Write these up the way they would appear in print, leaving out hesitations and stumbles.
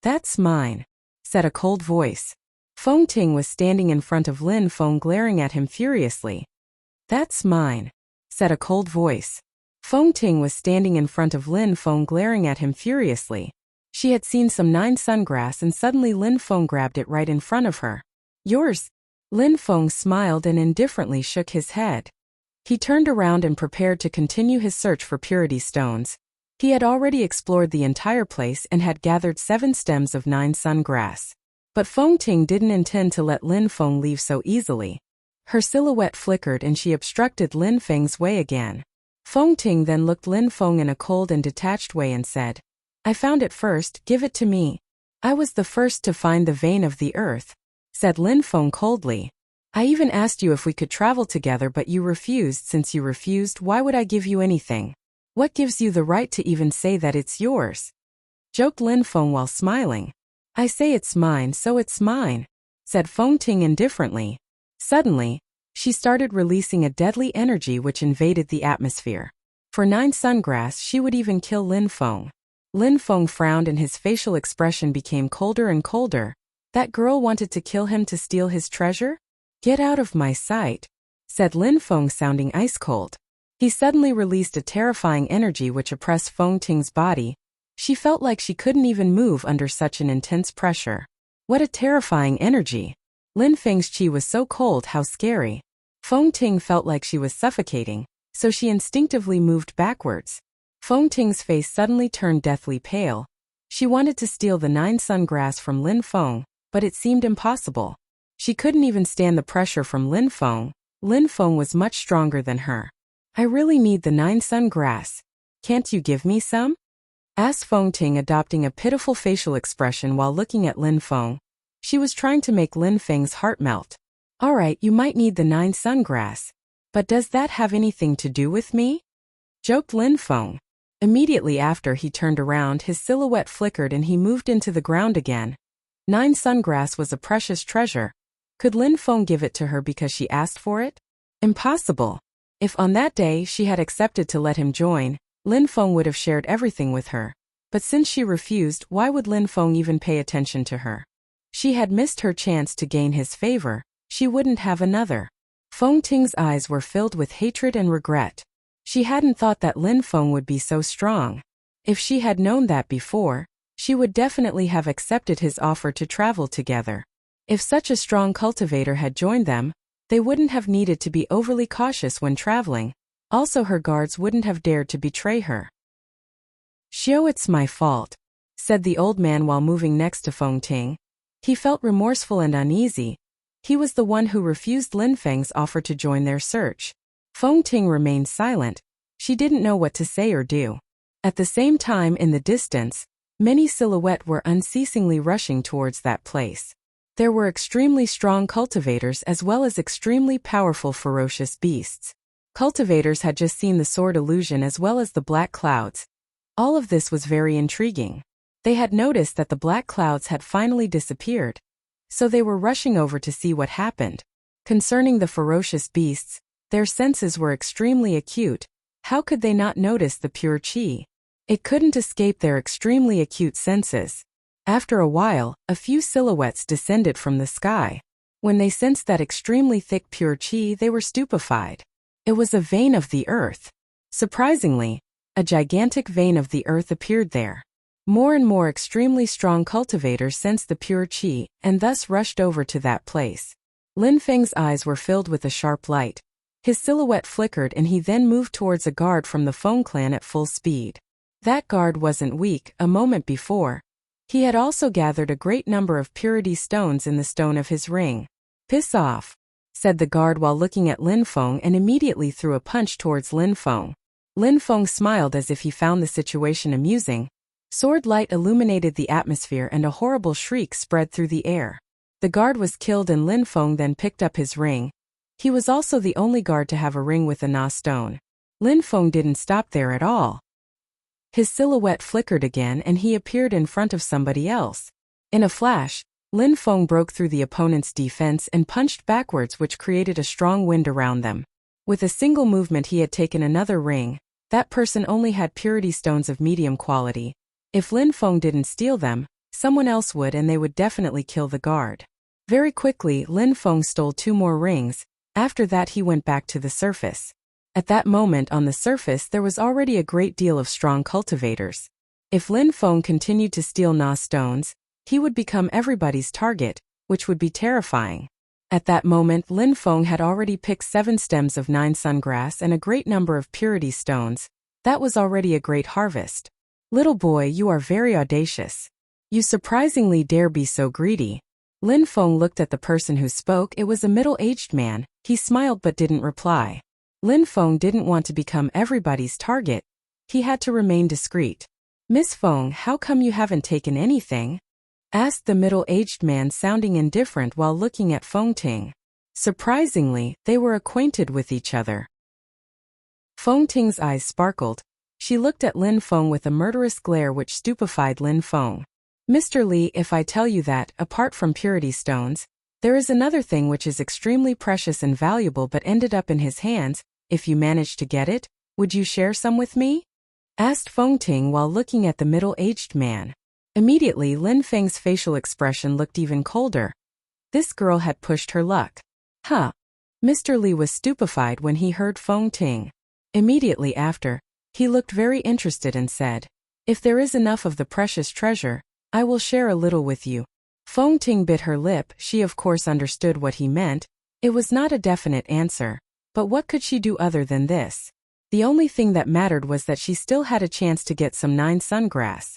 That's mine, said a cold voice. Feng Ting was standing in front of Lin Feng glaring at him furiously. That's mine, said a cold voice. Feng Ting was standing in front of Lin Feng glaring at him furiously. She had seen some 9 sungrass and suddenly Lin Feng grabbed it right in front of her. Yours? Lin Feng smiled and indifferently shook his head. He turned around and prepared to continue his search for purity stones. He had already explored the entire place and had gathered 7 stems of 9 sungrass. But Feng Ting didn't intend to let Lin Feng leave so easily. Her silhouette flickered and she obstructed Lin Feng's way again. Feng Ting then looked Lin Feng in a cold and detached way and said, I found it first, give it to me. I was the first to find the vein of the earth, said Lin Feng coldly. I even asked you if we could travel together but you refused. Since you refused, why would I give you anything? What gives you the right to even say that it's yours? Joked Lin Feng while smiling. I say it's mine, so it's mine, said Feng Ting indifferently. Suddenly, she started releasing a deadly energy which invaded the atmosphere. For 9 sungrass she would even kill Lin Feng. Lin Feng frowned and his facial expression became colder and colder. That girl wanted to kill him to steal his treasure? Get out of my sight, said Lin Feng sounding ice cold. He suddenly released a terrifying energy which oppressed Feng Ting's body. She felt like she couldn't even move under such an intense pressure. What a terrifying energy! Lin Feng's chi was so cold, how scary. Feng Ting felt like she was suffocating, so she instinctively moved backwards. Feng Ting's face suddenly turned deathly pale. She wanted to steal the 9 sungrass from Lin Feng, but it seemed impossible. She couldn't even stand the pressure from Lin Feng. Lin Feng was much stronger than her. I really need the 9 sungrass. Can't you give me some? Asked Feng Ting, adopting a pitiful facial expression while looking at Lin Feng. She was trying to make Lin Feng's heart melt. Alright, you might need the 9 sungrass. But does that have anything to do with me? Joked Lin Feng. Immediately after he turned around, his silhouette flickered and he moved into the ground again. 9 sungrass was a precious treasure. Could Lin Feng give it to her because she asked for it? Impossible. If on that day she had accepted to let him join, Lin Feng would have shared everything with her. But since she refused, why would Lin Feng even pay attention to her? She had missed her chance to gain his favor. She wouldn't have another. Feng Ting's eyes were filled with hatred and regret. She hadn't thought that Lin Feng would be so strong. If she had known that before, she would definitely have accepted his offer to travel together. If such a strong cultivator had joined them, they wouldn't have needed to be overly cautious when traveling. Also, her guards wouldn't have dared to betray her. Xiao, it's my fault, said the old man while moving next to Feng Ting. He felt remorseful and uneasy. He was the one who refused Lin Feng's offer to join their search. Feng Ting remained silent. She didn't know what to say or do. At the same time, in the distance, many silhouettes were unceasingly rushing towards that place. There were extremely strong cultivators as well as extremely powerful ferocious beasts. Cultivators had just seen the sword illusion as well as the black clouds. All of this was very intriguing. They had noticed that the black clouds had finally disappeared. So they were rushing over to see what happened. Concerning the ferocious beasts, their senses were extremely acute. How could they not notice the pure qi? It couldn't escape their extremely acute senses. After a while, a few silhouettes descended from the sky. When they sensed that extremely thick pure qi, they were stupefied. It was a vein of the earth. Surprisingly, a gigantic vein of the earth appeared there. More and more extremely strong cultivators sensed the pure qi and thus rushed over to that place. Lin Feng's eyes were filled with a sharp light. His silhouette flickered and he then moved towards a guard from the Feng clan at full speed. That guard wasn't weak. A moment before, he had also gathered a great number of purity stones in the stone of his ring. Piss off, said the guard while looking at Lin Feng and immediately threw a punch towards Lin Feng. Lin Feng smiled as if he found the situation amusing. Sword light illuminated the atmosphere and a horrible shriek spread through the air. The guard was killed and Lin Feng then picked up his ring. He was also the only guard to have a ring with a Na stone. Lin Feng didn't stop there at all. His silhouette flickered again and he appeared in front of somebody else. In a flash, Lin Feng broke through the opponent's defense and punched backwards, which created a strong wind around them. With a single movement he had taken another ring. That person only had purity stones of medium quality. If Lin Feng didn't steal them, Someone else would and they would definitely kill the guard. Very quickly, Lin Feng stole 2 more rings. After that he went back to the surface. At that moment on the surface there was already a great deal of strong cultivators. If Lin Feng continued to steal Na stones, he would become everybody's target, which would be terrifying. At that moment Lin Feng had already picked 7 stems of 9 sungrass and a great number of purity stones. That was already a great harvest. Little boy, you are very audacious. You surprisingly dare be so greedy. Lin Feng looked at the person who spoke. It was a middle-aged man. He smiled but didn't reply. Lin Feng didn't want to become everybody's target. He had to remain discreet. Miss Feng, how come you haven't taken anything? Asked the middle-aged man, sounding indifferent while looking at Feng Ting. Surprisingly, they were acquainted with each other. Feng Ting's eyes sparkled. She looked at Lin Feng with a murderous glare which stupefied Lin Feng. Mr. Li, if I tell you that, apart from purity stones, there is another thing which is extremely precious and valuable but ended up in his hands, if you manage to get it, would you share some with me? Asked Feng Ting while looking at the middle-aged man. Immediately Lin Feng's facial expression looked even colder. This girl had pushed her luck. Huh. Mr. Li was stupefied when he heard Feng Ting. Immediately after, he looked very interested and said, if there is enough of the precious treasure, I will share a little with you. Feng Ting bit her lip. She of course understood what he meant. It was not a definite answer, but what could she do other than this? The only thing that mattered was that she still had a chance to get some 9 sungrass.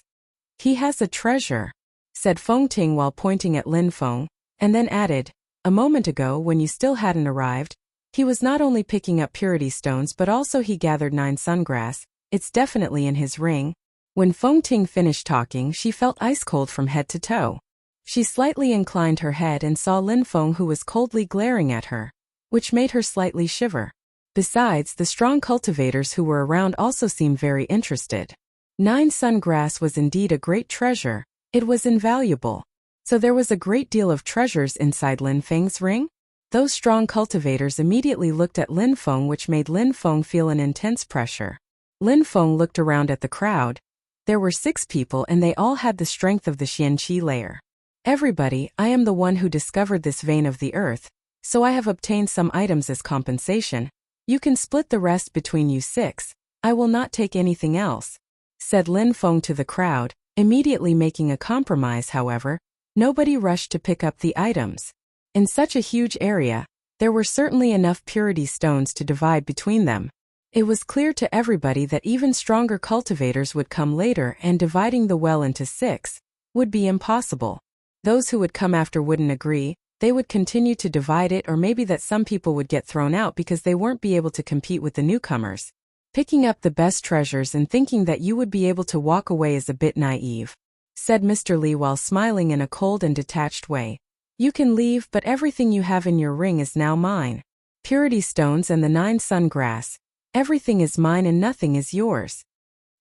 He has a treasure, said Feng Ting while pointing at Lin Feng, and then added, a moment ago when you still hadn't arrived, he was not only picking up purity stones but also he gathered 9 sungrass. It's definitely in his ring. When Feng Ting finished talking, she felt ice cold from head to toe. She slightly inclined her head and saw Lin Feng, who was coldly glaring at her, which made her slightly shiver. Besides, the strong cultivators who were around also seemed very interested. 9 sungrass was indeed a great treasure. It was invaluable. So there was a great deal of treasures inside Lin Feng's ring? Those strong cultivators immediately looked at Lin Feng, which made Lin Feng feel an intense pressure. Lin Feng looked around at the crowd. There were 6 people and they all had the strength of the Xianqi layer. Everybody, I am the one who discovered this vein of the earth, so I have obtained some items as compensation. You can split the rest between you 6. I will not take anything else, said Lin Feng to the crowd, immediately making a compromise. However, nobody rushed to pick up the items. In such a huge area, there were certainly enough purity stones to divide between them. It was clear to everybody that even stronger cultivators would come later and dividing the well into 6 would be impossible. Those who would come after wouldn't agree. They would continue to divide it, or maybe that some people would get thrown out because they weren't be able to compete with the newcomers. Picking up the best treasures and thinking that you would be able to walk away is a bit naive, said Mr. Li while smiling in a cold and detached way. You can leave, but everything you have in your ring is now mine. Purity stones and the 9 sungrass. Everything is mine and nothing is yours.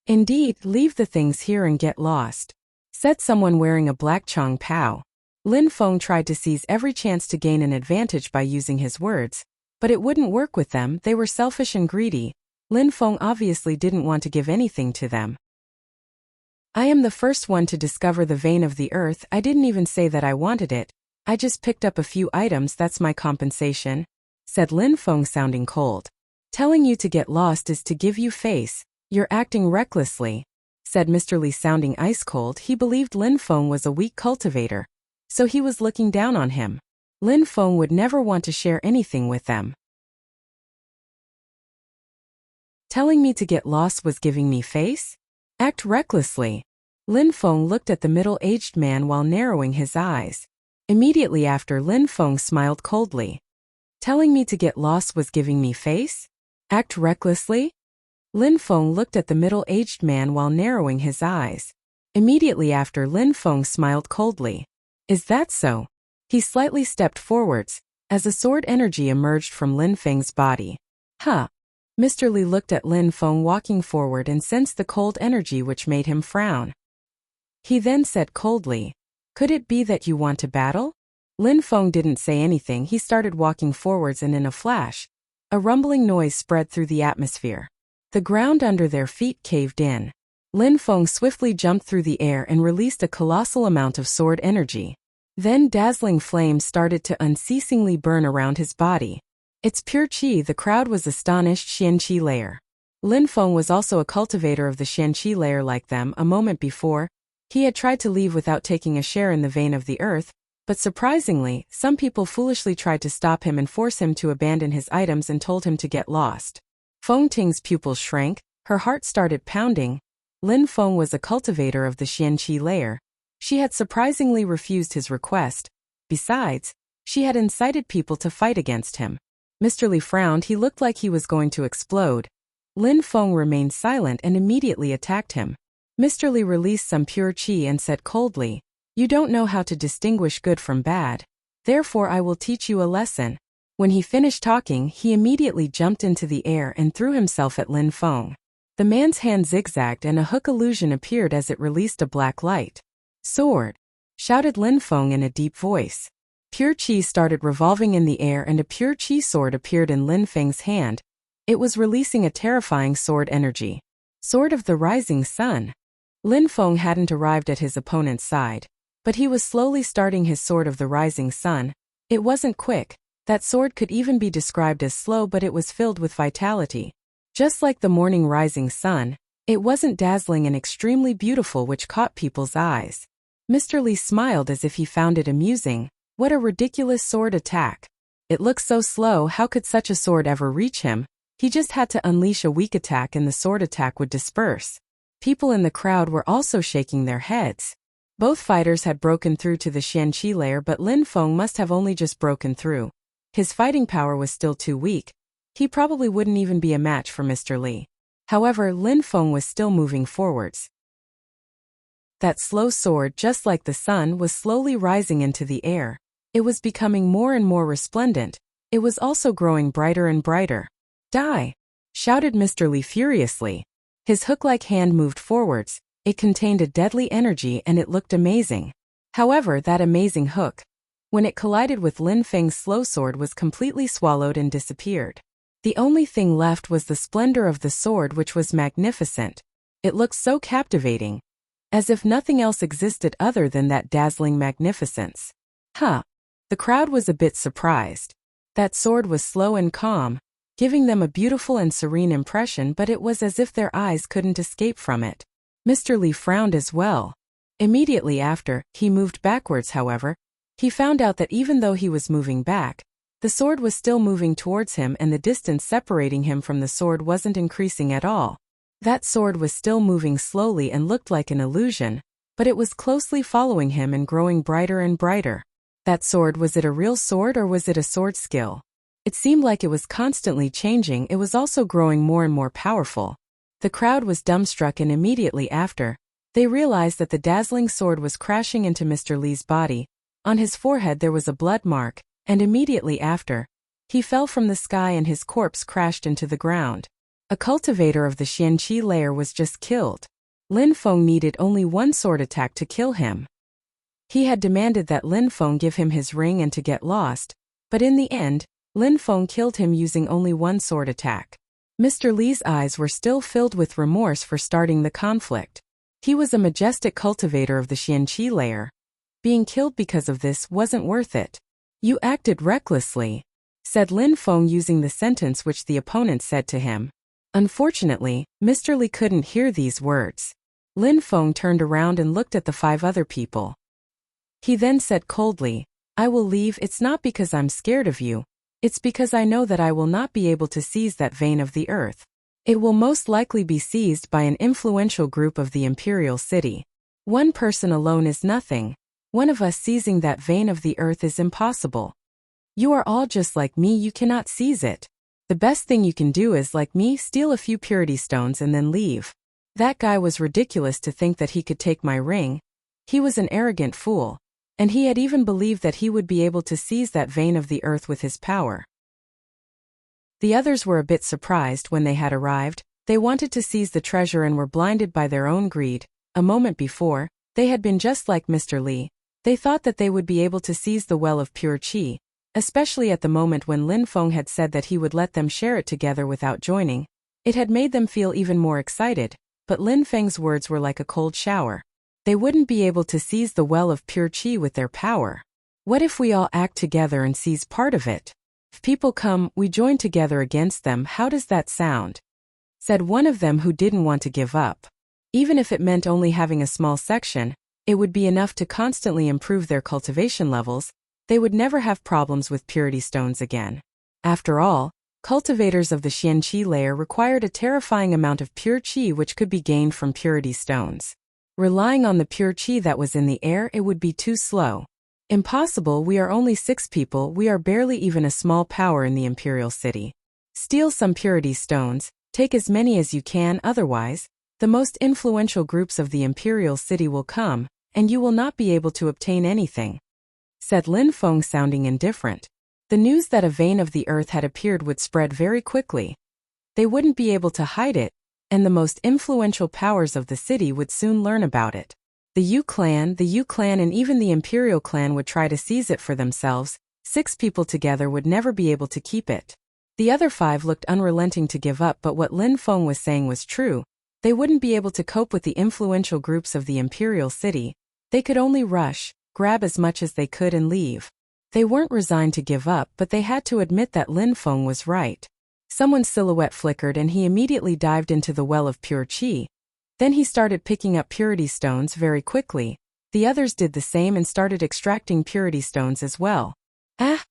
Indeed, leave the things here and get lost, said someone wearing a black Chong Pao. Lin Feng tried to seize every chance to gain an advantage by using his words, but it wouldn't work with them. They were selfish and greedy. Lin Feng obviously didn't want to give anything to them. I am the first one to discover the vein of the earth. I didn't even say that I wanted it. I just picked up a few items. That's my compensation, said Lin Feng, sounding cold. Telling you to get lost is to give you face. You're acting recklessly, said Mr. Li, sounding ice cold. He believed Lin Feng was a weak cultivator, so he was looking down on him. Lin Feng would never want to share anything with them. Telling me to get lost was giving me face? Act recklessly. Lin Feng looked at the middle-aged man while narrowing his eyes. Immediately after, Lin Feng smiled coldly. Telling me to get lost was giving me face? Act recklessly? Lin Feng looked at the middle-aged man while narrowing his eyes. Immediately after, Lin Feng smiled coldly. Is that so? He slightly stepped forwards, as a sword energy emerged from Lin Feng's body. Huh. Mr. Li looked at Lin Feng walking forward and sensed the cold energy which made him frown. He then said coldly, could it be that you want to battle? Lin Feng didn't say anything. He started walking forwards and in a flash, a rumbling noise spread through the atmosphere. The ground under their feet caved in. Lin Feng swiftly jumped through the air and released a colossal amount of sword energy. Then dazzling flames started to unceasingly burn around his body. It's pure qi. The crowd was astonished. Qianqi layer. Lin Feng was also a cultivator of the Qianqi layer like them. A moment before, he had tried to leave without taking a share in the vein of the earth, but surprisingly, some people foolishly tried to stop him and force him to abandon his items and told him to get lost. Feng Ting's pupils shrank, her heart started pounding. Lin Feng was a cultivator of the Qianqi layer. She had surprisingly refused his request. Besides, she had incited people to fight against him. Mr. Li frowned. He looked like he was going to explode. Lin Feng remained silent and immediately attacked him. Mr. Li released some pure qi and said coldly, "You don't know how to distinguish good from bad. Therefore I will teach you a lesson." When he finished talking, he immediately jumped into the air and threw himself at Lin Feng. The man's hand zigzagged and a hook illusion appeared as it released a black light. "Sword!" shouted Lin Feng in a deep voice. Pure qi started revolving in the air and a pure qi sword appeared in Lin Feng's hand. It was releasing a terrifying sword energy. Sword of the Rising Sun. Lin Feng hadn't arrived at his opponent's side, but he was slowly starting his Sword of the Rising Sun. It wasn't quick. That sword could even be described as slow, but it was filled with vitality. Just like the morning rising sun, it wasn't dazzling and extremely beautiful, which caught people's eyes. Mr. Li smiled as if he found it amusing. What a ridiculous sword attack. It looked so slow. How could such a sword ever reach him? He just had to unleash a weak attack and the sword attack would disperse. People in the crowd were also shaking their heads. Both fighters had broken through to the Qianqi layer, but Lin Feng must have only just broken through. His fighting power was still too weak. He probably wouldn't even be a match for Mr. Li. However, Lin Feng was still moving forwards. That slow sword, just like the sun, was slowly rising into the air. It was becoming more and more resplendent. It was also growing brighter and brighter. "Die!" shouted Mr. Li furiously. His hook-like hand moved forwards. It contained a deadly energy and it looked amazing. However, that amazing hook, when it collided with Lin Feng's slow sword, was completely swallowed and disappeared. The only thing left was the splendor of the sword, which was magnificent. It looked so captivating, as if nothing else existed other than that dazzling magnificence. The crowd was a bit surprised. That sword was slow and calm, giving them a beautiful and serene impression, but it was as if their eyes couldn't escape from it. Mr. Li frowned as well. Immediately after, he moved backwards. However, he found out that even though he was moving back, the sword was still moving towards him and the distance separating him from the sword wasn't increasing at all. That sword was still moving slowly and looked like an illusion, but it was closely following him and growing brighter and brighter. That sword, was it a real sword or was it a sword skill? It seemed like it was constantly changing. It was also growing more and more powerful. The crowd was dumbstruck, and immediately after, they realized that the dazzling sword was crashing into Mr. Li's body. On his forehead there was a blood mark, and immediately after, he fell from the sky and his corpse crashed into the ground. A cultivator of the Qianqi layer was just killed. Lin Feng needed only one sword attack to kill him. He had demanded that Lin Feng give him his ring and to get lost, but in the end, Lin Feng killed him using only one sword attack. Mr. Li's eyes were still filled with remorse for starting the conflict. He was a majestic cultivator of the Qianqi layer. Being killed because of this wasn't worth it. "You acted recklessly," said Lin Feng, using the sentence which the opponent said to him. Unfortunately, Mr. Li couldn't hear these words. Lin Feng turned around and looked at the 5 other people. He then said coldly, "I will leave. It's not because I'm scared of you. It's because I know that I will not be able to seize that vein of the earth. It will most likely be seized by an influential group of the imperial city. One person alone is nothing. One of us seizing that vein of the earth is impossible. You are all just like me. You cannot seize it. The best thing you can do is, like me, steal a few purity stones and then leave." That guy was ridiculous to think that he could take my ring. He was an arrogant fool, and he had even believed that he would be able to seize that vein of the earth with his power. The others were a bit surprised when they had arrived. They wanted to seize the treasure and were blinded by their own greed. A moment before, they had been just like Mr. Li. They thought that they would be able to seize the well of pure qi, especially at the moment when Lin Feng had said that he would let them share it together without joining. It had made them feel even more excited, but Lin Feng's words were like a cold shower. They wouldn't be able to seize the well of pure qi with their power. What if we all act together and seize part of it? If people come, we join together against them. How does that sound? Said one of them who didn't want to give up. Even if it meant only having a small section, it would be enough to constantly improve their cultivation levels. They would never have problems with purity stones again. After all, cultivators of the Xianqi layer required a terrifying amount of pure qi which could be gained from purity stones. Relying on the pure qi that was in the air, it would be too slow. Impossible. We are only 6 people, we are barely even a small power in the imperial city. Steal some purity stones, take as many as you can, otherwise, the most influential groups of the imperial city will come, and you will not be able to obtain anything. Said Lin Feng, sounding indifferent. The news that a vein of the earth had appeared would spread very quickly. They wouldn't be able to hide it, and the most influential powers of the city would soon learn about it. The Yu clan, and even the imperial clan would try to seize it for themselves. 6 people together would never be able to keep it. The other 5 looked unrelenting to give up, but what Lin Feng was saying was true. They wouldn't be able to cope with the influential groups of the imperial city. They could only rush, grab as much as they could and leave. They weren't resigned to give up, but they had to admit that Lin Feng was right. Someone's silhouette flickered and he immediately dived into the well of pure qi. Then he started picking up purity stones very quickly. The others did the same and started extracting purity stones as well. Ah!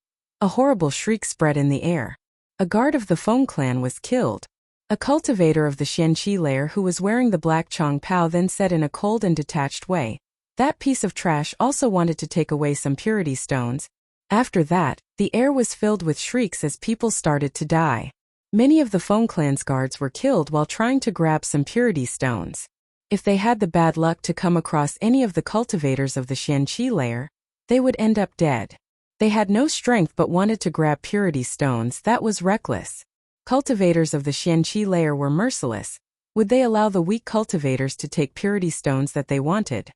A horrible shriek spread in the air. A guard of the Feng clan was killed. A cultivator of the Xianqi layer who was wearing the black Chong Pao then said in a cold and detached way, "That piece of trash also wanted to take away some purity stones." After that, the air was filled with shrieks as people started to die. Many of the Feng clan's guards were killed while trying to grab some purity stones. If they had the bad luck to come across any of the cultivators of the Xianqi layer, they would end up dead. They had no strength but wanted to grab purity stones. That was reckless. Cultivators of the Xianqi layer were merciless. Would they allow the weak cultivators to take purity stones that they wanted?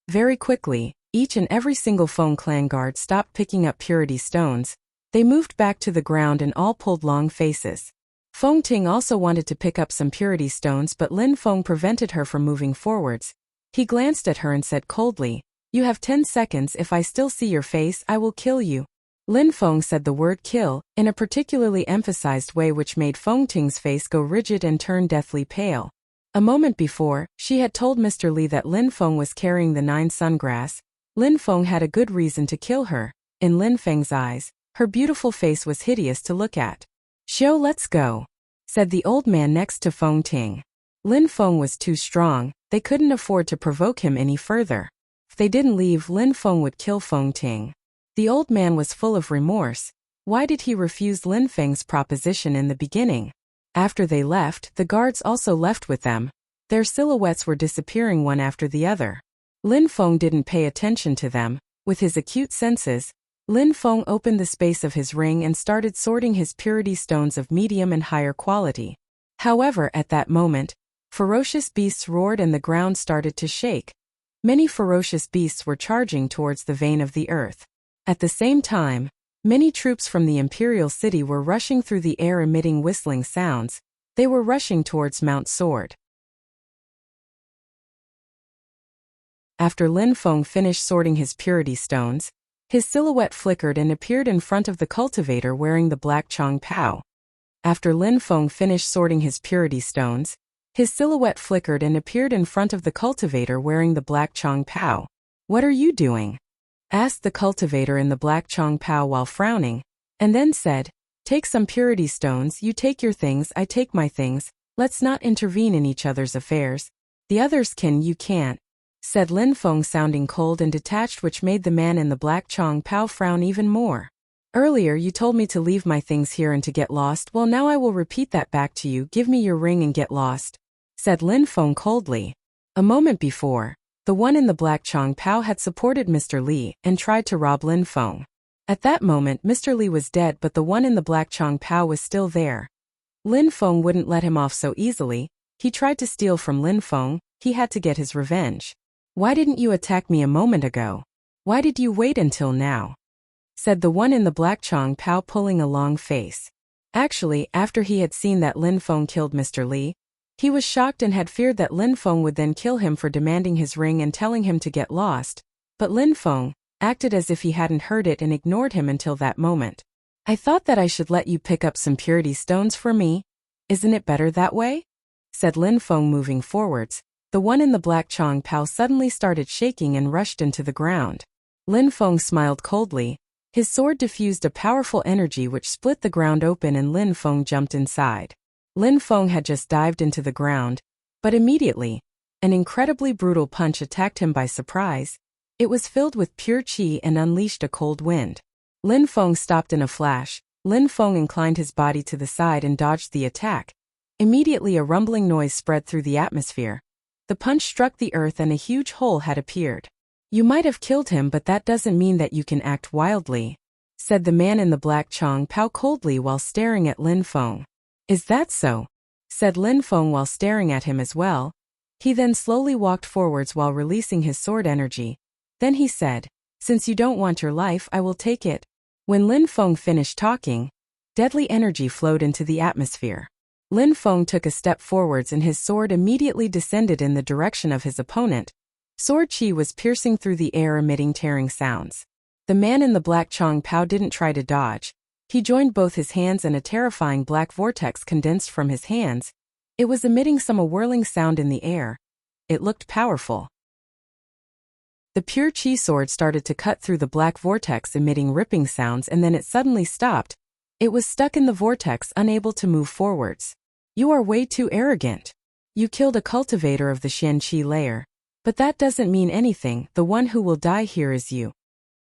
Very quickly, each and every single Feng clan guard stopped picking up purity stones. They moved back to the ground and all pulled long faces. Feng Ting also wanted to pick up some purity stones, but Lin Feng prevented her from moving forwards. He glanced at her and said coldly, "You have 10 seconds. If I still see your face, I will kill you." Lin Feng said the word kill in a particularly emphasized way which made Feng Ting's face go rigid and turn deathly pale. A moment before, she had told Mr. Li that Lin Feng was carrying the 9 sungrass. Lin Feng had a good reason to kill her. In Lin Feng's eyes, her beautiful face was hideous to look at. "Show, let's go," said the old man next to Feng Ting. Lin Feng was too strong, they couldn't afford to provoke him any further. If they didn't leave, Lin Feng would kill Feng Ting. The old man was full of remorse. Why did he refuse Lin Feng's proposition in the beginning? After they left, the guards also left with them. Their silhouettes were disappearing one after the other. Lin Feng didn't pay attention to them. With his acute senses, Lin Feng opened the space of his ring and started sorting his purity stones of medium and higher quality. However, at that moment, ferocious beasts roared and the ground started to shake. Many ferocious beasts were charging towards the vein of the earth. At the same time, many troops from the imperial city were rushing through the air emitting whistling sounds. They were rushing towards Mount Sword. After Lin Feng finished sorting his purity stones, his silhouette flickered and appeared in front of the cultivator wearing the black Chong Pao. After Lin Feng finished sorting his purity stones, his silhouette flickered and appeared in front of the cultivator wearing the black Chong Pao. "What are you doing?" asked the cultivator in the black Chong Pao while frowning, and then said, "Take some purity stones, you take your things, I take my things, let's not intervene in each other's affairs. The others can, you can't," said Lin Feng sounding cold and detached, which made the man in the black Chong Pao frown even more. "Earlier you told me to leave my things here and to get lost, well now I will repeat that back to you, give me your ring and get lost," said Lin Feng coldly. A moment before, the one in the black Chong Pao had supported Mr. Li and tried to rob Lin Feng. At that moment Mr. Li was dead, but the one in the black Chong Pao was still there. Lin Feng wouldn't let him off so easily. He tried to steal from Lin Feng. He had to get his revenge. "Why didn't you attack me a moment ago? Why did you wait until now?" said the one in the black Chong Pao, pulling a long face. Actually, after he had seen that Lin Feng killed Mr. Li, He was shocked and had feared that Lin Feng would then kill him for demanding his ring and telling him to get lost, but Lin Feng acted as if he hadn't heard it and ignored him until that moment. I thought that I should let you pick up some purity stones for me. Isn't it better that way? Said Lin Feng moving forwards. The one in the black Chong Pao suddenly started shaking and rushed into the ground. Lin Feng smiled coldly. His sword diffused a powerful energy which split the ground open and Lin Feng jumped inside. Lin Feng had just dived into the ground, but immediately, an incredibly brutal punch attacked him by surprise. It was filled with pure qi and unleashed a cold wind. Lin Feng stopped in a flash. Lin Feng inclined his body to the side and dodged the attack. Immediately a rumbling noise spread through the atmosphere. The punch struck the earth and a huge hole had appeared. You might have killed him, but that doesn't mean that you can act wildly, said the man in the black Chong Pao coldly while staring at Lin Feng. Is that so? Said Lin Feng while staring at him as well. He then slowly walked forwards while releasing his sword energy. Then he said, since you don't want your life, I will take it. When Lin Feng finished talking, deadly energy flowed into the atmosphere. Lin Feng took a step forwards and his sword immediately descended in the direction of his opponent. Sword qi was piercing through the air, emitting tearing sounds. The man in the black Chong Pao didn't try to dodge. He joined both his hands and a terrifying black vortex condensed from his hands. It was emitting some whirling sound in the air. It looked powerful. The pure qi sword started to cut through the black vortex, emitting ripping sounds, and then it suddenly stopped. It was stuck in the vortex, unable to move forwards. You are way too arrogant. You killed a cultivator of the Qianqi layer. But that doesn't mean anything, the one who will die here is you,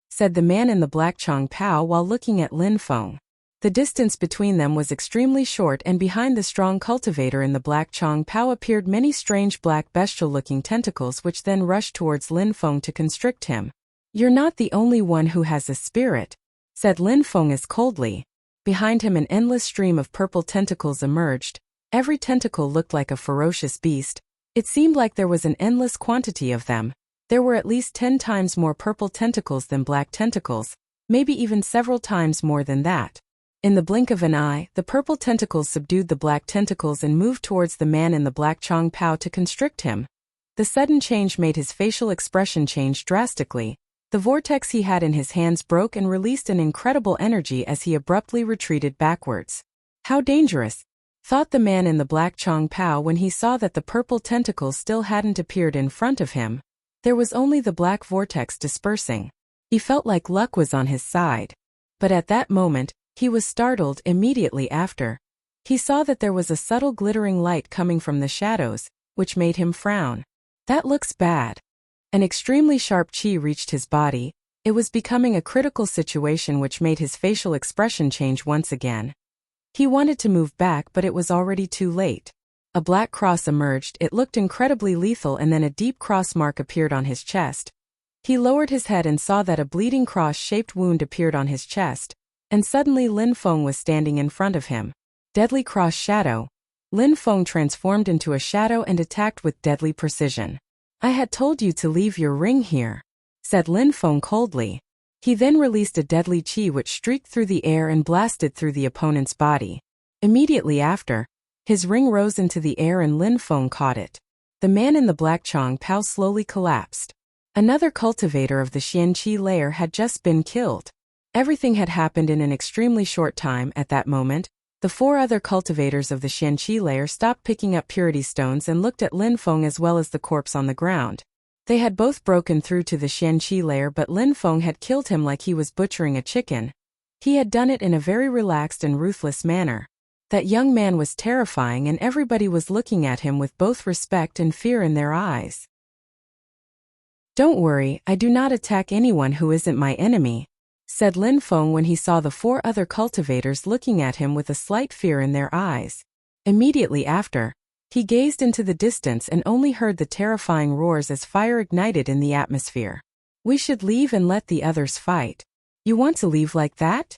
said the man in the black Chong Pao while looking at Lin Feng. The distance between them was extremely short, and behind the strong cultivator in the black Chong Pao appeared many strange black bestial-looking tentacles which then rushed towards Lin Feng to constrict him. You're not the only one who has a spirit, said Lin Feng as coldly. Behind him an endless stream of purple tentacles emerged. Every tentacle looked like a ferocious beast. It seemed like there was an endless quantity of them. There were at least 10 times more purple tentacles than black tentacles, maybe even several times more than that. In the blink of an eye, the purple tentacles subdued the black tentacles and moved towards the man in the black Chong Pao to constrict him. The sudden change made his facial expression change drastically. The vortex he had in his hands broke and released an incredible energy as he abruptly retreated backwards. How dangerous, thought the man in the black Chong Pao when he saw that the purple tentacles still hadn't appeared in front of him. There was only the black vortex dispersing. He felt like luck was on his side. But at that moment, he was startled. Immediately after, he saw that there was a subtle glittering light coming from the shadows, which made him frown. That looks bad. An extremely sharp qi reached his body. It was becoming a critical situation which made his facial expression change once again. He wanted to move back, but it was already too late. A black cross emerged. It looked incredibly lethal, and then a deep cross mark appeared on his chest. He lowered his head and saw that a bleeding cross-shaped wound appeared on his chest, and suddenly Lin Feng was standing in front of him. Deadly cross shadow. Lin Feng transformed into a shadow and attacked with deadly precision. I had told you to leave your ring here, said Lin Feng coldly. He then released a deadly qi which streaked through the air and blasted through the opponent's body. Immediately after, his ring rose into the air and Lin Feng caught it. The man in the black Chong Pao slowly collapsed. Another cultivator of the Qianqi layer had just been killed. Everything had happened in an extremely short time. At that moment, the 4 other cultivators of the Qianqi layer stopped picking up purity stones and looked at Lin Feng as well as the corpse on the ground. They had both broken through to the Qianqi layer, but Lin Feng had killed him like he was butchering a chicken. He had done it in a very relaxed and ruthless manner. That young man was terrifying, and everybody was looking at him with both respect and fear in their eyes. Don't worry, I do not attack anyone who isn't my enemy, said Lin Feng when he saw the 4 other cultivators looking at him with a slight fear in their eyes. Immediately after, he gazed into the distance and only heard the terrifying roars as fire ignited in the atmosphere. We should leave and let the others fight. You want to leave like that?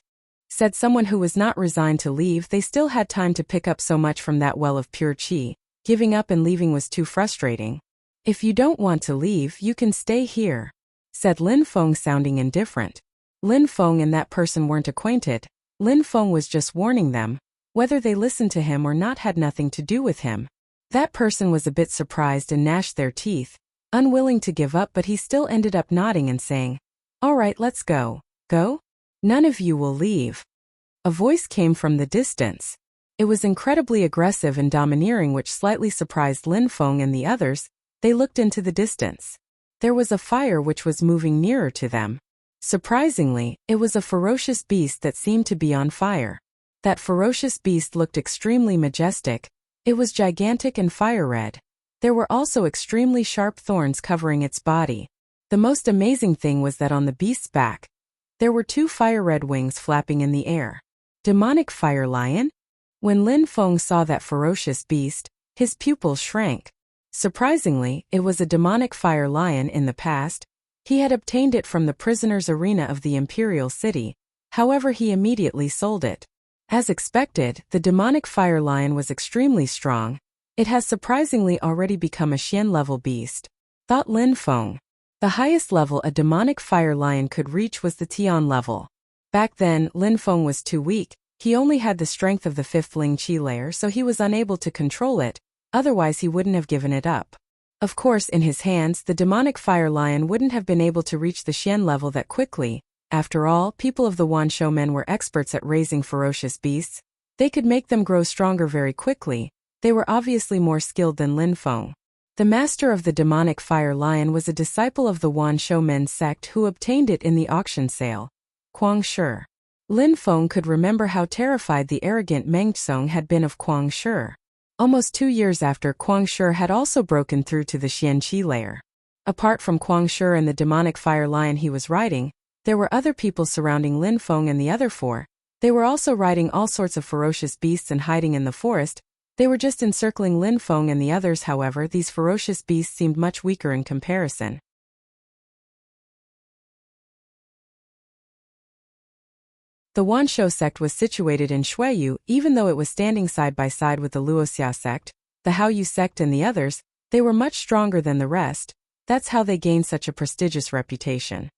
Said someone who was not resigned to leave. They still had time to pick up so much from that well of pure qi. Giving up and leaving was too frustrating. If you don't want to leave, you can stay here, said Lin Feng, sounding indifferent. Lin Feng and that person weren't acquainted. Lin Feng was just warning them. Whether they listened to him or not had nothing to do with him. That person was a bit surprised and gnashed their teeth, unwilling to give up, but he still ended up nodding and saying, "All right, let's go." "Go? None of you will leave." A voice came from the distance. It was incredibly aggressive and domineering, which slightly surprised Lin Feng and the others. They looked into the distance. There was a fire which was moving nearer to them. Surprisingly, it was a ferocious beast that seemed to be on fire. That ferocious beast looked extremely majestic. It was gigantic and fire-red. There were also extremely sharp thorns covering its body. The most amazing thing was that on the beast's back, there were 2 fire-red wings flapping in the air. Demonic fire lion? When Lin Feng saw that ferocious beast, his pupils shrank. Surprisingly, it was a demonic fire lion in the past. He had obtained it from the prisoner's arena of the imperial city. However, he immediately sold it. As expected, the demonic fire lion was extremely strong. It has surprisingly already become a Xian-level beast, thought Lin Feng. The highest level a demonic fire lion could reach was the Tian level. Back then, Lin Feng was too weak. He only had the strength of the 5th Ling Qi layer, so he was unable to control it, otherwise he wouldn't have given it up. Of course, in his hands, the demonic fire lion wouldn't have been able to reach the Xian level that quickly. After all, people of the Wanshou men were experts at raising ferocious beasts. They could make them grow stronger very quickly. They were obviously more skilled than Lin Feng. The master of the demonic fire lion was a disciple of the Wanshou men sect who obtained it in the auction sale. Kuang Shi. Lin Feng could remember how terrified the arrogant Meng Tsong had been of Kuang Shi. Almost 2 years after, Kuang Shi had also broken through to the Xian Qi layer. Apart from Kuang Shi and the demonic fire lion he was riding, there were other people surrounding Lin Feng and the other 4. They were also riding all sorts of ferocious beasts and hiding in the forest. They were just encircling Lin Feng and the others. However, these ferocious beasts seemed much weaker in comparison. The Wanshou sect was situated in Shuiyu. Even though it was standing side by side with the Luoxia sect, the Haoyu sect and the others, they were much stronger than the rest. That's how they gained such a prestigious reputation.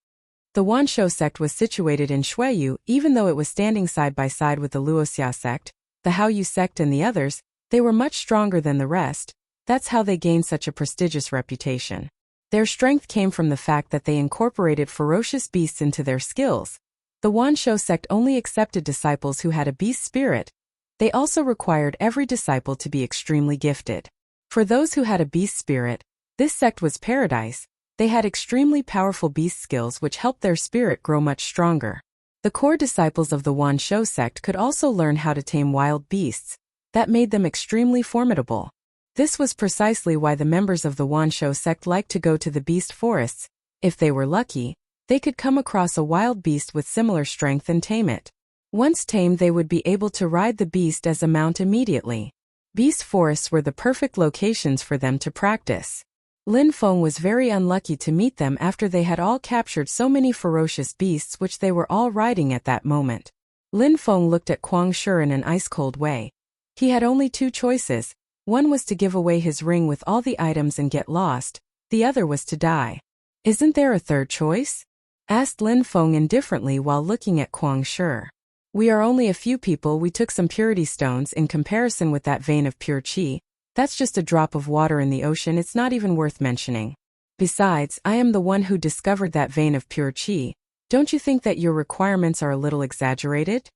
The Wanshou sect was situated in Shuiyu. Even though it was standing side by side with the Luoxia sect, the Haoyu sect and the others, they were much stronger than the rest. That's how they gained such a prestigious reputation. Their strength came from the fact that they incorporated ferocious beasts into their skills. The Wanshou sect only accepted disciples who had a beast spirit. They also required every disciple to be extremely gifted. For those who had a beast spirit, this sect was paradise. They had extremely powerful beast skills which helped their spirit grow much stronger. The core disciples of the Wanshou sect could also learn how to tame wild beasts. That made them extremely formidable. This was precisely why the members of the Wanshou sect liked to go to the beast forests. If they were lucky, they could come across a wild beast with similar strength and tame it. Once tamed, they would be able to ride the beast as a mount immediately. Beast forests were the perfect locations for them to practice. Lin Feng was very unlucky to meet them after they had all captured so many ferocious beasts which they were all riding at that moment. Lin Feng looked at Kuang Shi in an ice-cold way. He had only 2 choices. One was to give away his ring with all the items and get lost. The other was to die. "Isn't there a third choice?" asked Lin Feng indifferently while looking at Kuang Shi. "We are only a few people. We took some purity stones. In comparison with that vein of pure qi, that's just a drop of water in the ocean. It's not even worth mentioning. Besides, I am the one who discovered that vein of pure qi. Don't you think that your requirements are a little exaggerated?"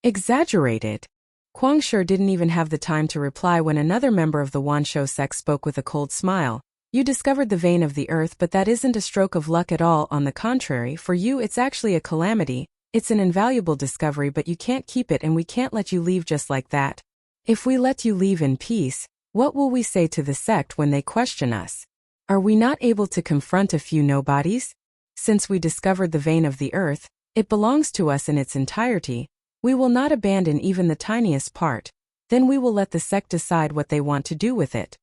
Exaggerated? Kuang Shi didn't even have the time to reply when another member of the Wanshou sect spoke with a cold smile. "You discovered the vein of the earth, but that isn't a stroke of luck at all. On the contrary, for you it's actually a calamity. It's an invaluable discovery, but you can't keep it and we can't let you leave just like that. If we let you leave in peace, what will we say to the sect when they question us? Are we not able to confront a few nobodies? Since we discovered the vein of the earth, it belongs to us in its entirety. We will not abandon even the tiniest part. Then we will let the sect decide what they want to do with it."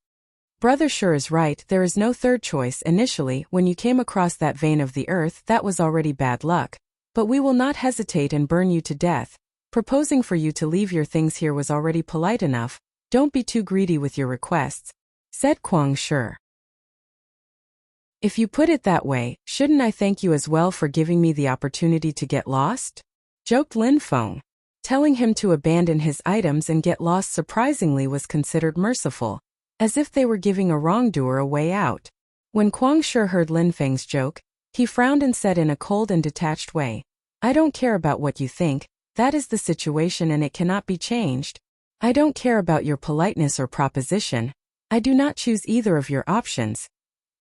Brother Shi is right. There is no third choice. Initially, when you came across that vein of the earth, that was already bad luck. But we will not hesitate and burn you to death. Proposing for you to leave your things here was already polite enough. Don't be too greedy with your requests," said Kuang Shi. "If you put it that way, shouldn't I thank you as well for giving me the opportunity to get lost?" joked Lin Feng. Telling him to abandon his items and get lost surprisingly was considered merciful. as if they were giving a wrongdoer a way out. When Kuang Shi heard Lin Feng's joke, he frowned and said in a cold and detached way, "I don't care about what you think, that is the situation and it cannot be changed. I don't care about your politeness or proposition. I do not choose either of your options.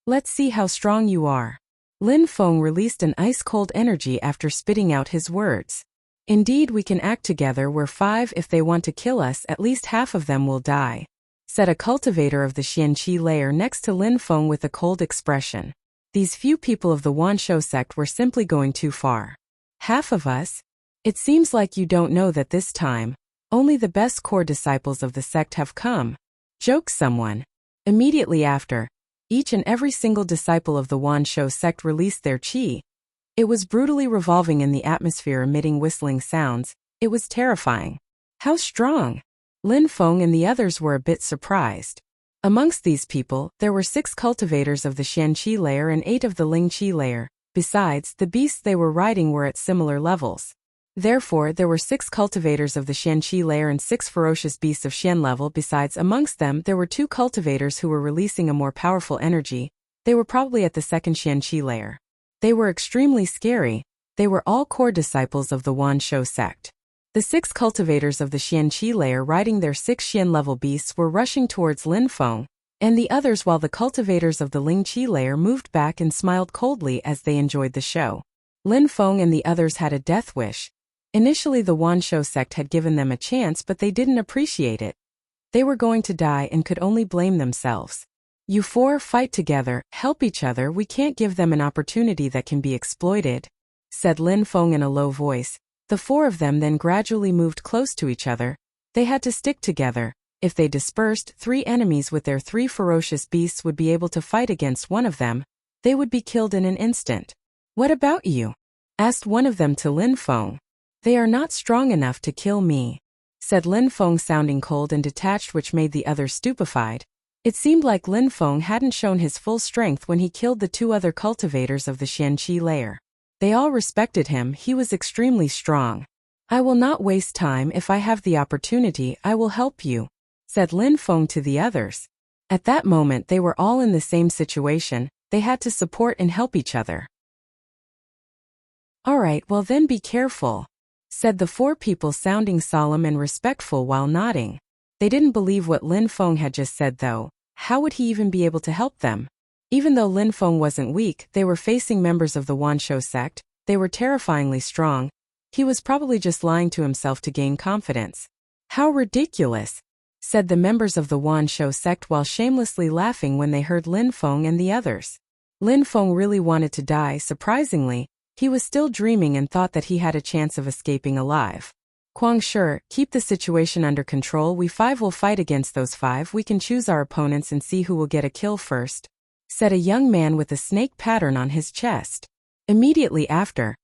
Let's see how strong you are." Lin Feng released an ice-cold energy after spitting out his words. "Indeed, we can act together. We're 5. If they want to kill us, at least half of them will die," said a cultivator of the Xianqi layer next to Lin Feng with a cold expression. These few people of the Wanshou sect were simply going too far. "Half of us? It seems like you don't know that this time, only the best core disciples of the sect have come," joked someone. Immediately after, each and every single disciple of the Wanshou sect released their qi. It was brutally revolving in the atmosphere, emitting whistling sounds. It was terrifying. How strong! Lin Feng and the others were a bit surprised. Amongst these people, there were 6 cultivators of the Xianqi layer and 8 of the Lingqi layer. Besides, the beasts they were riding were at similar levels. Therefore, there were 6 cultivators of the Xianqi layer and 6 ferocious beasts of Xian level. Besides, amongst them, there were 2 cultivators who were releasing a more powerful energy. They were probably at the second Xianqi layer. They were extremely scary. They were all core disciples of the Wanshou sect. The 6 cultivators of the Xianqi layer riding their 6 Xian level beasts were rushing towards Lin Feng and the others, while the cultivators of the Lingqi layer moved back and smiled coldly as they enjoyed the show. Lin Feng and the others had a death wish. Initially, the Wanshou sect had given them a chance, but they didn't appreciate it. They were going to die and could only blame themselves. "You 4 fight together, help each other. We can't give them an opportunity that can be exploited," said Lin Feng in a low voice. The 4 of them then gradually moved close to each other. They had to stick together. If they dispersed, 3 enemies with their 3 ferocious beasts would be able to fight against one of them. They would be killed in an instant. "What about you?" asked one of them to Lin Feng. "They are not strong enough to kill me," said Lin Feng, sounding cold and detached, which made the others stupefied. It seemed like Lin Feng hadn't shown his full strength when he killed the 2 other cultivators of the Xianqi layer. They all respected him. He was extremely strong. "I will not waste time. If I have the opportunity, I will help you," said Lin Feng to the others. At that moment, they were all in the same situation. They had to support and help each other. "All right, well then be careful," said the 4 people, sounding solemn and respectful while nodding. They didn't believe what Lin Feng had just said though. How would he even be able to help them? Even though Lin Feng wasn't weak, they were facing members of the Wanshou sect. They were terrifyingly strong. He was probably just lying to himself to gain confidence. "How ridiculous," said the members of the Wanshou sect while shamelessly laughing when they heard Lin Feng and the others. Lin Feng really wanted to die. Surprisingly, he was still dreaming and thought that he had a chance of escaping alive. "Kuang Shi, keep the situation under control. We 5 will fight against those 5. We can choose our opponents and see who will get a kill first," said a young man with a snake pattern on his chest. Immediately after,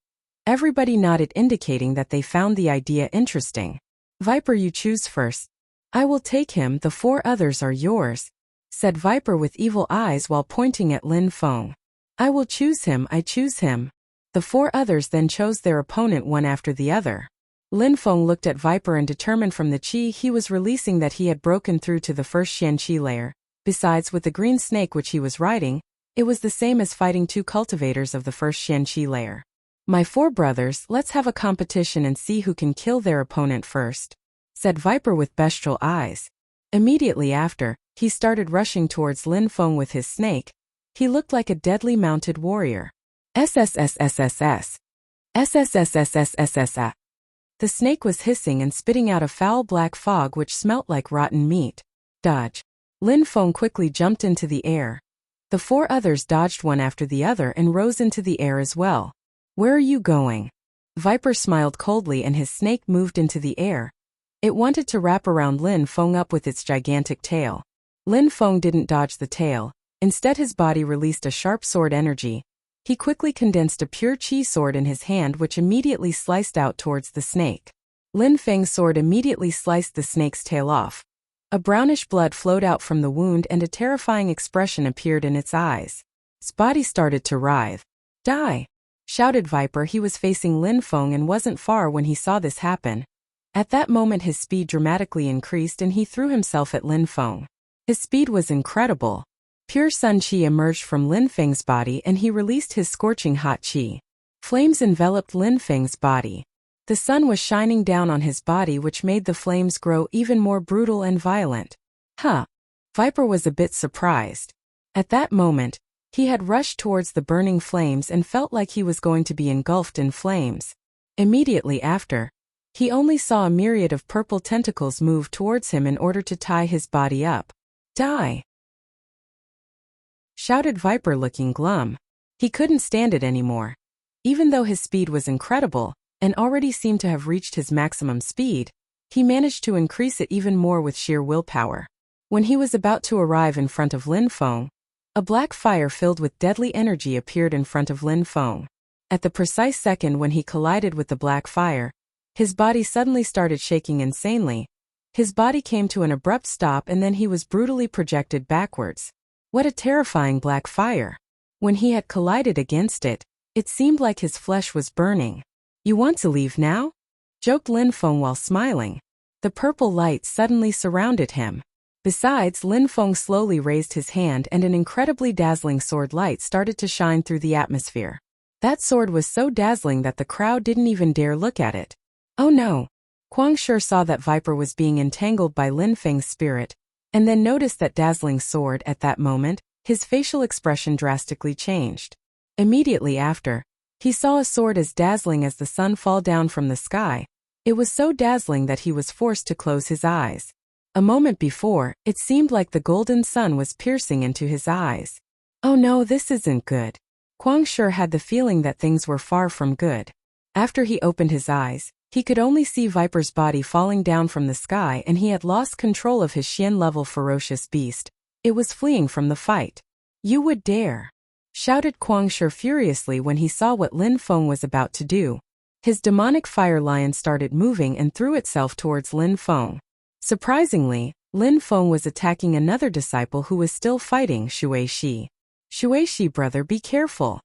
everybody nodded, indicating that they found the idea interesting. "Viper, you choose first." "I will take him. The 4 others are yours," said Viper with evil eyes while pointing at Lin Feng. "I will choose him. I choose him." The 4 others then chose their opponent one after the other. Lin Feng looked at Viper and determined from the qi he was releasing that he had broken through to the first Xianqi layer. Besides, with the green snake which he was riding, it was the same as fighting 2 cultivators of the first Xianqi layer. "My 4 brothers, let's have a competition and see who can kill their opponent first," said Viper with bestial eyes. Immediately after, he started rushing towards Lin Feng with his snake. He looked like a deadly mounted warrior. SSSSSS. SSSSSSS. The snake was hissing and spitting out a foul black fog which smelt like rotten meat. "Dodge." Lin Feng quickly jumped into the air. The 4 others dodged one after the other and rose into the air as well. "Where are you going?" Viper smiled coldly and his snake moved into the air. It wanted to wrap around Lin Feng up with its gigantic tail. Lin Feng didn't dodge the tail. Instead, his body released a sharp sword energy. He quickly condensed a pure qi sword in his hand which immediately sliced out towards the snake. Lin Feng's sword immediately sliced the snake's tail off. A brownish blood flowed out from the wound and a terrifying expression appeared in its eyes. Its body started to writhe. "Die!" shouted Viper. He was facing Lin Feng and wasn't far when he saw this happen. At that moment his speed dramatically increased and he threw himself at Lin Feng. His speed was incredible. Pure sun qi emerged from Lin Feng's body and he released his scorching hot qi. Flames enveloped Lin Feng's body. The sun was shining down on his body, which made the flames grow even more brutal and violent. Viper was a bit surprised. At that moment, he had rushed towards the burning flames and felt like he was going to be engulfed in flames. Immediately after, he only saw a myriad of purple tentacles move towards him in order to tie his body up. "Die!" shouted Viper, looking glum. He couldn't stand it anymore. Even though his speed was incredible, and already seemed to have reached his maximum speed, he managed to increase it even more with sheer willpower. When he was about to arrive in front of Lin Feng, a black fire filled with deadly energy appeared in front of Lin Feng. At the precise second when he collided with the black fire, his body suddenly started shaking insanely. His body came to an abrupt stop and then he was brutally projected backwards. What a terrifying black fire! When he had collided against it, it seemed like his flesh was burning. "You want to leave now?" joked Lin Feng while smiling. The purple light suddenly surrounded him. Besides, Lin Feng slowly raised his hand and an incredibly dazzling sword light started to shine through the atmosphere. That sword was so dazzling that the crowd didn't even dare look at it. Oh no! Kuang Shi saw that Viper was being entangled by Lin Feng's spirit, and then noticed that dazzling sword. At that moment, his facial expression drastically changed. Immediately after, he saw a sword as dazzling as the sun fall down from the sky. It was so dazzling that he was forced to close his eyes. A moment before, it seemed like the golden sun was piercing into his eyes. Oh no, this isn't good. Kuang Shi had the feeling that things were far from good. After he opened his eyes, he could only see Viper's body falling down from the sky and he had lost control of his Xian-level ferocious beast. It was fleeing from the fight. "You would dare!" shouted Kuang Shi furiously when he saw what Lin Feng was about to do. His demonic fire lion started moving and threw itself towards Lin Feng. Surprisingly, Lin Feng was attacking another disciple who was still fighting, Shui Shi. "Shui Shi, brother, be careful!"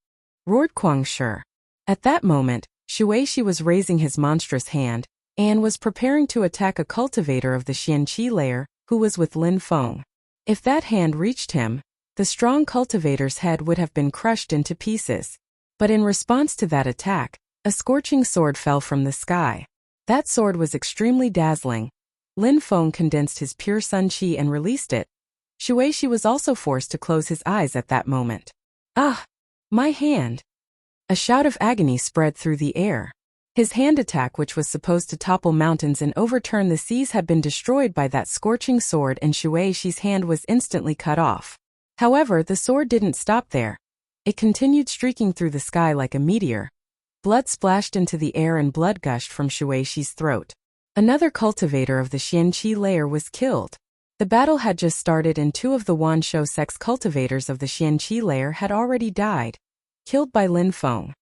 roared Kuang Shi. At that moment, Shui Shi was raising his monstrous hand and was preparing to attack a cultivator of the Xianqi layer who was with Lin Feng. If that hand reached him, the strong cultivator's head would have been crushed into pieces. But in response to that attack, a scorching sword fell from the sky. That sword was extremely dazzling. Lin Feng condensed his pure sun qi and released it. Shui Shi was also forced to close his eyes at that moment. "Ah! My hand!" A shout of agony spread through the air. His hand attack, which was supposed to topple mountains and overturn the seas, had been destroyed by that scorching sword and Shui Shi's hand was instantly cut off. However, the sword didn't stop there. It continued streaking through the sky like a meteor. Blood splashed into the air and blood gushed from Shui Shi's throat. Another cultivator of the Xianqi layer was killed. The battle had just started and two of the Wanshou sect's cultivators of the Xianqi layer had already died, killed by Lin Feng.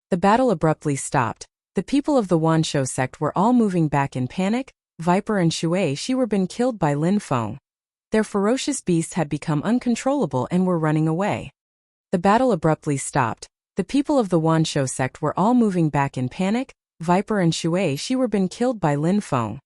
The battle abruptly stopped. The people of the Wanshou sect were all moving back in panic. Viper and Shui Shi were been killed by Lin Feng. Their ferocious beasts had become uncontrollable and were running away. The battle abruptly stopped. The people of the Wanshou sect were all moving back in panic. Viper and Shui Shi were been killed by Lin Feng.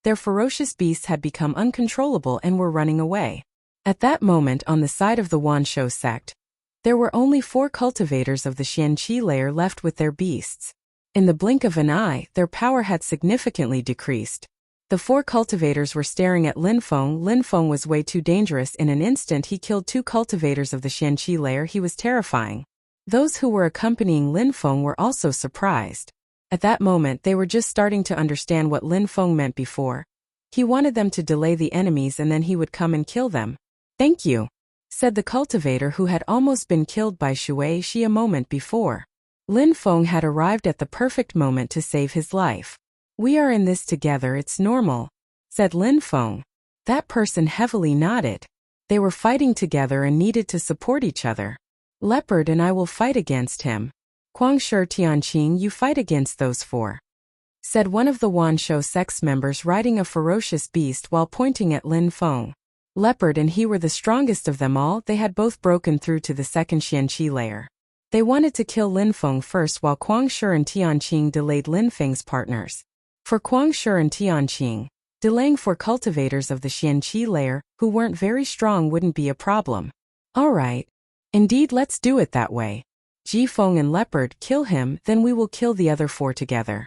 Their ferocious beasts had become uncontrollable and were running away. At that moment, on the side of the Wanshou sect, there were only 4 cultivators of the Xianqi layer left with their beasts. In the blink of an eye, their power had significantly decreased. The 4 cultivators were staring at Lin Feng. Lin Feng was way too dangerous. In an instant he killed 2 cultivators of the Xianqi layer. He was terrifying. Those who were accompanying Lin Feng were also surprised. At that moment they were just starting to understand what Lin Feng meant before. He wanted them to delay the enemies and then he would come and kill them. "Thank you," said the cultivator who had almost been killed by Shui Shi a moment before. Lin Feng had arrived at the perfect moment to save his life. "We are in this together, it's normal," said Lin Feng. That person heavily nodded. They were fighting together and needed to support each other. "Leopard and I will fight against him. Kuang Shi, Tianqing, you fight against those 4," said one of the Wanshou sect's members riding a ferocious beast while pointing at Lin Feng. Leopard and he were the strongest of them all. They had both broken through to the second Xianqi layer. They wanted to kill Lin Feng first while Kuang Shi and Tianqing delayed Lin Feng's partners. For Guangshi and Tianqing, delaying for cultivators of the Xianqi layer who weren't very strong wouldn't be a problem. Alright. Indeed, let's do it that way. Jifeng and Leopard, kill him, then we will kill the other 4 together,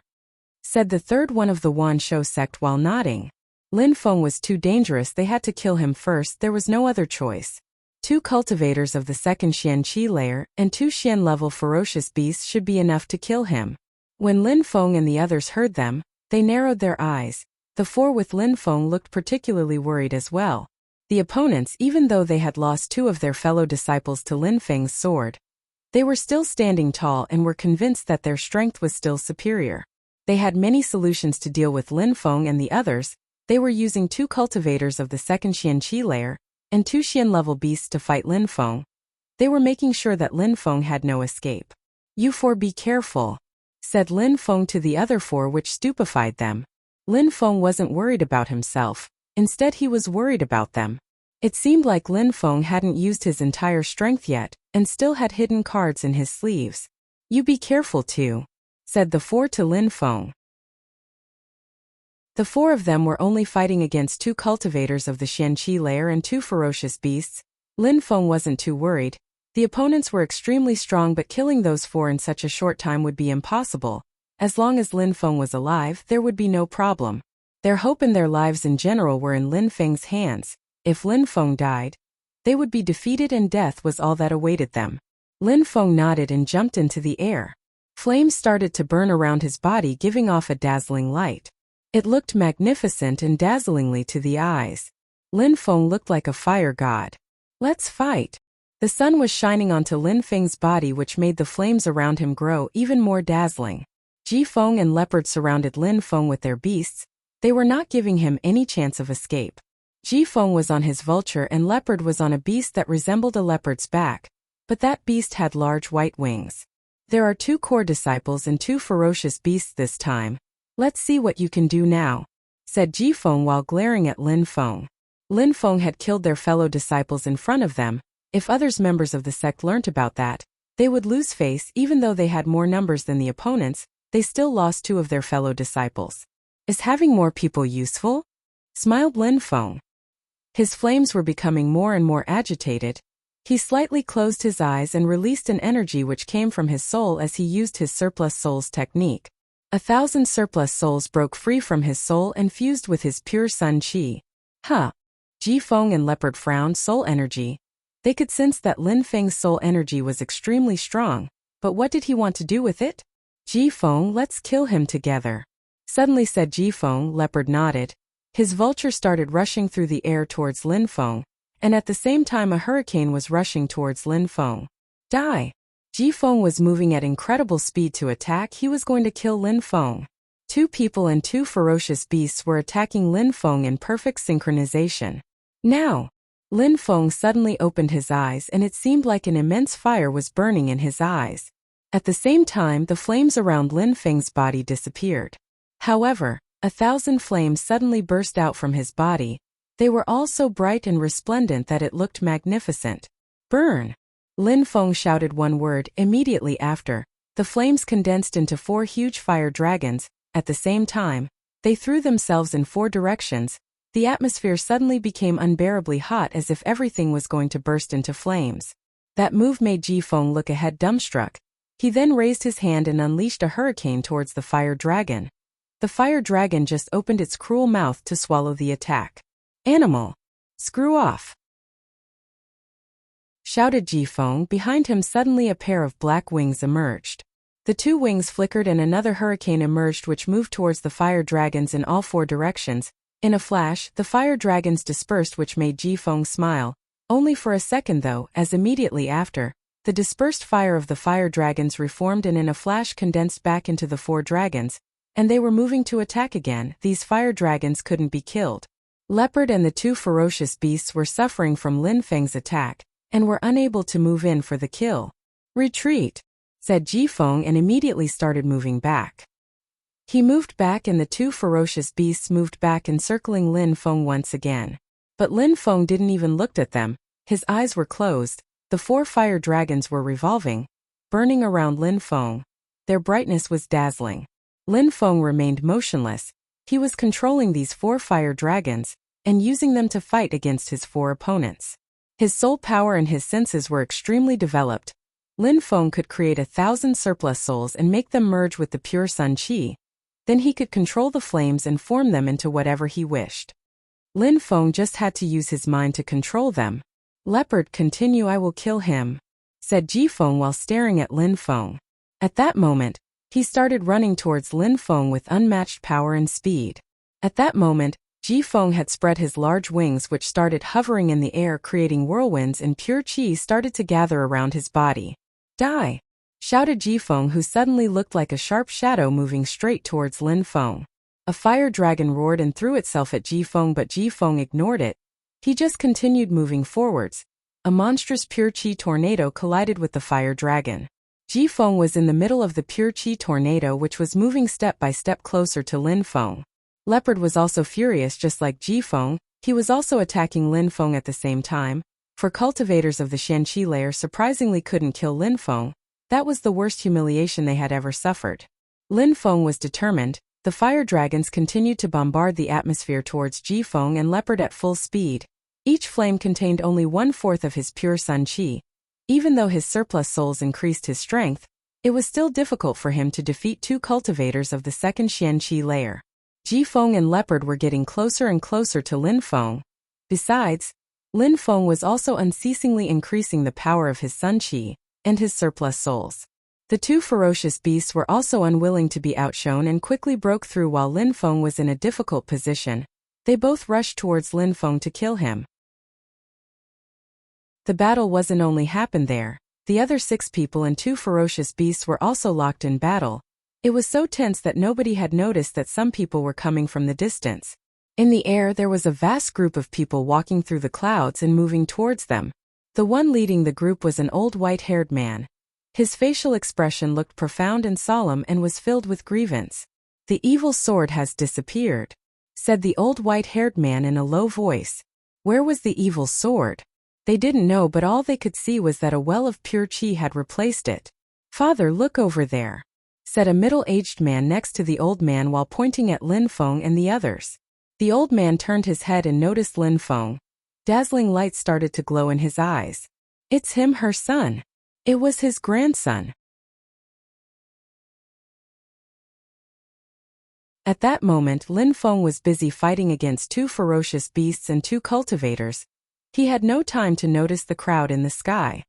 said the third one of the Wanshou sect while nodding. Lin Feng was too dangerous, they had to kill him first, there was no other choice. 2 cultivators of the second Xianqi layer and 2 Xian-level ferocious beasts should be enough to kill him. When Lin Feng and the others heard them, they narrowed their eyes. The 4 with Lin Feng looked particularly worried as well. The opponents, even though they had lost 2 of their fellow disciples to Lin Feng's sword, they were still standing tall and were convinced that their strength was still superior. They had many solutions to deal with Lin Feng and the others. They were using 2 cultivators of the second Xianqi layer and 2 Xian-level beasts to fight Lin Feng. They were making sure that Lin Feng had no escape. You 4 be careful, said Lin Feng to the other 4, which stupefied them. Lin Feng wasn't worried about himself. Instead, he was worried about them. It seemed like Lin Feng hadn't used his entire strength yet and still had hidden cards in his sleeves. You be careful too, said the 4 to Lin Feng. The 4 of them were only fighting against 2 cultivators of the Xianqi layer and 2 ferocious beasts. Lin Feng wasn't too worried. The opponents were extremely strong, but killing those 4 in such a short time would be impossible. As long as Lin Feng was alive, there would be no problem. Their hope and their lives in general were in Lin Feng's hands. If Lin Feng died, they would be defeated and death was all that awaited them. Lin Feng nodded and jumped into the air. Flames started to burn around his body, giving off a dazzling light. It looked magnificent and dazzlingly to the eyes. Lin Feng looked like a fire god. Let's fight. The sun was shining onto Lin Feng's body, which made the flames around him grow even more dazzling. Jifeng and Leopard surrounded Lin Feng with their beasts. They were not giving him any chance of escape. Jifeng was on his vulture and Leopard was on a beast that resembled a leopard's back, but that beast had large white wings. There are 2 core disciples and 2 ferocious beasts this time. Let's see what you can do now, said Jifeng while glaring at Lin Feng. Lin Feng had killed their fellow disciples in front of them. If others members of the sect learnt about that, they would lose face. Even though they had more numbers than the opponents, they still lost 2 of their fellow disciples. Is having more people useful? Smiled Lin Feng. His flames were becoming more and more agitated. He slightly closed his eyes and released an energy which came from his soul as he used his surplus souls technique. 1,000 surplus souls broke free from his soul and fused with his pure sun qi. Jifeng and Leopard frowned. Soul energy. They could sense that Lin Feng's soul energy was extremely strong, but what did he want to do with it? Jifeng, let's kill him together, suddenly said Jifeng. Leopard nodded. His vulture started rushing through the air towards Lin Feng, and at the same time a hurricane was rushing towards Lin Feng. Die! Jifeng was moving at incredible speed to attack. He was going to kill Lin Feng. 2 people and 2 ferocious beasts were attacking Lin Feng in perfect synchronization. Now! Lin Feng suddenly opened his eyes and it seemed like an immense fire was burning in his eyes. At the same time, the flames around Lin Feng's body disappeared. However, 1,000 flames suddenly burst out from his body. They were all so bright and resplendent that it looked magnificent. Burn! Lin Feng shouted one word. Immediately after, the flames condensed into 4 huge fire dragons. At the same time, they threw themselves in 4 directions. The atmosphere suddenly became unbearably hot, as if everything was going to burst into flames. That move made Jifeng look ahead dumbstruck. He then raised his hand and unleashed a hurricane towards the fire dragon. The fire dragon just opened its cruel mouth to swallow the attack. Animal! Screw off! Shouted Jifeng. Behind him suddenly a pair of black wings emerged. The 2 wings flickered and another hurricane emerged which moved towards the fire dragons in all 4 directions. In a flash, the fire dragons dispersed, which made Jifeng smile. Only for a second though, as immediately after, the dispersed fire of the fire dragons reformed and in a flash condensed back into the 4 dragons, and they were moving to attack again. These fire dragons couldn't be killed. Leopard and the 2 ferocious beasts were suffering from Lin Feng's attack, and were unable to move in for the kill. Retreat, said Jifeng and immediately started moving back. He moved back and the 2 ferocious beasts moved back encircling Lin Feng once again. But Lin Feng didn't even look at them. His eyes were closed. The 4 fire dragons were revolving, burning around Lin Feng. Their brightness was dazzling. Lin Feng remained motionless. He was controlling these 4 fire dragons and using them to fight against his 4 opponents. His soul power and his senses were extremely developed. Lin Feng could create 1,000 surplus souls and make them merge with the pure sun qi. Then he could control the flames and form them into whatever he wished. Lin Feng just had to use his mind to control them. Leopard, continue, I will kill him, said Ji Feng while staring at Lin Feng. At that moment, he started running towards Lin Feng with unmatched power and speed. At that moment, Ji Feng had spread his large wings which started hovering in the air, creating whirlwinds, and pure qi started to gather around his body. Die! Shouted Ji Feng, who suddenly looked like a sharp shadow moving straight towards Lin Feng. A fire dragon roared and threw itself at Ji Feng, but Ji Feng ignored it. He just continued moving forwards. A monstrous pure qi tornado collided with the fire dragon. Ji Feng was in the middle of the pure qi tornado, which was moving step by step closer to Lin Feng. Leopard was also furious, just like Ji Feng. He was also attacking Lin Feng at the same time. For cultivators of the Shanqi layer surprisingly couldn't kill Lin Feng. That was the worst humiliation they had ever suffered. Lin Feng was determined. The fire dragons continued to bombard the atmosphere towards Ji Feng and Leopard at full speed. Each flame contained only 1/4 of his pure sun qi. Even though his surplus souls increased his strength, it was still difficult for him to defeat 2 cultivators of the second Shanqi layer. Ji Feng and Leopard were getting closer and closer to Lin Feng. Besides, Lin Feng was also unceasingly increasing the power of his sun qi and his surplus souls. The 2 ferocious beasts were also unwilling to be outshone and quickly broke through while Lin Feng was in a difficult position. They both rushed towards Lin Feng to kill him. The battle wasn't only happened there. The other 6 people and 2 ferocious beasts were also locked in battle. It was so tense that nobody had noticed that some people were coming from the distance. In the air there was a vast group of people walking through the clouds and moving towards them. The one leading the group was an old white-haired man. His facial expression looked profound and solemn and was filled with grievance. The evil sword has disappeared, said the old white-haired man in a low voice. Where was the evil sword? They didn't know, but all they could see was that a well of pure qi had replaced it. Father, look over there, said a middle-aged man next to the old man while pointing at Lin Feng and the others. The old man turned his head and noticed Lin Feng. Dazzling light started to glow in his eyes. It's him, her son. It was his grandson. At that moment, Lin Feng was busy fighting against 2 ferocious beasts and 2 cultivators. He had no time to notice the crowd in the sky.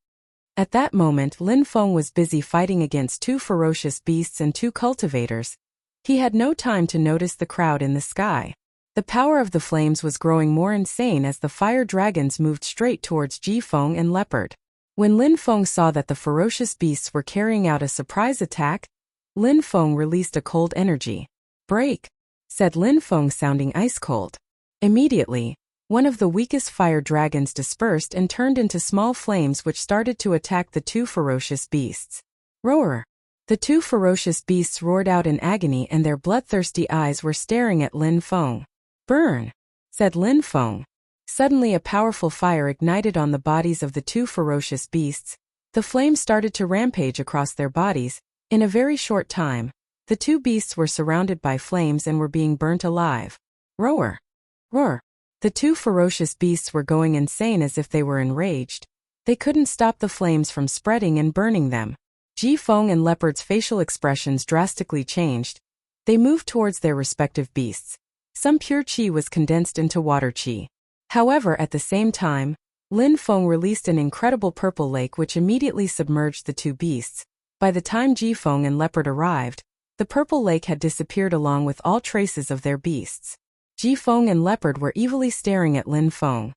At that moment, Lin Feng was busy fighting against 2 ferocious beasts and 2 cultivators. He had no time to notice the crowd in the sky. The power of the flames was growing more insane as the fire dragons moved straight towards Ji Feng and Leopard. When Lin Feng saw that the ferocious beasts were carrying out a surprise attack, Lin Feng released a cold energy. Break, said Lin Feng, sounding ice cold. Immediately, one of the weakest fire dragons dispersed and turned into small flames which started to attack the 2 ferocious beasts. Roar! The 2 ferocious beasts roared out in agony and their bloodthirsty eyes were staring at Lin Feng. Burn, said Lin Feng. Suddenly a powerful fire ignited on the bodies of the 2 ferocious beasts. The flames started to rampage across their bodies. In a very short time, the 2 beasts were surrounded by flames and were being burnt alive. Roar! Roar! The 2 ferocious beasts were going insane as if they were enraged. They couldn't stop the flames from spreading and burning them. Ji Feng and Leopard's facial expressions drastically changed. They moved towards their respective beasts. Some pure qi was condensed into water qi. However, at the same time, Lin Feng released an incredible purple lake which immediately submerged the 2 beasts. By the time Ji Feng and Leopard arrived, the purple lake had disappeared along with all traces of their beasts. Ji Feng and Leopard were evilly staring at Lin Feng.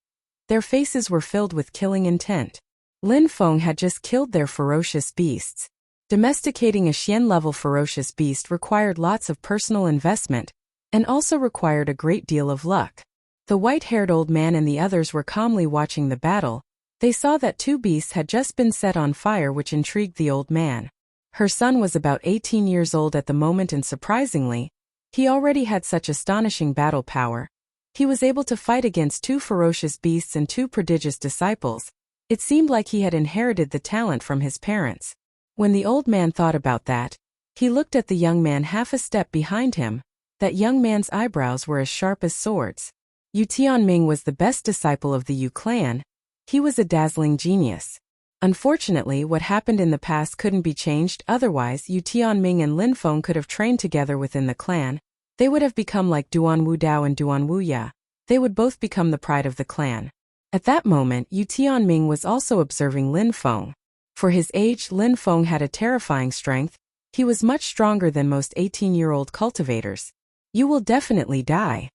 Their faces were filled with killing intent. Lin Feng had just killed their ferocious beasts. Domesticating a Xian-level ferocious beast required lots of personal investment, and also required a great deal of luck. The white-haired old man and the others were calmly watching the battle. They saw that 2 beasts had just been set on fire, which intrigued the old man. Her son was about 18 years old at the moment, and surprisingly, he already had such astonishing battle power. He was able to fight against 2 ferocious beasts and 2 prodigious disciples. It seemed like he had inherited the talent from his parents. When the old man thought about that, He looked at the young man half a step behind him. That young man's eyebrows were as sharp as swords. Yu Tianming was the best disciple of the Yu clan. He was a dazzling genius. Unfortunately, what happened in the past couldn't be changed, otherwise Yu Tianming and Lin Feng could have trained together within the clan. They would have become like Duan Wu Dao and Duan Wu Ya. They would both become the pride of the clan. At that moment, Yu Tianming was also observing Lin Feng. For his age, Lin Feng had a terrifying strength. He was much stronger than most 18-year-old cultivators. "You will definitely die,"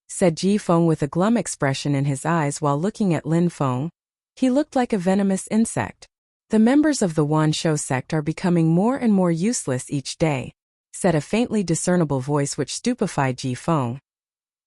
said Ji Feng with a glum expression in his eyes while looking at Lin Feng. He looked like a venomous insect. "The members of the Wan Shou sect are becoming more and more useless each day," said a faintly discernible voice which stupefied Ji Feng.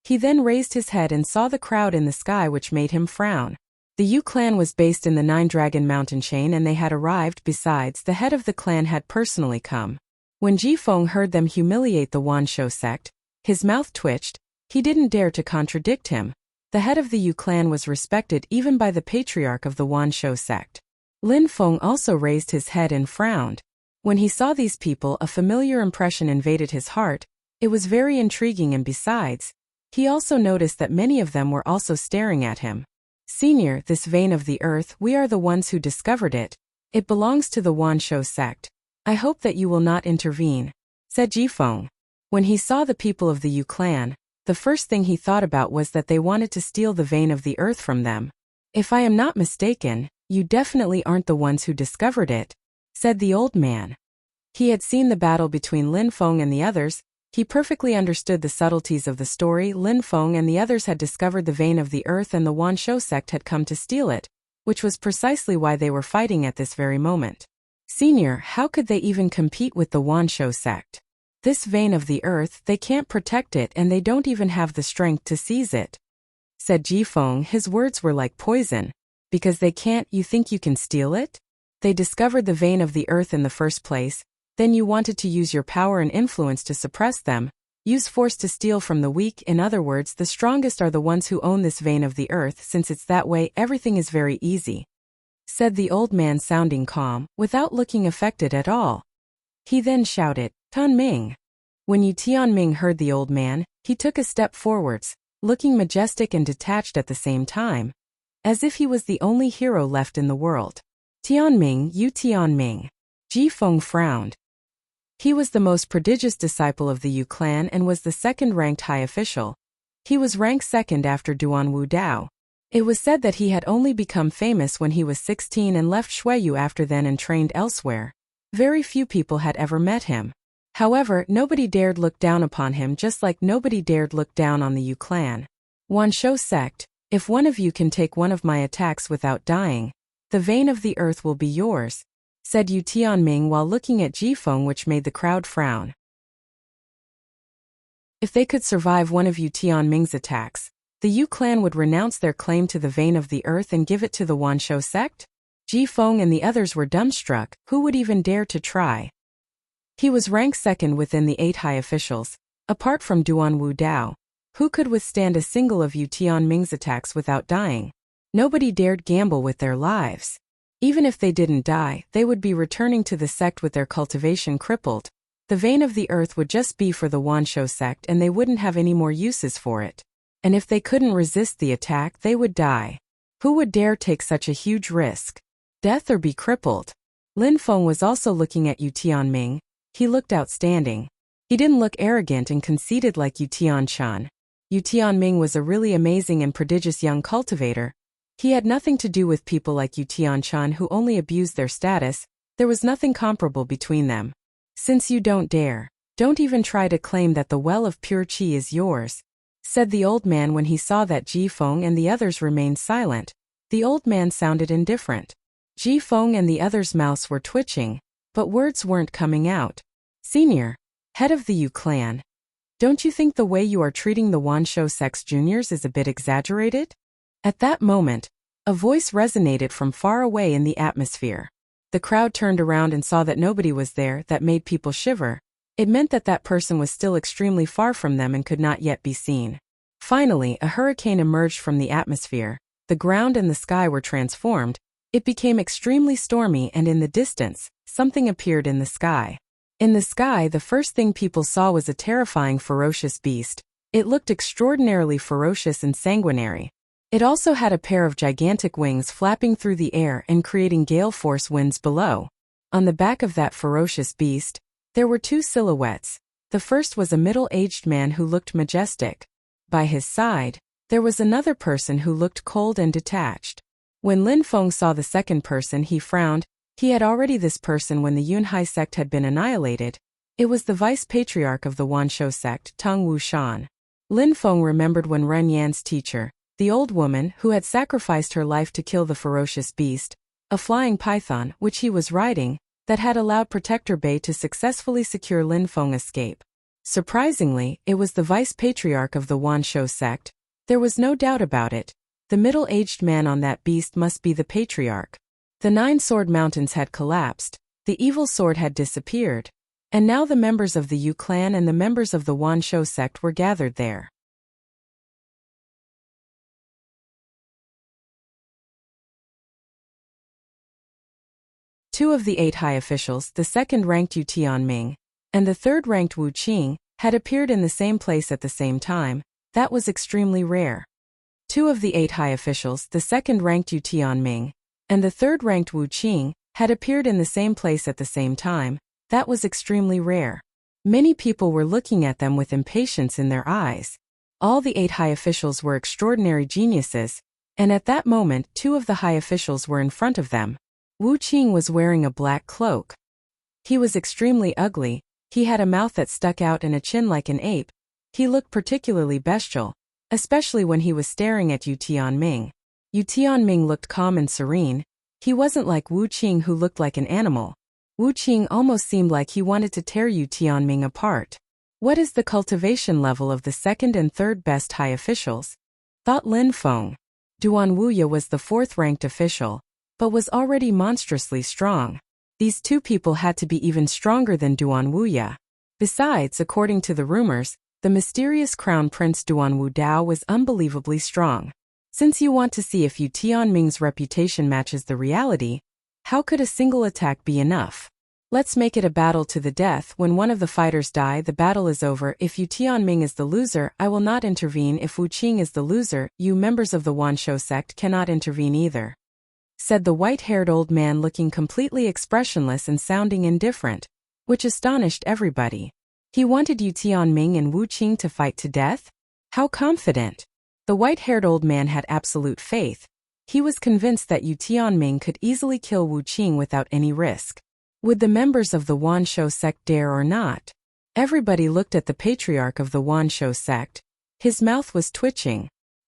He then raised his head and saw the crowd in the sky, which made him frown. The Yu clan was based in the Nine Dragon Mountain chain and they had arrived. Besides, the head of the clan had personally come. When Ji Feng heard them humiliate the Wan Shou sect, his mouth twitched. He didn't dare to contradict him. The head of the Yu clan was respected even by the patriarch of the Wan Shou sect. Lin Feng also raised his head and frowned. When he saw these people, a familiar impression invaded his heart. It was very intriguing, and besides, he also noticed that many of them were also staring at him. "Senior, this vein of the earth, we are the ones who discovered it. It belongs to the Wan Shou sect. I hope that you will not intervene," said Ji Feng. When he saw the people of the Yu clan, the first thing he thought about was that they wanted to steal the vein of the earth from them. "If I am not mistaken, you definitely aren't the ones who discovered it," said the old man. He had seen the battle between Lin Feng and the others. He perfectly understood the subtleties of the story. Lin Feng and the others had discovered the vein of the earth and the Wan Shou sect had come to steal it, which was precisely why they were fighting at this very moment. "Senior, how could they even compete with the Wan Shou sect? This vein of the earth, they can't protect it and they don't even have the strength to seize it," said Ji Feng. His words were like poison. "Because they can't, you think you can steal it? They discovered the vein of the earth in the first place, then you wanted to use your power and influence to suppress them, use force to steal from the weak. In other words, the strongest are the ones who own this vein of the earth. Since it's that way, everything is very easy," said the old man, sounding calm, without looking affected at all. He then shouted, "Tan Ming." When Yu Tianming heard the old man, he took a step forwards, looking majestic and detached at the same time, as if he was the only hero left in the world. "Tianming, Yu Tianming." Ji Feng frowned. He was the most prodigious disciple of the Yu clan and was the second-ranked high official. He was ranked second after Duan Wu Dao. It was said that he had only become famous when he was 16 and left Shuiyu after then and trained elsewhere. Very few people had ever met him. However, nobody dared look down upon him, just like nobody dared look down on the Yu clan. "Wan Shou sect, if one of you can take one of my attacks without dying, the vein of the earth will be yours," said Yu Tianming while looking at Ji Feng, which made the crowd frown. If they could survive one of Yu Tianming's attacks, the Yu clan would renounce their claim to the vein of the earth and give it to the Wan Shou sect? Ji Feng and the others were dumbstruck. Who would even dare to try? He was ranked second within the 8 high officials, apart from Duan Wu Dao. Who could withstand a single of Yu Tianming's attacks without dying? Nobody dared gamble with their lives. Even if they didn't die, they would be returning to the sect with their cultivation crippled. The vein of the earth would just be for the Wan Shou sect and they wouldn't have any more uses for it. And if they couldn't resist the attack, they would die. Who would dare take such a huge risk? Death or be crippled? Lin Feng was also looking at Yu Tianming. He looked outstanding. He didn't look arrogant and conceited like Yu Tianchan. Yu Tianming was a really amazing and prodigious young cultivator. He had nothing to do with people like Yu Tianchan who only abused their status. There was nothing comparable between them. "Since you don't dare, don't even try to claim that the well of pure qi is yours," said the old man when he saw that Ji Feng and the others remained silent. The old man sounded indifferent. Ji Feng and the others' mouths were twitching, but words weren't coming out. "Senior, head of the Yu clan, don't you think the way you are treating the Wan Shou sect's juniors is a bit exaggerated?" At that moment, a voice resonated from far away in the atmosphere. The crowd turned around and saw that nobody was there. That made people shiver. It meant that that person was still extremely far from them and could not yet be seen. Finally, a hurricane emerged from the atmosphere. The ground and the sky were transformed. It became extremely stormy and in the distance, something appeared in the sky. In the sky, the first thing people saw was a terrifying, ferocious beast. It looked extraordinarily ferocious and sanguinary. It also had a pair of gigantic wings flapping through the air and creating gale-force winds below. On the back of that ferocious beast, there were two silhouettes. The first was a middle-aged man who looked majestic. By his side, there was another person who looked cold and detached. When Lin Feng saw the second person, he frowned. He had already this person when the Yunhai sect had been annihilated. It was the vice-patriarch of the Wanshou sect, Teng Wushan. Lin Feng remembered when Ren Yan's teacher, the old woman who had sacrificed her life to kill the ferocious beast, a flying python which he was riding, that had allowed Protector Bei to successfully secure Lin Feng escape. Surprisingly, it was the vice-patriarch of the Wanshou sect. There was no doubt about it. The middle-aged man on that beast must be the patriarch. The 9 sword mountains had collapsed, the evil sword had disappeared, and now the members of the Yu clan and the members of the Wanshou sect were gathered there. Two of the 8 high officials, the second-ranked Yu Tianming and the third-ranked Wu Qing, had appeared in the same place at the same time. That was extremely rare. 2 of the 8 high officials, the second-ranked Yu Tianming and the third-ranked Wu Qing, had appeared in the same place at the same time. That was extremely rare. Many people were looking at them with impatience in their eyes. All the 8 high officials were extraordinary geniuses, and at that moment 2 of the high officials were in front of them. Wu Qing was wearing a black cloak. He was extremely ugly. He had a mouth that stuck out and a chin like an ape. He looked particularly bestial, especially when he was staring at Yu Tianming. Yu Tianming looked calm and serene. He wasn't like Wu Qing, who looked like an animal. Wu Qing almost seemed like he wanted to tear Yu Tianming apart. What is the cultivation level of the second and third best high officials? Thought Lin Feng. Duan Wuya was the 4th-ranked official, but was already monstrously strong. These 2 people had to be even stronger than Duan Wuya. Besides, according to the rumors, the mysterious crown prince Duan Wu Dao was unbelievably strong. Since you want to see if Yu Tianming's reputation matches the reality, how could a single attack be enough? Let's make it a battle to the death. When one of the fighters die, the battle is over. If Yu Tianming is the loser, I will not intervene. If Wu Qing is the loser, you members of the Wanshou sect cannot intervene either," said the white-haired old man, looking completely expressionless and sounding indifferent, which astonished everybody. He wanted Yu Tianming and Wu Qing to fight to death? How confident! The white-haired old man had absolute faith. He was convinced that Yu Tianming could easily kill Wu Qing without any risk. Would the members of the Wanshou sect dare or not? Everybody looked at the patriarch of the Wanshou sect. His mouth was twitching.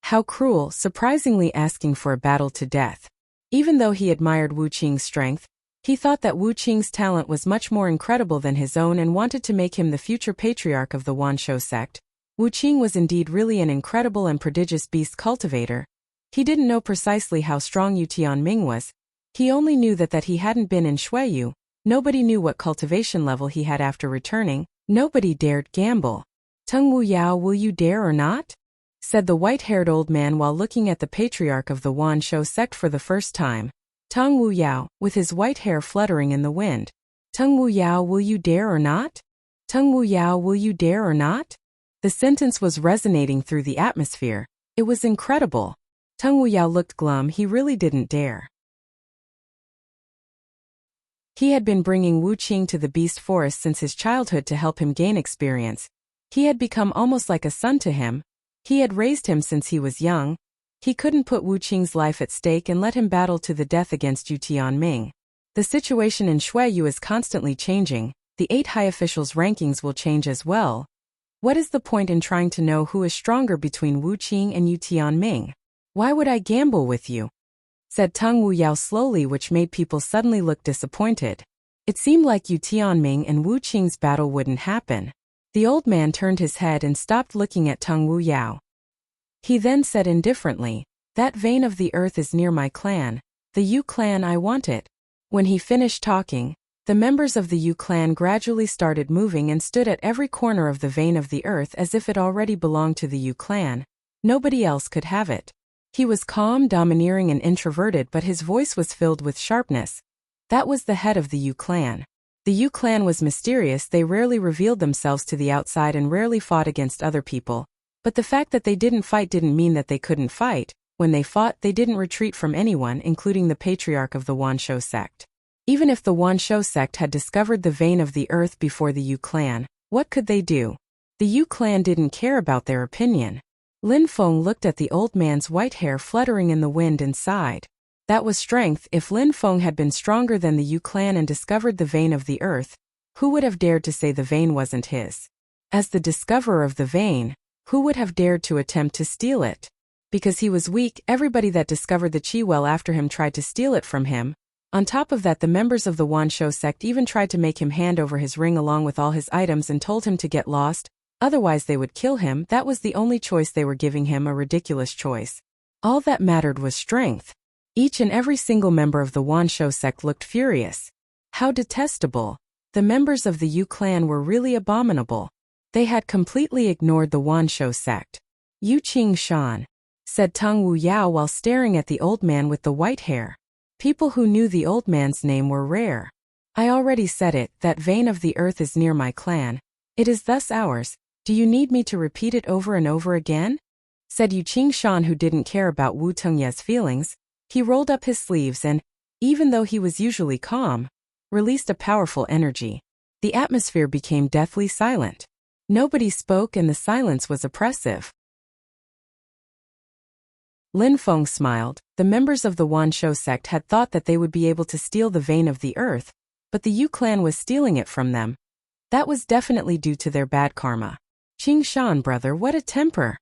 How cruel, surprisingly asking for a battle to death. Even though he admired Wu Qing's strength, he thought that Wu Qing's talent was much more incredible than his own and wanted to make him the future patriarch of the Wanshou sect. Wu Qing was indeed really an incredible and prodigious beast cultivator. He didn't know precisely how strong Yu Tianming was. He only knew that he hadn't been in Shuiyu. Nobody knew what cultivation level he had after returning. Nobody dared gamble. "Teng Wu Yao, will you dare or not?" said the white-haired old man while looking at the patriarch of the Wanshou sect for the first time. Teng Wu Yao, with his white hair fluttering in the wind. "Teng Wu Yao, will you dare or not? Teng Wu Yao, will you dare or not?" The sentence was resonating through the atmosphere. It was incredible. Teng Wu Yao looked glum. He really didn't dare. He had been bringing Wu Qing to the beast forest since his childhood to help him gain experience. He had become almost like a son to him. He had raised him since he was young. He couldn't put Wu Qing's life at stake and let him battle to the death against Yu Tianming. The situation in Shuiyu is constantly changing. The 8 high officials' rankings will change as well. What is the point in trying to know who is stronger between Wu Qing and Yu Tianming? "Why would I gamble with you?" said Teng Wu Yao slowly, which made people suddenly look disappointed. It seemed like Yu Tianming and Wu Qing's battle wouldn't happen. The old man turned his head and stopped looking at Teng Wu Yao. He then said indifferently, "That vein of the earth is near my clan. The Yu clan, I want it." When he finished talking, the members of the Yu clan gradually started moving and stood at every corner of the vein of the earth as if it already belonged to the Yu clan. Nobody else could have it. He was calm, domineering and introverted, but his voice was filled with sharpness. That was the head of the Yu clan. The Yu clan was mysterious. They rarely revealed themselves to the outside and rarely fought against other people. But the fact that they didn't fight didn't mean that they couldn't fight. When they fought, they didn't retreat from anyone, including the patriarch of the Wanshou sect. Even if the Wanshou sect had discovered the vein of the earth before the Yu clan, what could they do? The Yu clan didn't care about their opinion. Lin Feng looked at the old man's white hair fluttering in the wind and sighed. That was strength. If Lin Feng had been stronger than the Yu clan and discovered the vein of the earth, who would have dared to say the vein wasn't his? As the discoverer of the vein, who would have dared to attempt to steal it? Because he was weak, everybody that discovered the qi well after him tried to steal it from him. On top of that, the members of the Wanshou sect even tried to make him hand over his ring along with all his items and told him to get lost, otherwise they would kill him. That was the only choice they were giving him, a ridiculous choice. All that mattered was strength. Each and every single member of the Wanshou sect looked furious. How detestable. The members of the Yu clan were really abominable. They had completely ignored the Wanshou sect. "Yu Qing Shan," said Teng Wu Yao while staring at the old man with the white hair. People who knew the old man's name were rare. "I already said it, that vein of the earth is near my clan. It is thus ours. Do you need me to repeat it over and over again?" said Yu Qing Shan, who didn't care about Wu Tengye's feelings. He rolled up his sleeves and, even though he was usually calm, released a powerful energy. The atmosphere became deathly silent. Nobody spoke and the silence was oppressive. Lin Feng smiled. The members of the Wanshou sect had thought that they would be able to steal the vein of the earth, but the Yu clan was stealing it from them. That was definitely due to their bad karma. "Qing Shan, brother, what a temper!"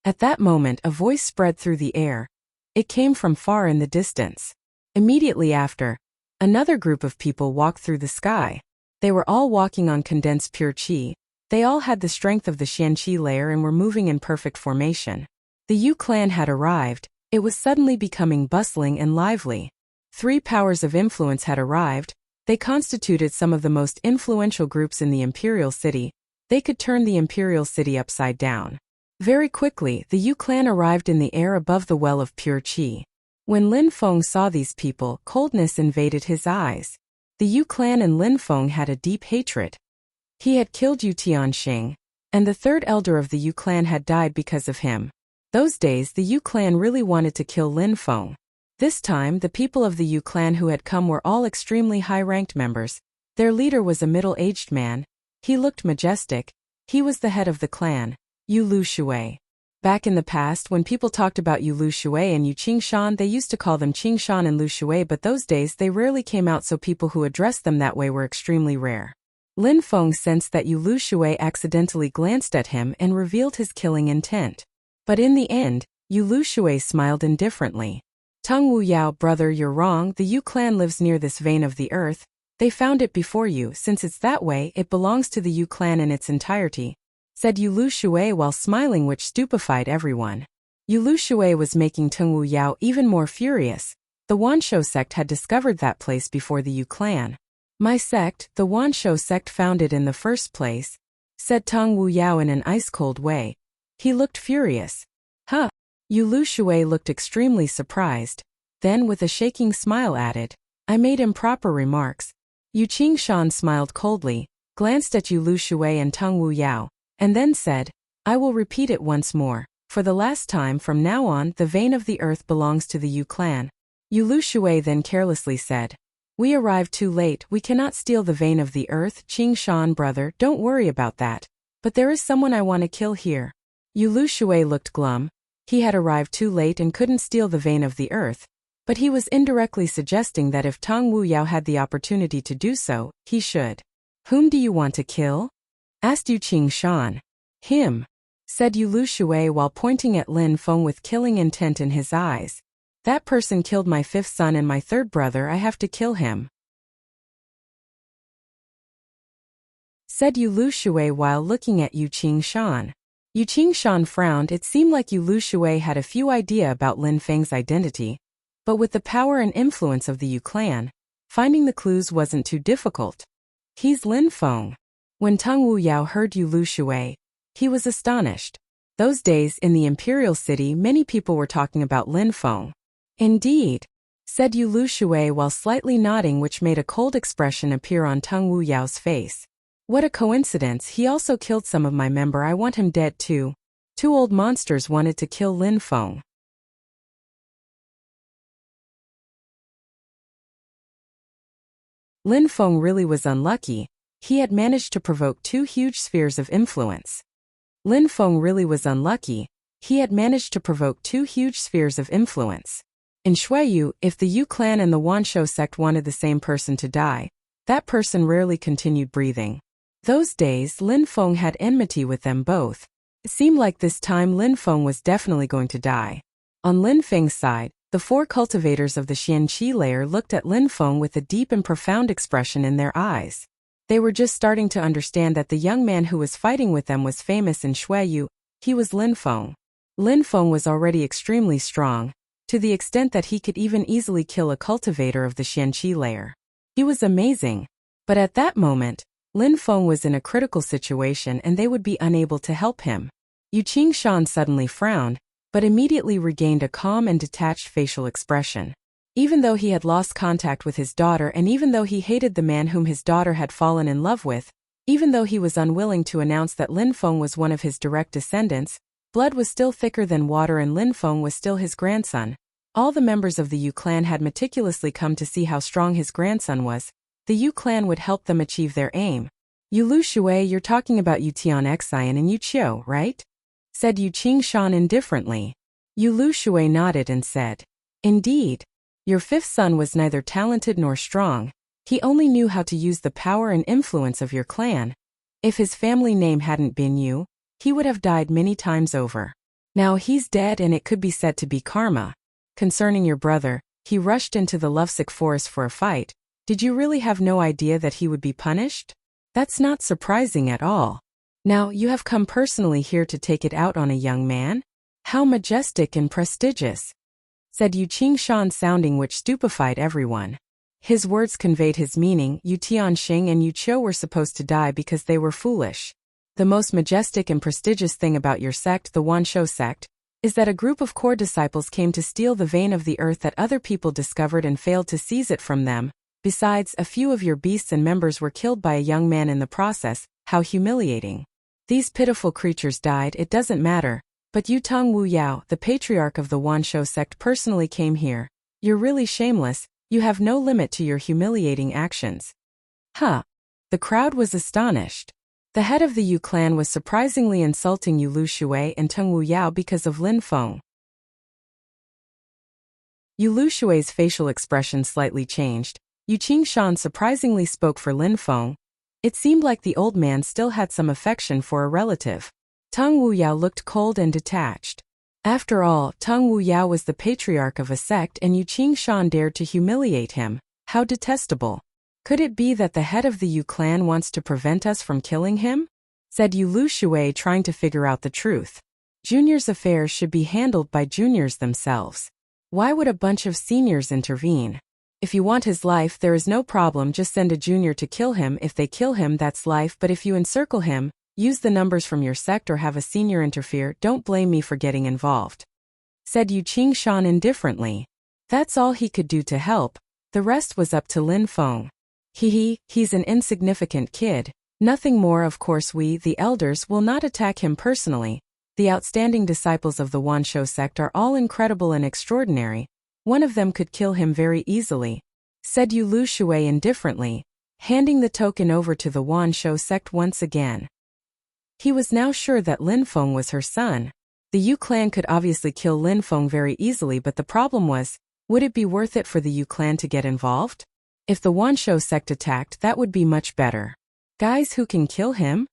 At that moment, a voice spread through the air. It came from far in the distance. Immediately after, another group of people walked through the sky. They were all walking on condensed pure qi. They all had the strength of the Xian qi layer and were moving in perfect formation. The Yu clan had arrived. It was suddenly becoming bustling and lively. 3 powers of influence had arrived. They constituted some of the most influential groups in the imperial city. They could turn the imperial city upside down. Very quickly, the Yu clan arrived in the air above the well of pure qi. When Lin Feng saw these people, coldness invaded his eyes. The Yu clan and Lin Feng had a deep hatred. He had killed Yu Tianxing, and the 3rd elder of the Yu clan had died because of him. Those days, the Yu clan really wanted to kill Lin Feng. This time, the people of the Yu clan who had come were all extremely high-ranked members. Their leader was a middle-aged man. He looked majestic. He was the head of the clan, Yu Lu Shui. Back in the past, when people talked about Yu Lu Shui and Yu Qing Shan, they used to call them Qing Shan and Lu Shui, but those days they rarely came out, so people who addressed them that way were extremely rare. Lin Feng sensed that Yu Lu Shui accidentally glanced at him and revealed his killing intent. But in the end, Yu Lu Shui smiled indifferently. "Teng Wu Yao, brother, you're wrong. The Yu clan lives near this vein of the earth. They found it before you. Since it's that way, it belongs to the Yu clan in its entirety," said Yu Lu Shui while smiling, which stupefied everyone. Yu Lu Shui was making Teng Wu Yao even more furious. The Wanshou sect had discovered that place before the Yu clan. "My sect, the Wanshou sect, found it in the first place," said Teng Wu Yao in an ice-cold way. He looked furious. "Huh?" Yu Lu Shui looked extremely surprised. Then with a shaking smile added, "I made improper remarks." Yu Qing Shan smiled coldly, glanced at Yu Lu Shui and Teng Wu Yao, and then said, "I will repeat it once more. For the last time, from now on, the vein of the earth belongs to the Yu clan." Yu Lu Shui then carelessly said, "We arrived too late. We cannot steal the vein of the earth. Qing Shan, brother, don't worry about that. But there is someone I want to kill here." Yu Lu Shui looked glum. He had arrived too late and couldn't steal the vein of the earth. But he was indirectly suggesting that if Teng Wu Yao had the opportunity to do so, he should. "Whom do you want to kill?" asked Yu Qing Shan. "Him," said Yu Lu Shui while pointing at Lin Feng with killing intent in his eyes. "That person killed my 5th son and my 3rd brother. I have to kill him," said Yu Lu Shui while looking at Yu Qing Shan. Yu Qing Shan frowned. It seemed like Yu Lu Shui had a few idea about Lin Feng's identity. But with the power and influence of the Yu clan, finding the clues wasn't too difficult. "He's Lin Feng." When Teng Wu Yao heard Yu Lu Shui, he was astonished. Those days, in the imperial city, many people were talking about Lin Feng. Indeed, said Yu Lu Shui while slightly nodding, which made a cold expression appear on Tung Wu Yao's face. What a coincidence, he also killed some of my member. I want him dead too. Two old monsters wanted to kill Lin Feng. Lin Feng really was unlucky. He had managed to provoke two huge spheres of influence. Lin Feng really was unlucky. He had managed to provoke two huge spheres of influence. In Shuiyu, if the Yu clan and the Wanshou sect wanted the same person to die, that person rarely continued breathing. Those days, Lin Feng had enmity with them both. It seemed like this time Lin Feng was definitely going to die. On Lin Feng's side, the four cultivators of the Xianqi layer looked at Lin Feng with a deep and profound expression in their eyes. They were just starting to understand that the young man who was fighting with them was famous in Shuiyu. He was Lin Feng. Lin Feng was already extremely strong, to the extent that he could even easily kill a cultivator of the Xianqi layer. He was amazing. But at that moment, Lin Feng was in a critical situation and they would be unable to help him. Yu Qingshan suddenly frowned, but immediately regained a calm and detached facial expression. Even though he had lost contact with his daughter, and even though he hated the man whom his daughter had fallen in love with, even though he was unwilling to announce that Lin Feng was one of his direct descendants, blood was still thicker than water and Lin Feng was still his grandson. All the members of the Yu clan had meticulously come to see how strong his grandson was. The Yu clan would help them achieve their aim. Yu Lu Shui, you're talking about Yu Tian Xian and Yu Qiu, right? Said Yu Qingshan indifferently. Yu Lu Shui nodded and said, indeed. Your fifth son was neither talented nor strong. He only knew how to use the power and influence of your clan. If his family name hadn't been Yu, he would have died many times over. Now he's dead and it could be said to be karma. Concerning your brother, he rushed into the lovesick forest for a fight. Did you really have no idea that he would be punished? That's not surprising at all. Now you have come personally here to take it out on a young man? How majestic and prestigious, said Yu Qingshan, sounding which stupefied everyone. His words conveyed his meaning. Yu Tianxing and Yu Qiu were supposed to die because they were foolish. The most majestic and prestigious thing about your sect, the Wanshou sect, is that a group of core disciples came to steal the vein of the earth that other people discovered and failed to seize it from them. Besides, a few of your beasts and members were killed by a young man in the process. How humiliating. These pitiful creatures died, it doesn't matter. But you Tung Wu Yao, the patriarch of the Wanshou sect, personally came here. You're really shameless. You have no limit to your humiliating actions. Huh. The crowd was astonished. The head of the Yu clan was surprisingly insulting Yu Lu Shui and Tung Wu Yao because of Lin Feng. Yu Lu Shui's facial expression slightly changed. Yu Qingshan surprisingly spoke for Lin Feng. It seemed like the old man still had some affection for a relative. Tung Wu Yao looked cold and detached. After all, Tung Wu Yao was the patriarch of a sect and Yu Qingshan dared to humiliate him. How detestable. Could it be that the head of the Yu clan wants to prevent us from killing him? Said Yu Lu Shui, trying to figure out the truth. Juniors' affairs should be handled by juniors themselves. Why would a bunch of seniors intervene? If you want his life, there is no problem, just send a junior to kill him. If they kill him, that's life, but if you encircle him, use the numbers from your sect or have a senior interfere, don't blame me for getting involved. Said Yu Qingshan indifferently. That's all he could do to help. The rest was up to Lin Feng. He's an insignificant kid. Nothing more. Of course we, the elders, will not attack him personally. The outstanding disciples of the Wanshou sect are all incredible and extraordinary. One of them could kill him very easily. Said Yu Lu Shui indifferently, handing the token over to the Wanshou sect once again. He was now sure that Lin Feng was her son. The Yu clan could obviously kill Lin Feng very easily, but the problem was, would it be worth it for the Yu clan to get involved? If the Wanshou sect attacked, that would be much better. Guys who can kill him?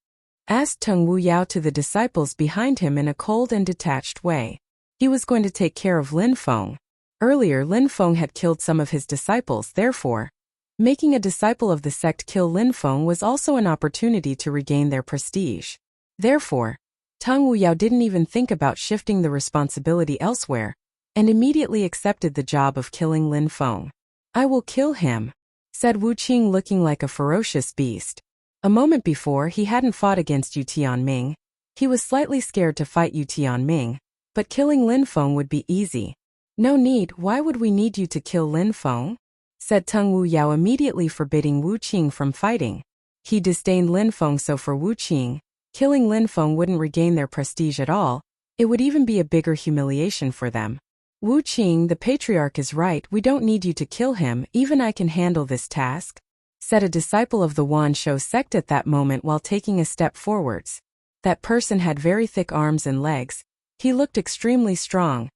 Asked Tung Wu Yao to the disciples behind him in a cold and detached way. He was going to take care of Lin Feng. Earlier, Lin Feng had killed some of his disciples, therefore, making a disciple of the sect kill Lin Feng was also an opportunity to regain their prestige. Therefore, Tung Wu Yao didn't even think about shifting the responsibility elsewhere, and immediately accepted the job of killing Lin Feng. I will kill him, said Wu Qing, looking like a ferocious beast. A moment before, he hadn't fought against Yu Tianming. He was slightly scared to fight Yu Tianming, but killing Lin Feng would be easy. No need, why would we need you to kill Lin Feng? Said Teng Wu Yao, immediately forbidding Wu Qing from fighting. He disdained Lin Feng, so for Wu Qing, killing Lin Feng wouldn't regain their prestige at all. It would even be a bigger humiliation for them. Wu Qing, the patriarch is right, we don't need you to kill him, even I can handle this task, said a disciple of the Wan Shou sect at that moment while taking a step forwards. That person had very thick arms and legs. He looked extremely strong.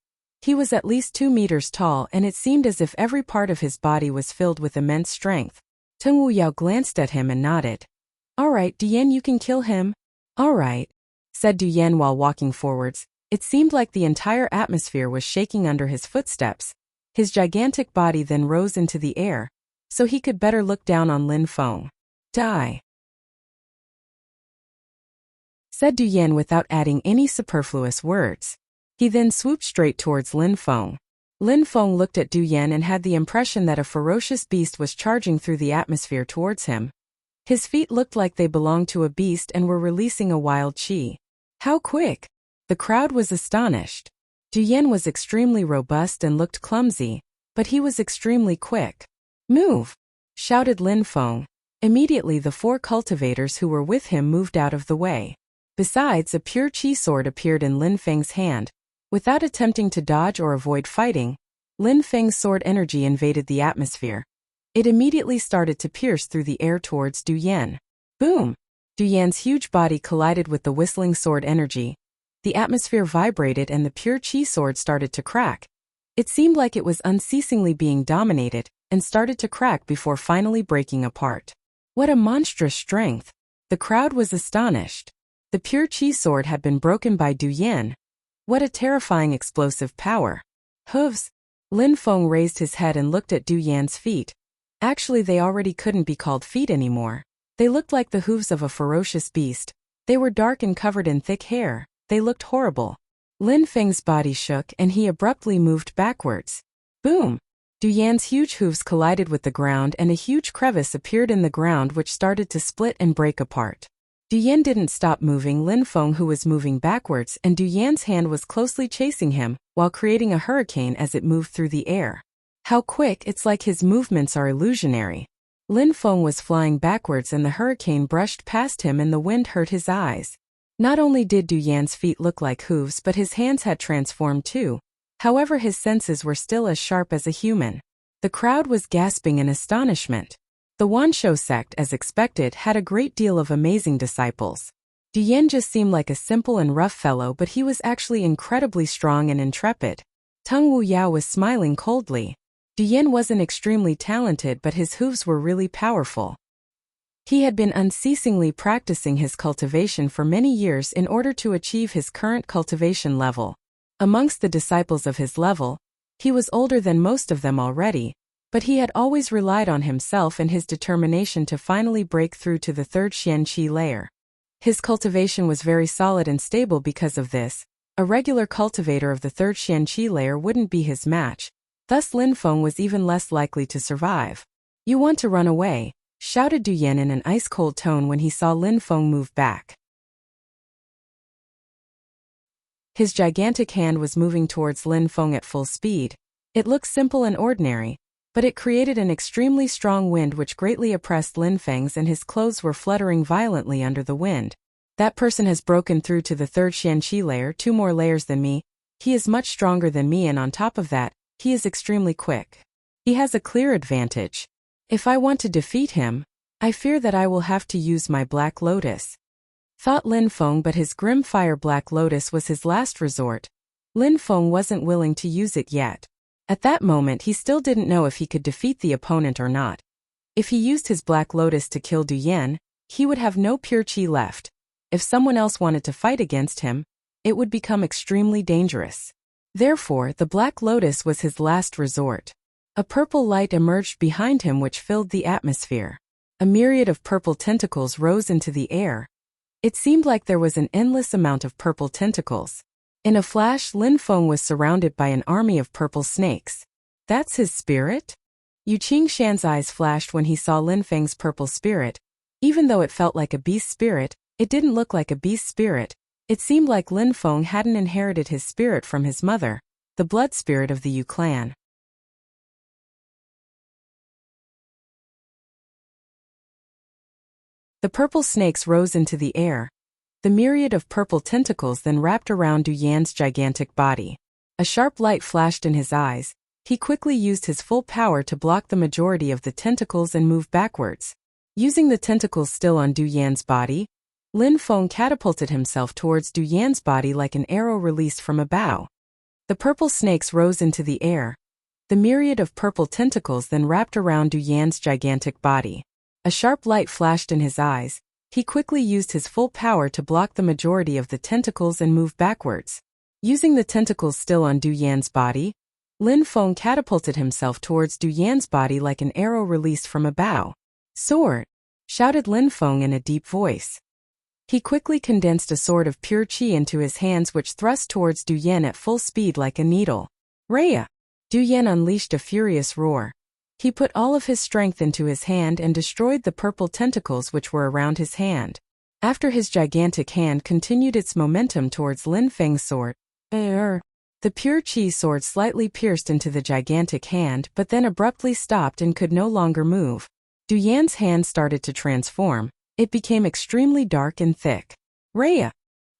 He was at least 2 meters tall, and it seemed as if every part of his body was filled with immense strength. Teng Wu Yao glanced at him and nodded. All right, Duyan, you can kill him. All right, said Duyan while walking forwards. It seemed like the entire atmosphere was shaking under his footsteps. His gigantic body then rose into the air, so he could better look down on Lin Feng. Die, said Duyan without adding any superfluous words. He then swooped straight towards Lin Feng. Lin Feng looked at Duyan and had the impression that a ferocious beast was charging through the atmosphere towards him. His feet looked like they belonged to a beast and were releasing a wild qi. How quick! The crowd was astonished. Duyan was extremely robust and looked clumsy, but he was extremely quick. Move! Shouted Lin Feng. Immediately the 4 cultivators who were with him moved out of the way. Besides, a pure qi sword appeared in Lin Feng's hand. Without attempting to dodge or avoid fighting, Lin Feng's sword energy invaded the atmosphere. It immediately started to pierce through the air towards Duyan. Boom! Duyan's huge body collided with the whistling sword energy. The atmosphere vibrated and the pure qi sword started to crack. It seemed like it was unceasingly being dominated, and started to crack before finally breaking apart. What a monstrous strength! The crowd was astonished. The pure qi sword had been broken by Duyan. What a terrifying explosive power! Hooves! Lin Feng raised his head and looked at Duyan's feet. Actually, they already couldn't be called feet anymore. They looked like the hooves of a ferocious beast. They were dark and covered in thick hair. They looked horrible. Lin Feng's body shook and he abruptly moved backwards. Boom! Duyan's huge hooves collided with the ground and a huge crevice appeared in the ground which started to split and break apart. Duyan didn't stop moving Lin Feng, who was moving backwards, and Duyan's hand was closely chasing him, while creating a hurricane as it moved through the air. How quick, it's like his movements are illusionary. Lin Feng was flying backwards and the hurricane brushed past him and the wind hurt his eyes. Not only did Duyan's feet look like hooves, but his hands had transformed too. However, his senses were still as sharp as a human. The crowd was gasping in astonishment. The Wan Shou sect, as expected, had a great deal of amazing disciples. Duyan just seemed like a simple and rough fellow, but he was actually incredibly strong and intrepid. Teng Wu Yao was smiling coldly. Duyan wasn't extremely talented, but his hooves were really powerful. He had been unceasingly practicing his cultivation for many years in order to achieve his current cultivation level. Amongst the disciples of his level, he was older than most of them already, but he had always relied on himself and his determination to finally break through to the 3rd Xianqi layer. His cultivation was very solid and stable because of this. A regular cultivator of the 3rd Xianqi layer wouldn't be his match, thus Lin Feng was even less likely to survive. You want to run away, shouted Duyan in an ice-cold tone when he saw Lin Feng move back. His gigantic hand was moving towards Lin Feng at full speed. It looked simple and ordinary, but it created an extremely strong wind which greatly oppressed Lin Feng's, and his clothes were fluttering violently under the wind. That person has broken through to the 3rd Xianqi layer, 2 more layers than me. He is much stronger than me, and on top of that, he is extremely quick. He has a clear advantage. If I want to defeat him, I fear that I will have to use my Black Lotus, thought Lin Feng, but his Grim Fire Black Lotus was his last resort. Lin Feng wasn't willing to use it yet. At that moment he still didn't know if he could defeat the opponent or not. If he used his Black Lotus to kill Duyan, he would have no pure qi left. If someone else wanted to fight against him, it would become extremely dangerous. Therefore, the Black Lotus was his last resort. A purple light emerged behind him which filled the atmosphere. A myriad of purple tentacles rose into the air. It seemed like there was an endless amount of purple tentacles. In a flash, Lin Feng was surrounded by an army of purple snakes. That's his spirit? Yu Qingshan's eyes flashed when he saw Lin Feng's purple spirit. Even though it felt like a beast spirit, it didn't look like a beast spirit. It seemed like Lin Feng hadn't inherited his spirit from his mother. the blood spirit of the Yu clan. The purple snakes rose into the air. The myriad of purple tentacles then wrapped around Du Yan's gigantic body. A sharp light flashed in his eyes. He quickly used his full power to block the majority of the tentacles and move backwards. Using the tentacles still on Du Yan's body, Lin Feng catapulted himself towards Du Yan's body like an arrow released from a bow. The purple snakes rose into the air. The myriad of purple tentacles then wrapped around Du Yan's gigantic body. A sharp light flashed in his eyes. He quickly used his full power to block the majority of the tentacles and move backwards. Using the tentacles still on Du Yan's body, Lin Feng catapulted himself towards Du Yan's body like an arrow released from a bow. "Sword!" shouted Lin Feng in a deep voice. He quickly condensed a sword of pure qi into his hands, which thrust towards Du Yan at full speed like a needle. "Raya!" Du Yan unleashed a furious roar. He put all of his strength into his hand and destroyed the purple tentacles which were around his hand. After his gigantic hand continued its momentum towards Lin Feng's sword, the pure qi sword slightly pierced into the gigantic hand but then abruptly stopped and could no longer move. Du Yan's hand started to transform. It became extremely dark and thick. "Raya!"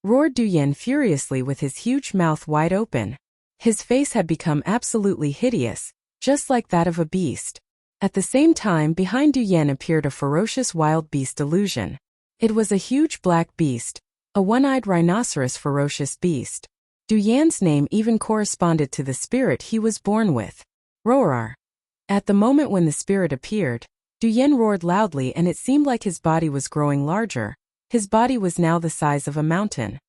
roared Du Yan furiously with his huge mouth wide open. His face had become absolutely hideous, just like that of a beast. At the same time, behind Du Yan appeared a ferocious wild beast illusion. It was a huge black beast, a one-eyed rhinoceros ferocious beast. Du Yan's name even corresponded to the spirit he was born with. Roar! At the moment when the spirit appeared, Du Yan roared loudly and it seemed like his body was growing larger. His body was now the size of a mountain.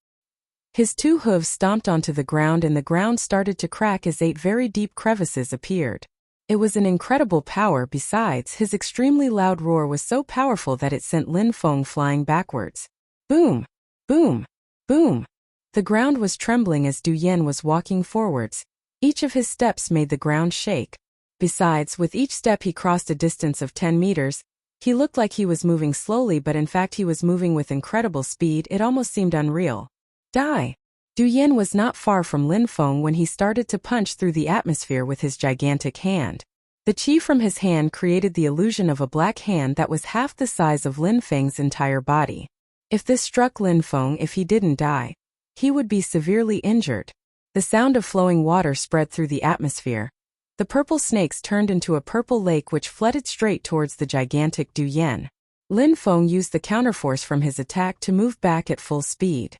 His two hooves stomped onto the ground and the ground started to crack as 8 very deep crevices appeared. It was an incredible power. Besides, his extremely loud roar was so powerful that it sent Lin Feng flying backwards. Boom! Boom! Boom! The ground was trembling as Du Yan was walking forwards. Each of his steps made the ground shake. Besides, with each step he crossed a distance of 10 meters. He looked like he was moving slowly, but in fact he was moving with incredible speed. It almost seemed unreal. Die! Du Yan was not far from Lin Feng when he started to punch through the atmosphere with his gigantic hand. The qi from his hand created the illusion of a black hand that was half the size of Lin Feng's entire body. If this struck Lin Feng, if he didn't die, he would be severely injured. The sound of flowing water spread through the atmosphere. The purple snakes turned into a purple lake which flooded straight towards the gigantic Du Yan. Lin Feng used the counterforce from his attack to move back at full speed.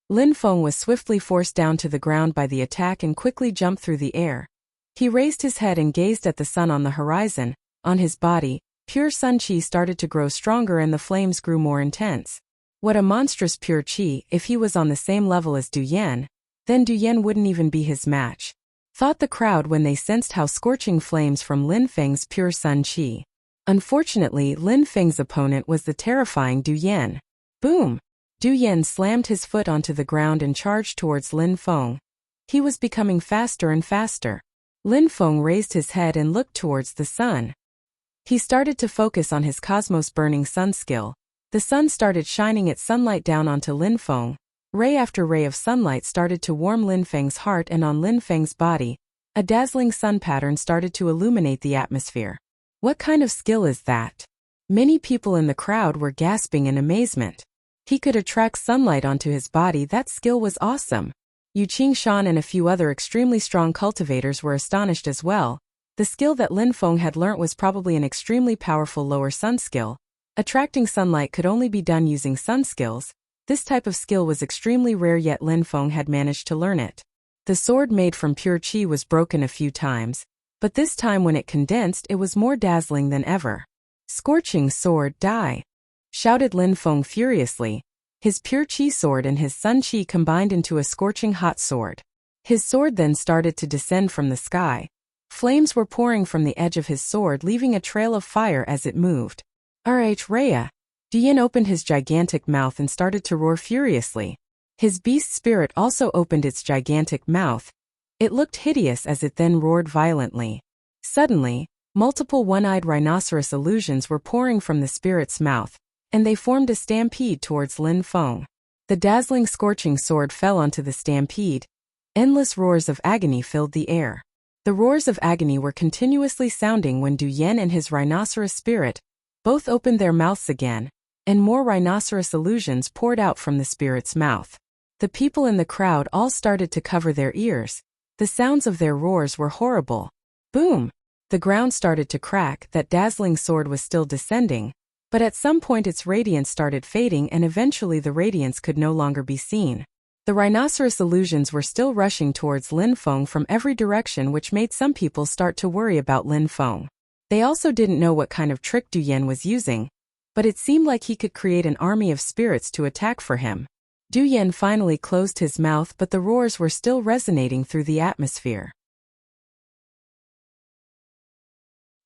Lin Feng was swiftly forced down to the ground by the attack and quickly jumped through the air. He raised his head and gazed at the sun on the horizon. On his body, pure sun qi started to grow stronger and the flames grew more intense. What a monstrous pure qi! If he was on the same level as Du Yan, then Du Yan wouldn't even be his match, thought the crowd when they sensed how scorching flames from Lin Feng's pure sun qi. Unfortunately, Lin Feng's opponent was the terrifying Du Yan. Boom! Du Yan slammed his foot onto the ground and charged towards Lin Feng. He was becoming faster and faster. Lin Feng raised his head and looked towards the sun. He started to focus on his cosmos burning sun skill. The sun started shining its sunlight down onto Lin Feng. Ray after ray of sunlight started to warm Lin Feng's heart and on Lin Feng's body. A dazzling sun pattern started to illuminate the atmosphere. What kind of skill is that? Many people in the crowd were gasping in amazement. He could attract sunlight onto his body. That skill was awesome. Yu Qingshan and a few other extremely strong cultivators were astonished as well. The skill that Lin Feng had learnt was probably an extremely powerful lower sun skill. Attracting sunlight could only be done using sun skills. This type of skill was extremely rare, yet Lin Feng had managed to learn it. The sword made from pure qi was broken a few times, but this time when it condensed it was more dazzling than ever. Scorching sword, die! Shouted Lin Feng furiously. His pure qi sword and his sun qi combined into a scorching hot sword. His sword then started to descend from the sky. Flames were pouring from the edge of his sword, leaving a trail of fire as it moved. Raya! Du Yan opened his gigantic mouth and started to roar furiously. His beast spirit also opened its gigantic mouth. It looked hideous as it then roared violently. Suddenly, multiple one-eyed rhinoceros illusions were pouring from the spirit's mouth, and they formed a stampede towards Lin Feng. The dazzling scorching sword fell onto the stampede. Endless roars of agony filled the air. The roars of agony were continuously sounding when Du Yan and his rhinoceros spirit both opened their mouths again, and more rhinoceros illusions poured out from the spirit's mouth. The people in the crowd all started to cover their ears. The sounds of their roars were horrible. Boom! The ground started to crack. That dazzling sword was still descending, but at some point its radiance started fading and eventually the radiance could no longer be seen. The rhinoceros illusions were still rushing towards Lin Feng from every direction, which made some people start to worry about Lin Feng. They also didn't know what kind of trick Du Yan was using, but it seemed like he could create an army of spirits to attack for him. Du Yan finally closed his mouth, but the roars were still resonating through the atmosphere.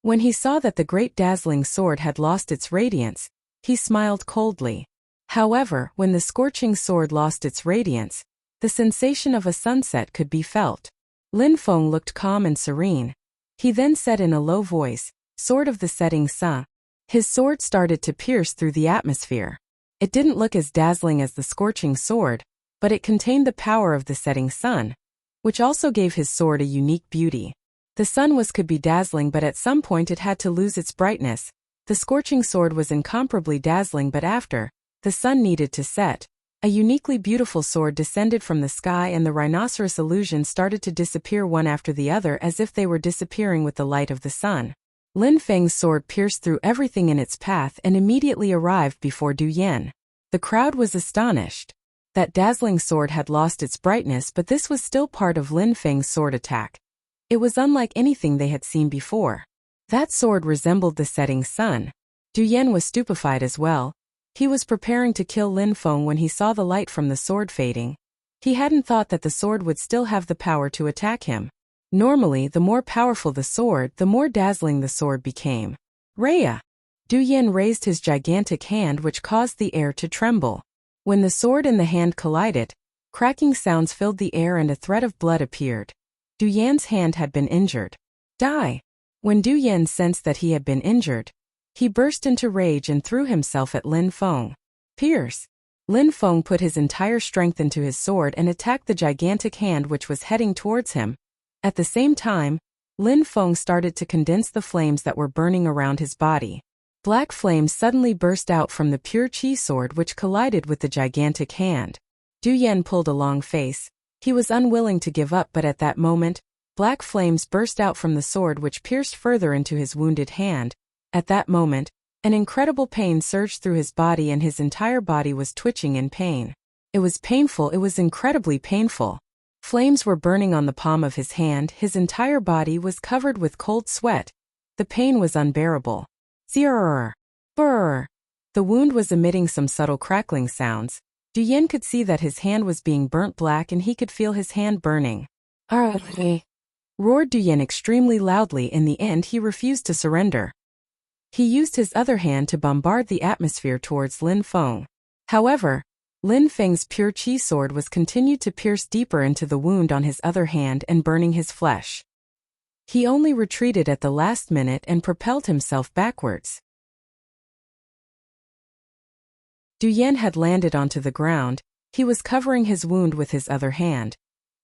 When he saw that the great dazzling sword had lost its radiance, he smiled coldly. However, when the scorching sword lost its radiance, the sensation of a sunset could be felt. Lin Feng looked calm and serene. He then said in a low voice, "Sword of the setting sun." His sword started to pierce through the atmosphere. It didn't look as dazzling as the scorching sword, but it contained the power of the setting sun, which also gave his sword a unique beauty. The sun could be dazzling, but at some point it had to lose its brightness. The scorching sword was incomparably dazzling, but after the sun needed to set, a uniquely beautiful sword descended from the sky and the rhinoceros illusion started to disappear one after the other as if they were disappearing with the light of the sun. Lin Feng's sword pierced through everything in its path and immediately arrived before Du Yan. The crowd was astonished. That dazzling sword had lost its brightness, but this was still part of Lin Feng's sword attack. It was unlike anything they had seen before. That sword resembled the setting sun. Du Yan was stupefied as well. He was preparing to kill Lin Feng when he saw the light from the sword fading. He hadn't thought that the sword would still have the power to attack him. Normally, the more powerful the sword, the more dazzling the sword became. Raya! Du Yan raised his gigantic hand, which caused the air to tremble. When the sword and the hand collided, cracking sounds filled the air and a thread of blood appeared. Du Yan's hand had been injured. Die! When Du Yan sensed that he had been injured, he burst into rage and threw himself at Lin Feng. Pierce! Lin Feng put his entire strength into his sword and attacked the gigantic hand which was heading towards him. At the same time, Lin Feng started to condense the flames that were burning around his body. Black flames suddenly burst out from the pure chi sword which collided with the gigantic hand. Du Yan pulled a long face. He was unwilling to give up, but at that moment, black flames burst out from the sword which pierced further into his wounded hand. At that moment, an incredible pain surged through his body and his entire body was twitching in pain. It was painful, it was incredibly painful. Flames were burning on the palm of his hand, his entire body was covered with cold sweat. The pain was unbearable. Zirrrr! Brrr! The wound was emitting some subtle crackling sounds. Du Yan could see that his hand was being burnt black and he could feel his hand burning. Arrgh! Roared Du Yan extremely loudly. In the end, he refused to surrender. He used his other hand to bombard the atmosphere towards Lin Feng. However, Lin Feng's pure chi sword was continued to pierce deeper into the wound on his other hand and burning his flesh. He only retreated at the last minute and propelled himself backwards. Du Yan had landed onto the ground. He was covering his wound with his other hand.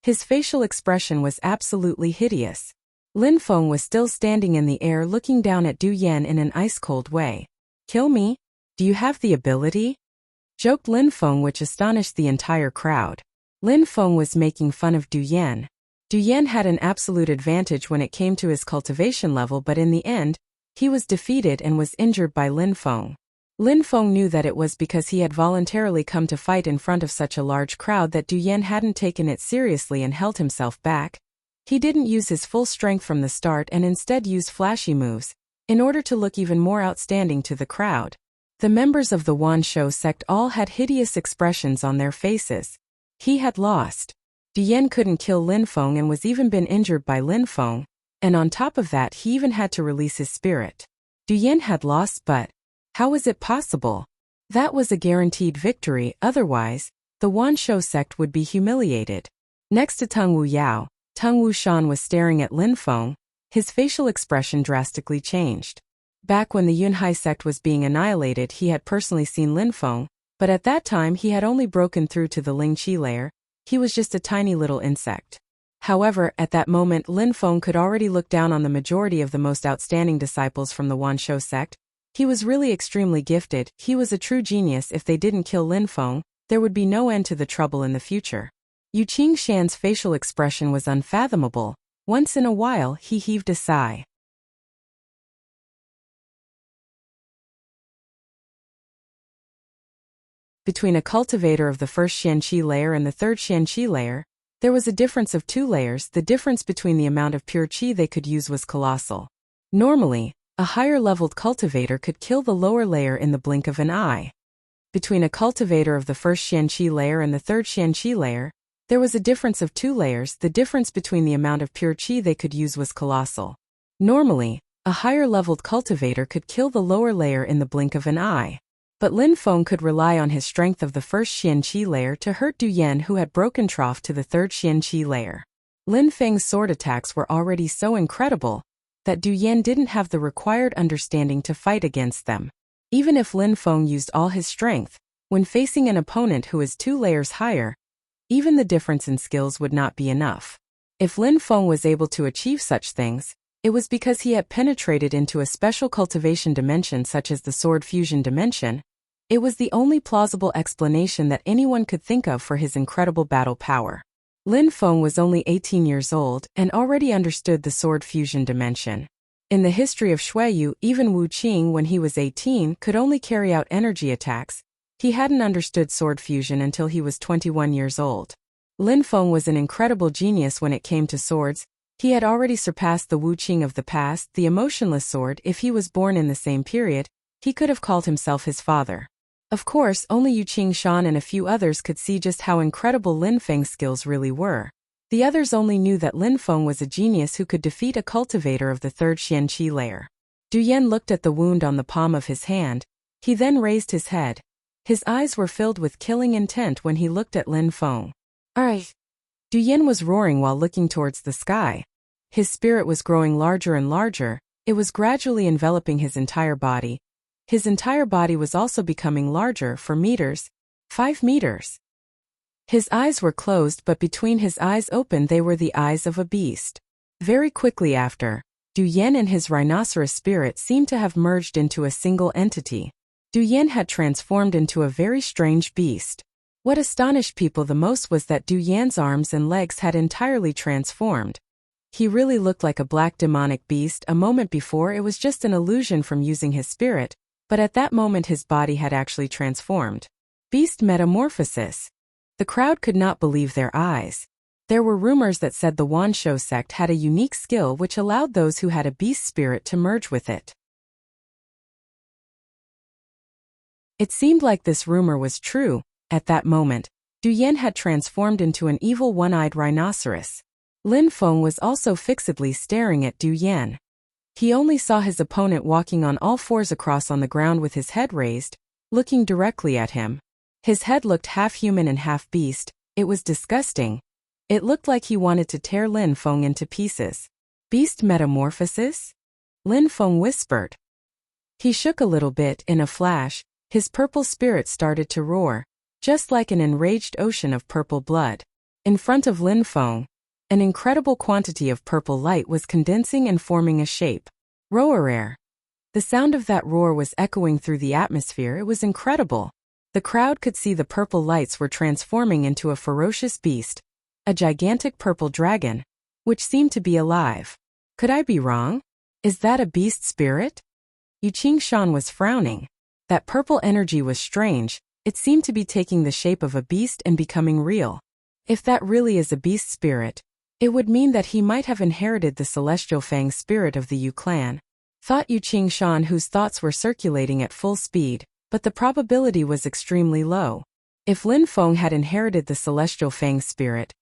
His facial expression was absolutely hideous. Lin Feng was still standing in the air looking down at Du Yan in an ice-cold way. "Kill me? Do you have the ability?" joked Lin Feng, which astonished the entire crowd. Lin Feng was making fun of Du Yan. Du Yan had an absolute advantage when it came to his cultivation level, but in the end, he was defeated and was injured by Lin Feng. Lin Feng knew that it was because he had voluntarily come to fight in front of such a large crowd that Du Yan hadn't taken it seriously and held himself back. He didn't use his full strength from the start and instead used flashy moves, in order to look even more outstanding to the crowd. The members of the Wan Shou sect all had hideous expressions on their faces. He had lost. Du Yan couldn't kill Lin Feng and was even been injured by Lin Feng, and on top of that he even had to release his spirit. Du Yan had lost, but how was it possible? That was a guaranteed victory, otherwise, the Wan Shou sect would be humiliated. Next to Tung Wu Yao, Tung Wu Shan was staring at Lin Feng. His facial expression drastically changed. Back when the Yunhai sect was being annihilated, he had personally seen Lin Feng. But at that time he had only broken through to the Ling Qi layer. He was just a tiny little insect. However, at that moment Lin Feng could already look down on the majority of the most outstanding disciples from the Wanshou sect. He was really extremely gifted, he was a true genius. If they didn't kill Lin Feng, there would be no end to the trouble in the future. Yu Qingshan's facial expression was unfathomable. Once in a while he heaved a sigh. Between a cultivator of the first Xianqi layer and the third Xianqi layer, there was a difference of 2 layers. The difference between the amount of pure qi they could use was colossal. Normally, a higher-leveled cultivator could kill the lower layer in the blink of an eye. Between a cultivator of the first Xianqi layer and the third Xianqi layer, there was a difference of 2 layers. The difference between the amount of pure qi they could use was colossal. Normally, a higher-leveled cultivator could kill the lower layer in the blink of an eye. But Lin Feng could rely on his strength of the first Xianqi layer to hurt Du Yan, who had broken trough to the third Xianqi layer. Lin Feng's sword attacks were already so incredible that Du Yan didn't have the required understanding to fight against them. Even if Lin Feng used all his strength, when facing an opponent who is 2 layers higher, even the difference in skills would not be enough. If Lin Feng was able to achieve such things, it was because he had penetrated into a special cultivation dimension such as the sword fusion dimension. It was the only plausible explanation that anyone could think of for his incredible battle power. Lin Feng was only 18 years old and already understood the sword fusion dimension. In the history of Xueyu, even Wu Qing, when he was 18, could only carry out energy attacks. He hadn't understood sword fusion until he was 21 years old. Lin Feng was an incredible genius when it came to swords. He had already surpassed the Wu Qing of the past, the emotionless sword. If he was born in the same period, he could have called himself his father. Of course, only Yu Qingshan and a few others could see just how incredible Lin Feng's skills really were. The others only knew that Lin Feng was a genius who could defeat a cultivator of the third Xianqi layer. Du Yan looked at the wound on the palm of his hand. He then raised his head. His eyes were filled with killing intent when he looked at Lin Feng. "Alright." Du Yan was roaring while looking towards the sky. His spirit was growing larger and larger. It was gradually enveloping his entire body. His entire body was also becoming larger, 4 meters, 5 meters. His eyes were closed, but between his eyes open they were the eyes of a beast. Very quickly after, Du Yan and his rhinoceros spirit seemed to have merged into a single entity. Du Yan had transformed into a very strange beast. What astonished people the most was that Du Yan's arms and legs had entirely transformed. He really looked like a black demonic beast. A moment before it was just an illusion from using his spirit, but at that moment his body had actually transformed. Beast metamorphosis. The crowd could not believe their eyes. There were rumors that said the Wanshou sect had a unique skill which allowed those who had a beast spirit to merge with it. It seemed like this rumor was true. At that moment, Du Yan had transformed into an evil one-eyed rhinoceros. Lin Feng was also fixedly staring at Du Yan. He only saw his opponent walking on all fours across on the ground with his head raised, looking directly at him. His head looked half human and half beast. It was disgusting. It looked like he wanted to tear Lin Feng into pieces. "Beast metamorphosis?" Lin Feng whispered. He shook a little bit. In a flash, his purple spirit started to roar, just like an enraged ocean of purple blood. In front of Lin Feng, an incredible quantity of purple light was condensing and forming a shape. Roar. The sound of that roar was echoing through the atmosphere. It was incredible. The crowd could see the purple lights were transforming into a ferocious beast, a gigantic purple dragon, which seemed to be alive. Could I be wrong? Is that a beast spirit? Yu Qingshan was frowning. That purple energy was strange. It seemed to be taking the shape of a beast and becoming real. If that really is a beast spirit, it would mean that he might have inherited the celestial fang spirit of the Yu clan, thought Yu Qingshan, whose thoughts were circulating at full speed, but the probability was extremely low. If Lin Feng had inherited the celestial fang spirit,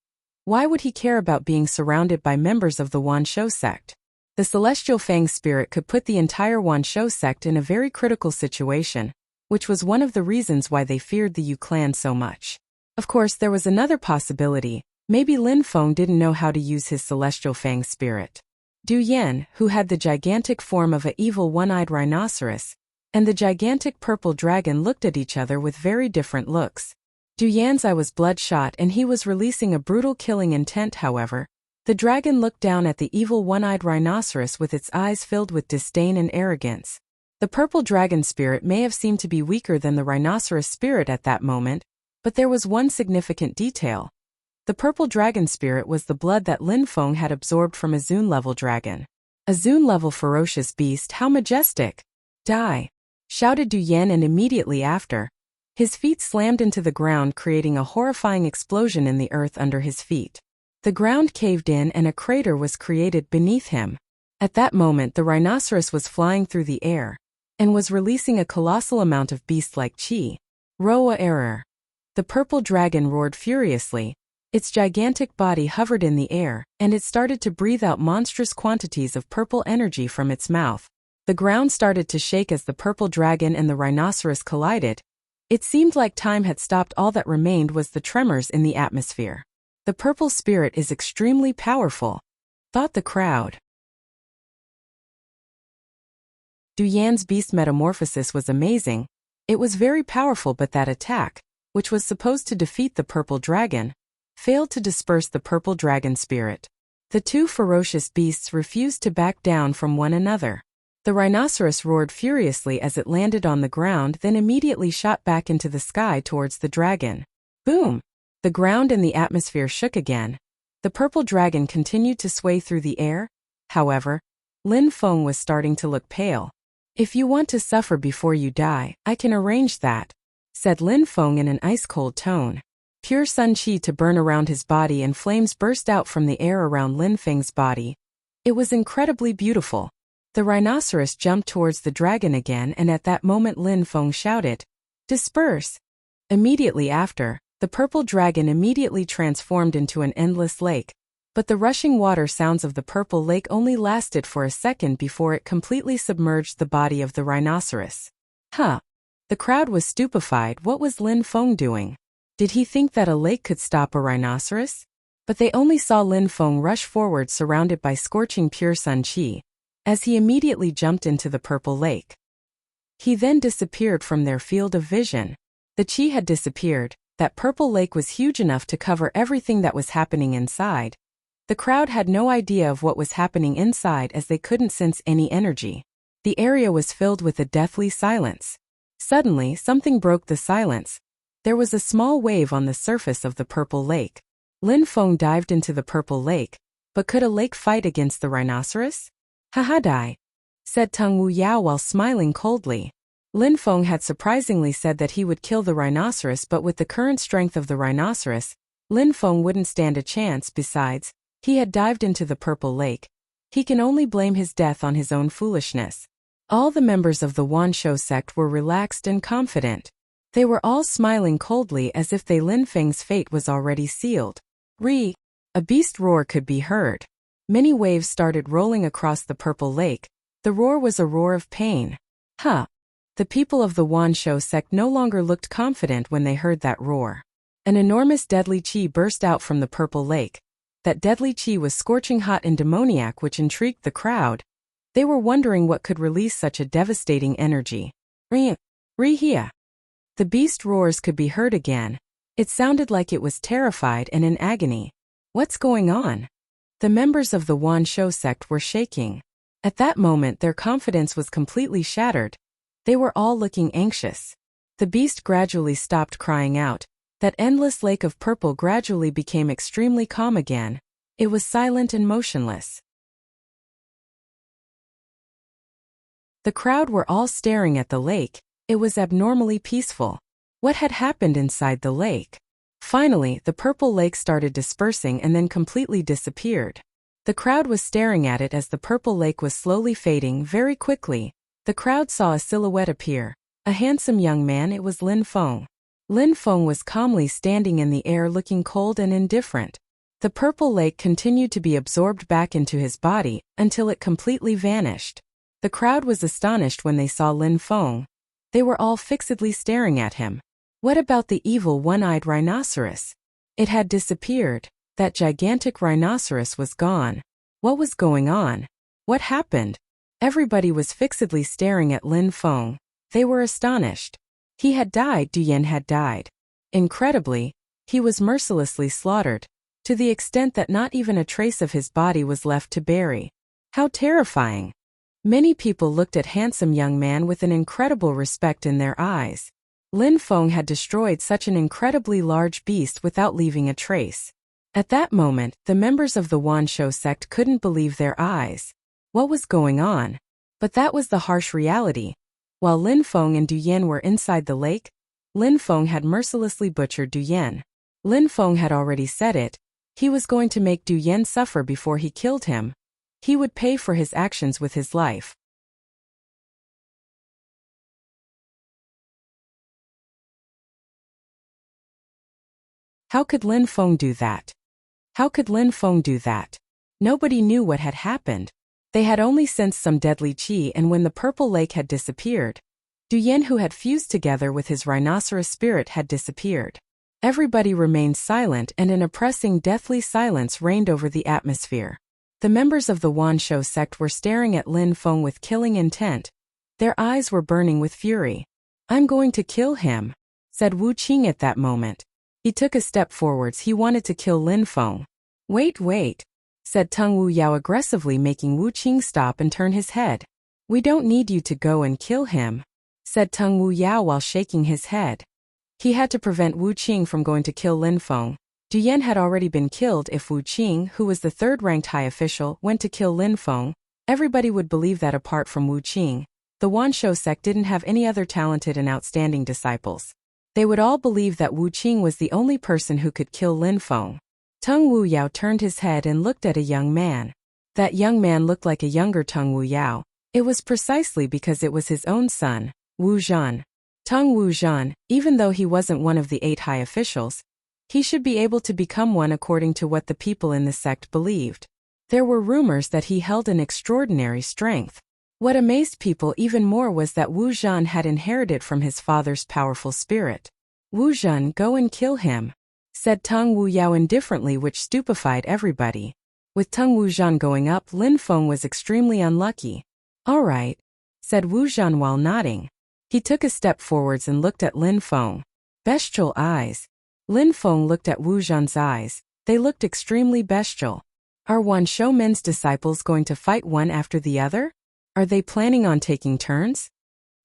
why would he care about being surrounded by members of the Wanshou sect? The celestial fang spirit could put the entire Wanshou sect in a very critical situation, which was one of the reasons why they feared the Yu clan so much. Of course, there was another possibility. Maybe Lin Feng didn't know how to use his celestial fang spirit. Du Yan, who had the gigantic form of an evil one-eyed rhinoceros, and the gigantic purple dragon looked at each other with very different looks. Du Yan's eye was bloodshot and he was releasing a brutal killing intent. However, the dragon looked down at the evil one-eyed rhinoceros with its eyes filled with disdain and arrogance. The purple dragon spirit may have seemed to be weaker than the rhinoceros spirit at that moment, but there was one significant detail. The purple dragon spirit was the blood that Lin Feng had absorbed from a Zun-level dragon. A Zun-level ferocious beast, how majestic! Die! Shouted Du Yan, and immediately after, his feet slammed into the ground, creating a horrifying explosion in the earth under his feet. The ground caved in and a crater was created beneath him. At that moment the rhinoceros was flying through the air and was releasing a colossal amount of beast-like chi. Roa error. The purple dragon roared furiously. Its gigantic body hovered in the air, and it started to breathe out monstrous quantities of purple energy from its mouth. The ground started to shake as the purple dragon and the rhinoceros collided. It seemed like time had stopped. All that remained was the tremors in the atmosphere. The purple spirit is extremely powerful, thought the crowd. Du Yan's beast metamorphosis was amazing. It was very powerful, but that attack, which was supposed to defeat the purple dragon, failed to disperse the purple dragon spirit. The two ferocious beasts refused to back down from one another. The rhinoceros roared furiously as it landed on the ground, then immediately shot back into the sky towards the dragon. Boom! The ground and the atmosphere shook again. The purple dragon continued to sway through the air. However, Lin Feng was starting to look pale. If you want to suffer before you die, I can arrange that, said Lin Feng in an ice-cold tone. Pure sun chi to burn around his body and flames burst out from the air around Lin Feng's body. It was incredibly beautiful. The rhinoceros jumped towards the dragon again, and at that moment Lin Feng shouted, "Disperse!" Immediately after, the purple dragon immediately transformed into an endless lake, but the rushing water sounds of the purple lake only lasted for a second before it completely submerged the body of the rhinoceros. Huh! The crowd was stupefied. What was Lin Feng doing? Did he think that a lake could stop a rhinoceros? But they only saw Lin Feng rush forward surrounded by scorching pure sun chi, as he immediately jumped into the purple lake. He then disappeared from their field of vision. The chi had disappeared. That purple lake was huge enough to cover everything that was happening inside. The crowd had no idea of what was happening inside as they couldn't sense any energy. The area was filled with a deathly silence. Suddenly, something broke the silence. There was a small wave on the surface of the purple lake. Lin Feng dived into the purple lake, but could a lake fight against the rhinoceros? Haha, die, said Tung Wu Yao while smiling coldly. Lin Feng had surprisingly said that he would kill the rhinoceros, but with the current strength of the rhinoceros, Lin Feng wouldn't stand a chance. Besides, he had dived into the purple lake. He can only blame his death on his own foolishness. All the members of the Wanshou sect were relaxed and confident. They were all smiling coldly as if Lin Feng's fate was already sealed. A beast roar could be heard. Many waves started rolling across the purple lake. The roar was a roar of pain. Huh! The people of the Wanshou sect no longer looked confident when they heard that roar. An enormous deadly chi burst out from the purple lake. That deadly chi was scorching hot and demoniac, which intrigued the crowd. They were wondering what could release such a devastating energy. Rihia. The beast roars could be heard again. It sounded like it was terrified and in agony. What's going on? The members of the Wanshou sect were shaking. At that moment their confidence was completely shattered. They were all looking anxious. The beast gradually stopped crying out. That endless lake of purple gradually became extremely calm again. It was silent and motionless. The crowd were all staring at the lake. It was abnormally peaceful. What had happened inside the lake? Finally, the purple lake started dispersing and then completely disappeared. The crowd was staring at it as the purple lake was slowly fading very quickly. The crowd saw a silhouette appear. A handsome young man. It was Lin Feng. Lin Feng was calmly standing in the air looking cold and indifferent. The purple lake continued to be absorbed back into his body until it completely vanished. The crowd was astonished when they saw Lin Feng. They were all fixedly staring at him. What about the evil one-eyed rhinoceros? It had disappeared. That gigantic rhinoceros was gone. What was going on? What happened? Everybody was fixedly staring at Lin Feng. They were astonished. He had died. Du Yan had died. Incredibly, he was mercilessly slaughtered, to the extent that not even a trace of his body was left to bury. How terrifying! Many people looked at handsome young man with an incredible respect in their eyes. Lin Feng had destroyed such an incredibly large beast without leaving a trace. At that moment, the members of the Wanshou sect couldn't believe their eyes. What was going on? But that was the harsh reality. While Lin Feng and Du Yan were inside the lake, Lin Feng had mercilessly butchered Du Yan. Lin Feng had already said it. He was going to make Du Yan suffer before he killed him. He would pay for his actions with his life. How could Lin Feng do that? How could Lin Feng do that? Nobody knew what had happened. They had only sensed some deadly qi, and when the purple lake had disappeared, Du Yan, who had fused together with his rhinoceros spirit, had disappeared. Everybody remained silent, and an oppressing deathly silence reigned over the atmosphere. The members of the Wanshou sect were staring at Lin Feng with killing intent. Their eyes were burning with fury. "I'm going to kill him," said Wu Qing at that moment. He took a step forwards. He wanted to kill Lin Feng. Wait, said Tung Wu Yao aggressively, making Wu Qing stop and turn his head. "We don't need you to go and kill him," said Tung Wu Yao while shaking his head. He had to prevent Wu Qing from going to kill Lin Feng. Du Yan had already been killed. If Wu Qing, who was the third-ranked high official, went to kill Lin Feng, everybody would believe that apart from Wu Qing, the Wanshou sect didn't have any other talented and outstanding disciples. They would all believe that Wu Qing was the only person who could kill Lin Feng. Tung Wu Yao turned his head and looked at a young man. That young man looked like a younger Tung Wu Yao. It was precisely because it was his own son, Wu Zhan. Tung Wu Zhan, even though he wasn't one of the 8 high officials, he should be able to become one according to what the people in the sect believed. There were rumors that he held an extraordinary strength. What amazed people even more was that Wu Zhan had inherited from his father's powerful spirit. "Wu Zhan, go and kill him," said Tung Wu Yao indifferently, which stupefied everybody. With Tung Wu Zhan going up, Lin Feng was extremely unlucky. "All right," said Wu Zhan while nodding. He took a step forwards and looked at Lin Feng. Bestial eyes. Lin Feng looked at Wu Zhan's eyes. They looked extremely bestial. Are Wanshou men's disciples going to fight one after the other? Are they planning on taking turns?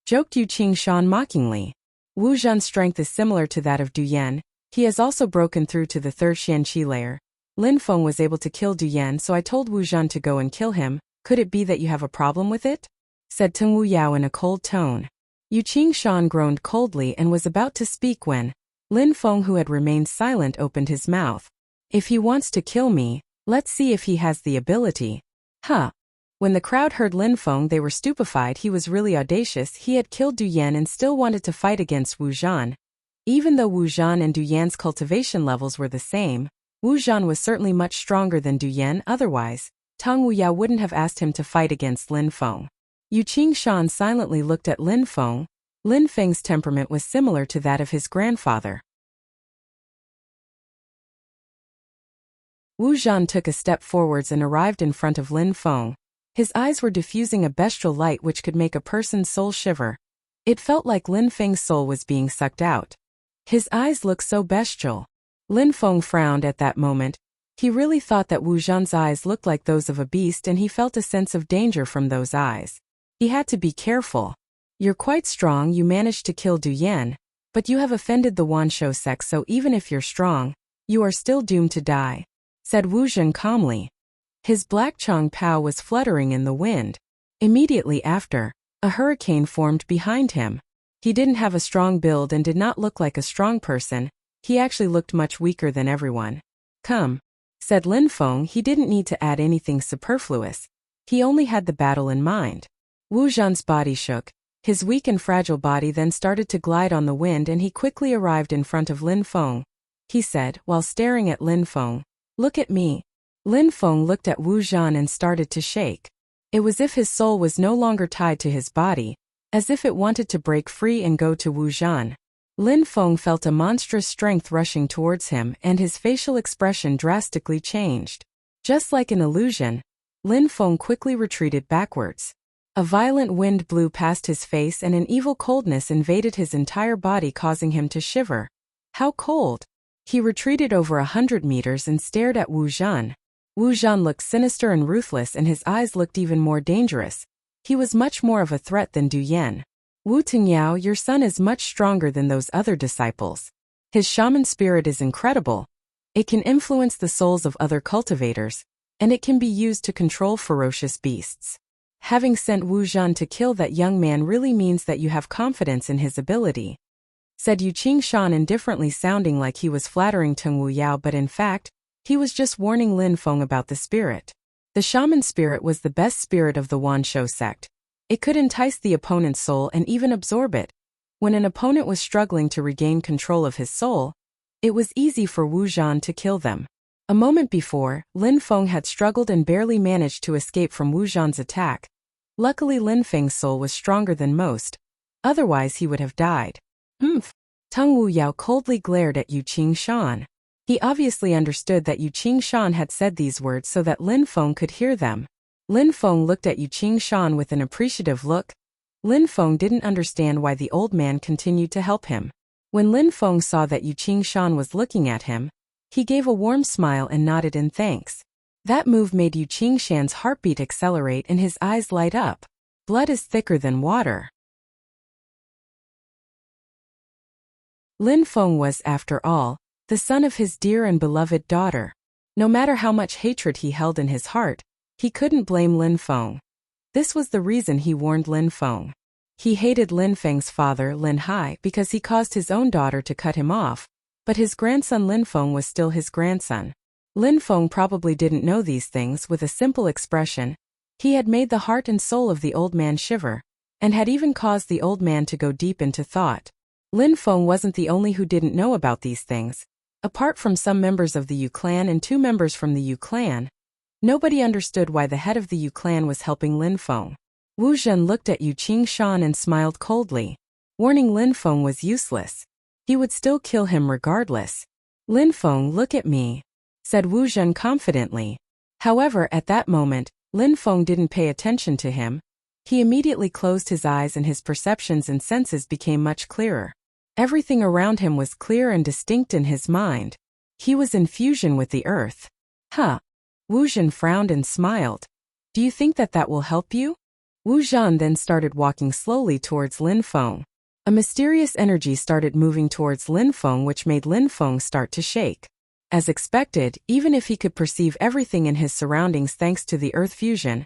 Joked Yu Qing Shan mockingly. Wu Zhan's strength is similar to that of Du Yan. He has also broken through to the 3rd Xianqi layer. Lin Feng was able to kill Du Yan, so I told Wu Zhan to go and kill him. Could it be that you have a problem with it? Said Tung Wu Yao in a cold tone. Yu Qing Shan groaned coldly and was about to speak when Lin Feng, who had remained silent, opened his mouth. "If he wants to kill me, let's see if he has the ability." Huh. When the crowd heard Lin Feng, they were stupefied. He was really audacious. He had killed Du Yan and still wanted to fight against Wu Zhan. Even though Wu Zhan and Du Yan's cultivation levels were the same, Wu Zhan was certainly much stronger than Du Yan. Otherwise, Tung Wu Yao wouldn't have asked him to fight against Lin Feng. Yu Qing Shan silently looked at Lin Feng. Lin Feng's temperament was similar to that of his grandfather. Wu Zhan took a step forwards and arrived in front of Lin Feng. His eyes were diffusing a bestial light which could make a person's soul shiver. It felt like Lin Feng's soul was being sucked out. His eyes looked so bestial. Lin Feng frowned at that moment. He really thought that Wu Zhan's eyes looked like those of a beast, and he felt a sense of danger from those eyes. He had to be careful. "You're quite strong. You managed to kill Du Yan, but you have offended the Wanshou sect, so even if you're strong, you are still doomed to die," said Wu Zhan calmly. His black Chong Pao was fluttering in the wind. Immediately after, a hurricane formed behind him. He didn't have a strong build and did not look like a strong person. He actually looked much weaker than everyone. "Come," said Lin Feng. He didn't need to add anything superfluous. He only had the battle in mind. Wu Zhan's body shook. His weak and fragile body then started to glide on the wind, and he quickly arrived in front of Lin Feng. He said, while staring at Lin Feng, "Look at me." Lin Feng looked at Wu Zhan and started to shake. It was as if his soul was no longer tied to his body, as if it wanted to break free and go to Wu Zhan. Lin Feng felt a monstrous strength rushing towards him, and his facial expression drastically changed. Just like an illusion, Lin Feng quickly retreated backwards. A violent wind blew past his face and an evil coldness invaded his entire body, causing him to shiver. How cold! He retreated over 100 meters and stared at Wu Zhan. Wu Zhan looked sinister and ruthless, and his eyes looked even more dangerous. He was much more of a threat than Du Yan. Wu Tingyao, your son is much stronger than those other disciples. His shaman spirit is incredible. It can influence the souls of other cultivators, and it can be used to control ferocious beasts. Having sent Wu Zhan to kill that young man really means that you have confidence in his ability, said Yu Qingshan indifferently, sounding like he was flattering Teng Wu Yao, but in fact, he was just warning Lin Feng about the spirit. The shaman spirit was the best spirit of the Wanshou sect. It could entice the opponent's soul and even absorb it. When an opponent was struggling to regain control of his soul, it was easy for Wu Zhan to kill them. A moment before, Lin Feng had struggled and barely managed to escape from Wu Zhan's attack. Luckily, Lin Feng's soul was stronger than most. Otherwise, he would have died. Teng Wu Yao coldly glared at Yu Qingshan. He obviously understood that Yu Qingshan had said these words so that Lin Feng could hear them. Lin Feng looked at Yu Qingshan with an appreciative look. Lin Feng didn't understand why the old man continued to help him. When Lin Feng saw that Yu Qingshan was looking at him, he gave a warm smile and nodded in thanks. That move made Yu Qingshan's heartbeat accelerate and his eyes light up. Blood is thicker than water. Lin Feng was, after all, the son of his dear and beloved daughter. No matter how much hatred he held in his heart, he couldn't blame Lin Feng. This was the reason he warned Lin Feng. He hated Lin Feng's father, Lin Hai, because he caused his own daughter to cut him off, but his grandson Lin Feng was still his grandson. Lin Feng probably didn't know these things. With a simple expression, he had made the heart and soul of the old man shiver, and had even caused the old man to go deep into thought. Lin Feng wasn't the only who didn't know about these things. Apart from some members of the Yu clan and 2 members from the Yu clan, nobody understood why the head of the Yu clan was helping Lin Feng. Wu Zhen looked at Yu Qingshan and smiled coldly. Warning Lin Feng was useless. He would still kill him regardless. Lin Feng, look at me, said Wu Zhen confidently. However, at that moment, Lin Feng didn't pay attention to him. He immediately closed his eyes and his perceptions and senses became much clearer. Everything around him was clear and distinct in his mind. He was in fusion with the earth. Wu Zhen frowned and smiled. Do you think that will help you? Wu Zhan then started walking slowly towards Lin Feng. A mysterious energy started moving towards Lin Feng, which made Lin Feng start to shake. As expected, even if he could perceive everything in his surroundings thanks to the earth fusion,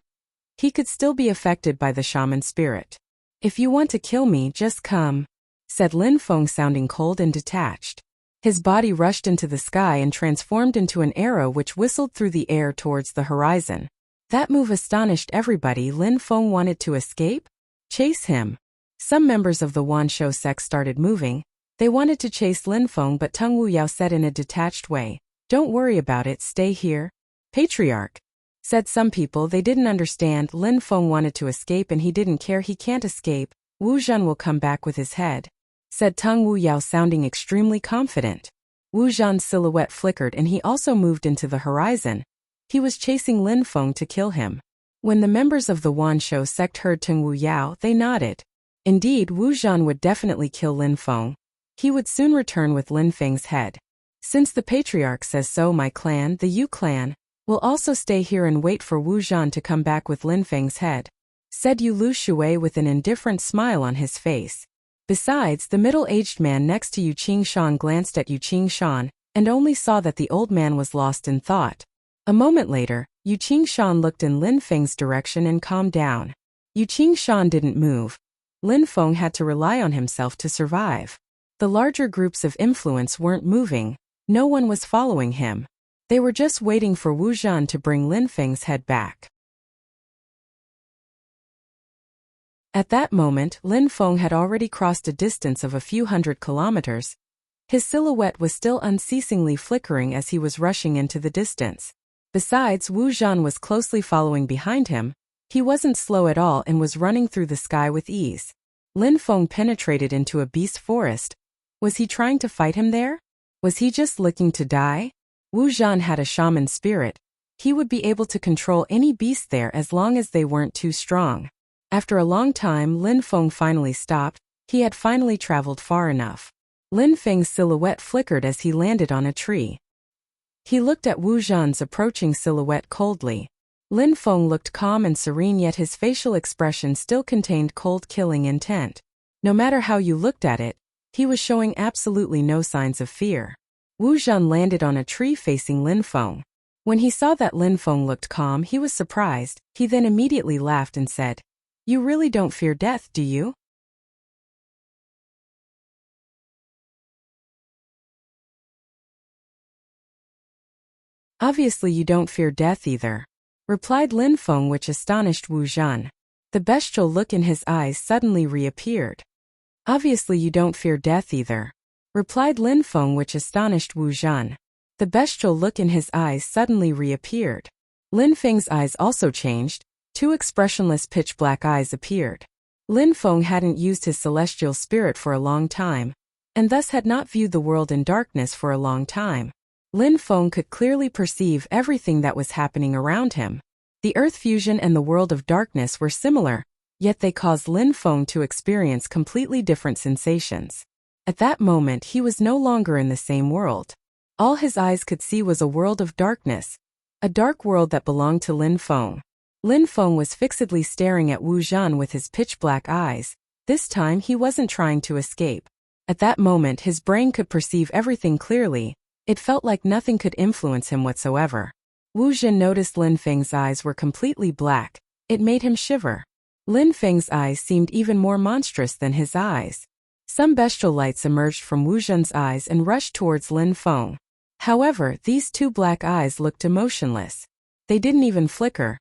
he could still be affected by the shaman spirit. If you want to kill me, just come, said Lin Feng, sounding cold and detached. His body rushed into the sky and transformed into an arrow which whistled through the air towards the horizon. That move astonished everybody. Lin Feng wanted to escape? Chase him. Some members of the Wanshou sect started moving. They wanted to chase Lin Feng, but Teng Wu Yao said in a detached way, "Don't worry about it, stay here." Patriarch, said some people. They didn't understand. Lin Feng wanted to escape and he didn't care. He can't escape. Wu Zhen will come back with his head, said Teng Wu Yao, sounding extremely confident. Wu Zhan's silhouette flickered and he also moved into the horizon. He was chasing Lin Feng to kill him. When the members of the Wanshou sect heard Teng Wu Yao, they nodded. Indeed, Wu Zhan would definitely kill Lin Feng. He would soon return with Lin Feng's head. Since the patriarch says so, my clan, the Yu clan, will also stay here and wait for Wu Zhan to come back with Lin Feng's head, said Yu Lu Shui with an indifferent smile on his face. Besides, the middle-aged man next to Yu Qingshan glanced at Yu Qingshan and only saw that the old man was lost in thought. A moment later, Yu Qingshan looked in Lin Feng's direction and calmed down. Yu Qingshan didn't move. Lin Feng had to rely on himself to survive. The larger groups of influence weren't moving. No one was following him. They were just waiting for Wu Zhan to bring Lin Feng's head back. At that moment, Lin Feng had already crossed a distance of a few hundred kilometers. His silhouette was still unceasingly flickering as he was rushing into the distance. Besides, Wu Zhan was closely following behind him. He wasn't slow at all and was running through the sky with ease. Lin Feng penetrated into a beast forest. Was he trying to fight him there? Was he just looking to die? Wu Zhan had a shaman spirit. He would be able to control any beast there as long as they weren't too strong. After a long time, Lin Feng finally stopped. He had finally traveled far enough. Lin Feng's silhouette flickered as he landed on a tree. He looked at Wu Zhan's approaching silhouette coldly. Lin Feng looked calm and serene, yet his facial expression still contained cold, killing intent. No matter how you looked at it, he was showing absolutely no signs of fear. Wu Zhan landed on a tree facing Lin Feng. When he saw that Lin Feng looked calm, he was surprised. He then immediately laughed and said, "You really don't fear death, do you?" "Obviously you don't fear death either," replied Lin Feng, which astonished Wu Zhan. The bestial look in his eyes suddenly reappeared. "Obviously you don't fear death either," replied Lin Feng, which astonished Wu Zhan. The bestial look in his eyes suddenly reappeared. Lin Feng's eyes also changed. Two expressionless pitch-black eyes appeared. Lin Feng hadn't used his celestial spirit for a long time, and thus had not viewed the world in darkness for a long time. Lin Feng could clearly perceive everything that was happening around him. The earth fusion and the world of darkness were similar, yet they caused Lin Feng to experience completely different sensations. At that moment he was no longer in the same world. All his eyes could see was a world of darkness, a dark world that belonged to Lin Feng. Lin Feng was fixedly staring at Wu Zhan with his pitch-black eyes. This time he wasn't trying to escape. At that moment his brain could perceive everything clearly. It felt like nothing could influence him whatsoever. Wu Zhan noticed Lin Feng's eyes were completely black. It made him shiver. Lin Feng's eyes seemed even more monstrous than his eyes. Some bestial lights emerged from Wu Zhan's eyes and rushed towards Lin Feng. However, these two black eyes looked emotionless. They didn't even flicker.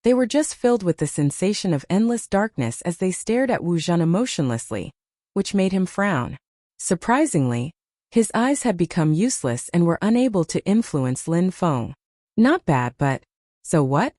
They were just filled with the sensation of endless darkness as they stared at Wu Zhan emotionlessly, which made him frown. Surprisingly, his eyes had become useless and were unable to influence Lin Feng. "Not bad, but so what?"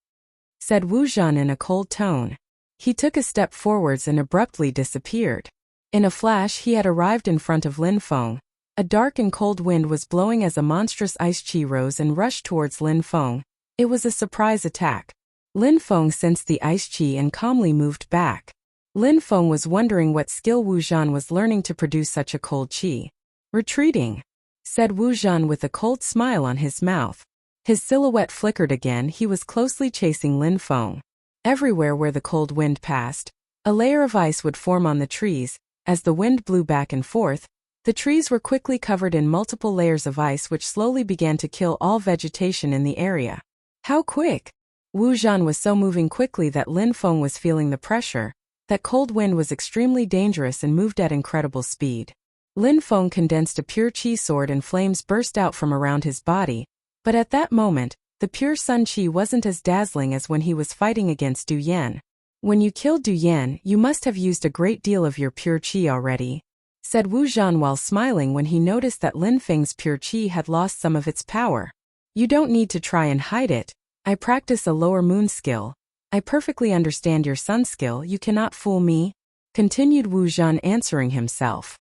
said Wu Zhan in a cold tone. He took a step forwards and abruptly disappeared. In a flash he had arrived in front of Lin Feng. A dark and cold wind was blowing as a monstrous ice chi rose and rushed towards Lin Feng. It was a surprise attack. Lin Feng sensed the ice chi and calmly moved back. Lin Feng was wondering what skill Wu Zhan was learning to produce such a cold chi. "Retreating," said Wu Zhan with a cold smile on his mouth. His silhouette flickered again. He was closely chasing Lin Feng. Everywhere where the cold wind passed, a layer of ice would form on the trees. As the wind blew back and forth, the trees were quickly covered in multiple layers of ice which slowly began to kill all vegetation in the area. How quick! Wu Zhan was so moving quickly that Lin Feng was feeling the pressure. That cold wind was extremely dangerous and moved at incredible speed. Lin Feng condensed a pure chi sword and flames burst out from around his body, but at that moment, the pure sun chi wasn't as dazzling as when he was fighting against Du Yan. "When you killed Du Yan, you must have used a great deal of your pure chi already," said Wu Zhan while smiling when he noticed that Lin Feng's pure chi had lost some of its power. "You don't need to try and hide it. I practice a lower moon skill. I perfectly understand your sun skill. You cannot fool me," continued Wu Zhan, answering himself.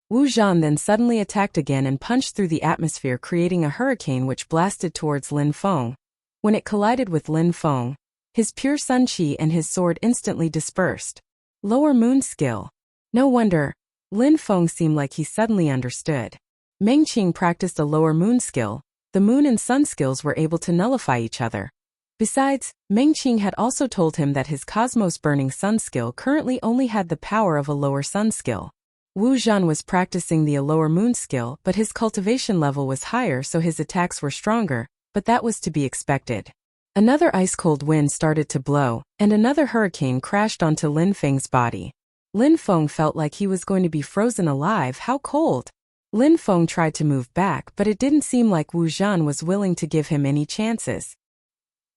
Wu Zhan then suddenly attacked again and punched through the atmosphere, creating a hurricane which blasted towards Lin Feng. When it collided with Lin Feng, his pure sun chi and his sword instantly dispersed. Lower moon skill. No wonder. Lin Feng seemed like he suddenly understood. Meng Qing practiced a lower moon skill. The moon and sun skills were able to nullify each other. Besides, Meng Qing had also told him that his cosmos burning sun skill currently only had the power of a lower sun skill. Wu Zhan was practicing the lower moon skill, but his cultivation level was higher, so his attacks were stronger, but that was to be expected. Another ice-cold wind started to blow, and another hurricane crashed onto Lin Feng's body. Lin Feng felt like he was going to be frozen alive. How cold! Lin Feng tried to move back, but it didn't seem like Wu Zhan was willing to give him any chances.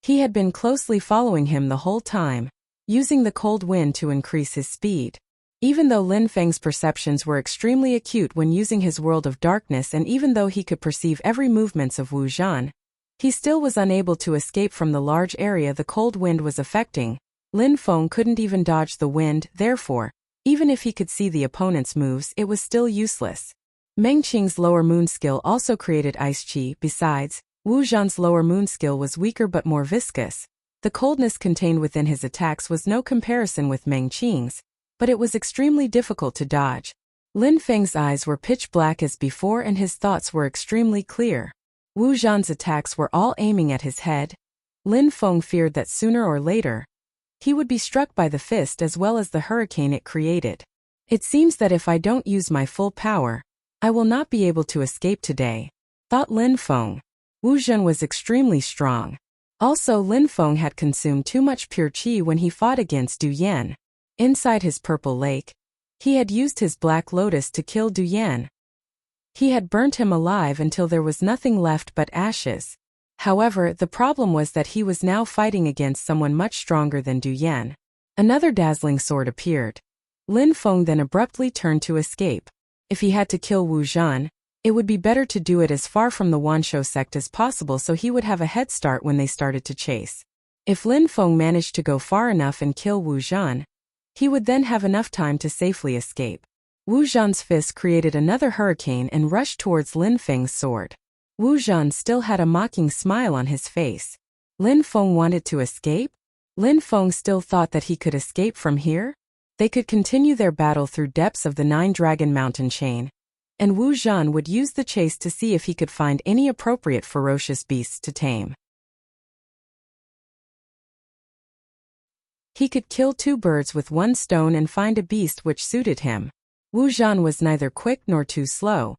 He had been closely following him the whole time, using the cold wind to increase his speed. Even though Lin Feng's perceptions were extremely acute when using his world of darkness, and even though he could perceive every movements of Wu Zhan, he still was unable to escape from the large area the cold wind was affecting. Lin Feng couldn't even dodge the wind, therefore, even if he could see the opponent's moves, it was still useless. Meng Qing's lower moon skill also created ice chi. Besides, Wu Zhan's lower moon skill was weaker but more viscous. The coldness contained within his attacks was no comparison with Meng Qing's, but it was extremely difficult to dodge. Lin Feng's eyes were pitch black as before and his thoughts were extremely clear. Wu Zhan's attacks were all aiming at his head. Lin Feng feared that sooner or later, he would be struck by the fist as well as the hurricane it created. It seems that if I don't use my full power, I will not be able to escape today, thought Lin Feng. Wu Zhan was extremely strong. Also, Lin Feng had consumed too much pure qi when he fought against Du Yan. Inside his purple lake, he had used his black lotus to kill Du Yan. He had burnt him alive until there was nothing left but ashes. However, the problem was that he was now fighting against someone much stronger than Du Yan. Another dazzling sword appeared. Lin Feng then abruptly turned to escape. If he had to kill Wu Zhan, it would be better to do it as far from the Wanshou sect as possible so he would have a head start when they started to chase. If Lin Feng managed to go far enough and kill Wu Zhan, he would then have enough time to safely escape. Wu Zhan's fist created another hurricane and rushed towards Lin Feng's sword. Wu Zhan still had a mocking smile on his face. Lin Feng wanted to escape? Lin Feng still thought that he could escape from here? They could continue their battle through depths of the Nine-Dragon Mountain chain, and Wu Zhan would use the chase to see if he could find any appropriate ferocious beasts to tame. He could kill two birds with one stone and find a beast which suited him. Wu Zhan was neither quick nor too slow.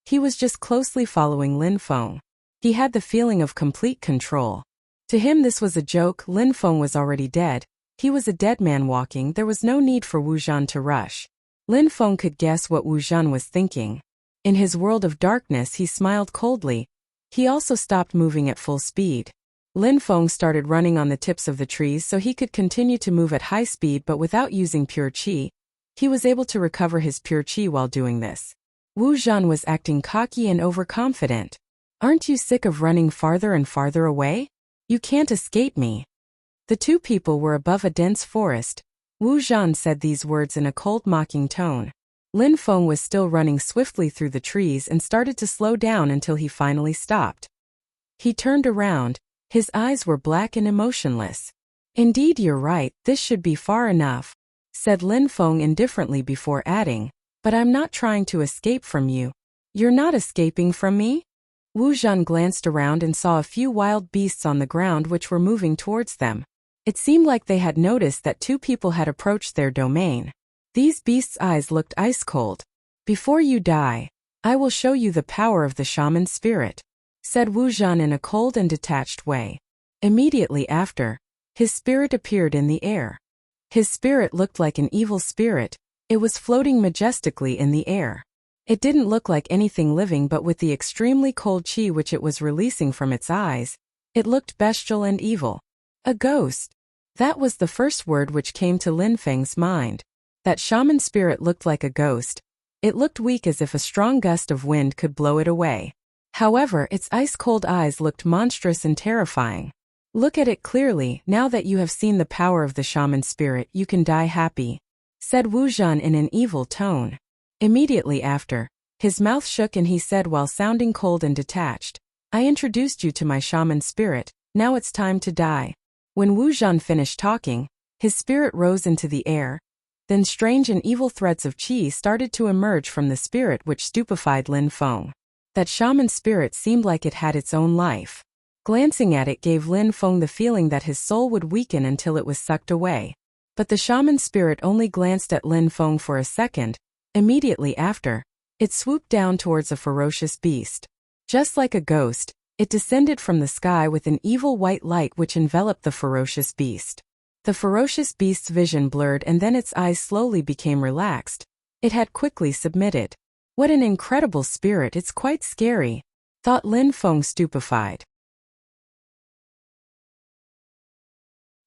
He was just closely following Lin Feng. He had the feeling of complete control. To him this was a joke. Lin Feng was already dead. He was a dead man walking. There was no need for Wu Zhan to rush. Lin Feng could guess what Wu Zhan was thinking. In his world of darkness he smiled coldly. He also stopped moving at full speed. Lin Feng started running on the tips of the trees so he could continue to move at high speed but without using pure qi. He was able to recover his pure qi while doing this. Wu Zhan was acting cocky and overconfident. Aren't you sick of running farther and farther away? You can't escape me. The two people were above a dense forest. Wu Zhan said these words in a cold mocking tone. Lin Feng was still running swiftly through the trees and started to slow down until he finally stopped. He turned around. His eyes were black and emotionless. Indeed, you're right, this should be far enough, said Lin Feng indifferently before adding, but I'm not trying to escape from you. You're not escaping from me? Wu Zhan glanced around and saw a few wild beasts on the ground which were moving towards them. It seemed like they had noticed that two people had approached their domain. These beasts' eyes looked ice cold. Before you die, I will show you the power of the shaman spirit, said Wu Zhan in a cold and detached way. Immediately after, his spirit appeared in the air. His spirit looked like an evil spirit. It was floating majestically in the air. It didn't look like anything living, but with the extremely cold qi which it was releasing from its eyes, it looked bestial and evil. A ghost. That was the first word which came to Lin Feng's mind. That shaman spirit looked like a ghost. It looked weak as if a strong gust of wind could blow it away. However, its ice-cold eyes looked monstrous and terrifying. Look at it clearly. Now that you have seen the power of the shaman spirit, you can die happy, said Wu Zhan in an evil tone. Immediately after, his mouth shook and he said while sounding cold and detached, I introduced you to my shaman spirit, now it's time to die. When Wu Zhan finished talking, his spirit rose into the air. Then strange and evil threads of qi started to emerge from the spirit which stupefied Lin Feng. That shaman spirit seemed like it had its own life. Glancing at it gave Lin Feng the feeling that his soul would weaken until it was sucked away. But the shaman spirit only glanced at Lin Feng for a second. Immediately after, it swooped down towards a ferocious beast. Just like a ghost, it descended from the sky with an evil white light which enveloped the ferocious beast. The ferocious beast's vision blurred and then its eyes slowly became relaxed. It had quickly submitted. What an incredible spirit, it's quite scary, thought Lin Feng stupefied.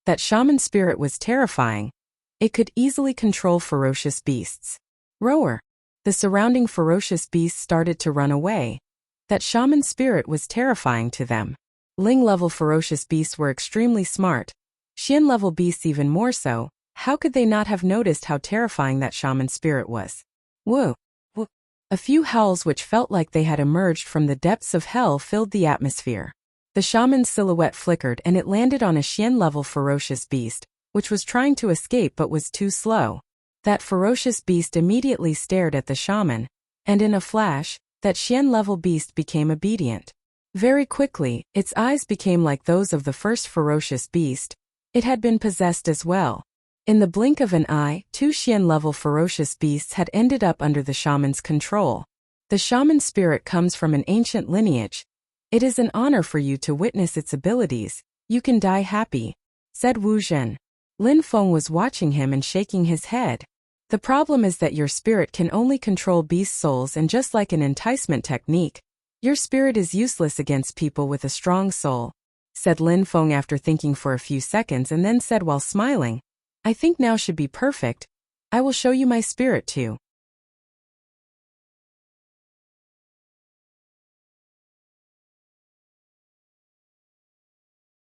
That shaman spirit was terrifying. It could easily control ferocious beasts. Roar! The surrounding ferocious beasts started to run away. That shaman spirit was terrifying to them. Ling-level ferocious beasts were extremely smart. Xin-level beasts even more so. How could they not have noticed how terrifying that shaman spirit was? Whoa! Whoa! A few howls which felt like they had emerged from the depths of hell filled the atmosphere. The shaman's silhouette flickered and it landed on a Xian-level ferocious beast, which was trying to escape but was too slow. That ferocious beast immediately stared at the shaman, and in a flash, that Xian-level beast became obedient. Very quickly, its eyes became like those of the first ferocious beast. It had been possessed as well. In the blink of an eye, 2 Xian-level ferocious beasts had ended up under the shaman's control. The shaman spirit comes from an ancient lineage. It is an honor for you to witness its abilities. You can die happy, said Wu Zhen. Lin Feng was watching him and shaking his head. The problem is that your spirit can only control beast souls, and just like an enticement technique, your spirit is useless against people with a strong soul, said Lin Feng after thinking for a few seconds and then said while smiling, I think now should be perfect. I will show you my spirit too.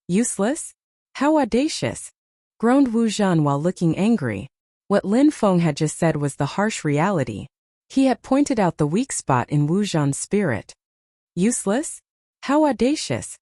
Useless? How audacious! Groaned Wu Zhan while looking angry. What Lin Feng had just said was the harsh reality. He had pointed out the weak spot in Wu Zhan's spirit. Useless? How audacious!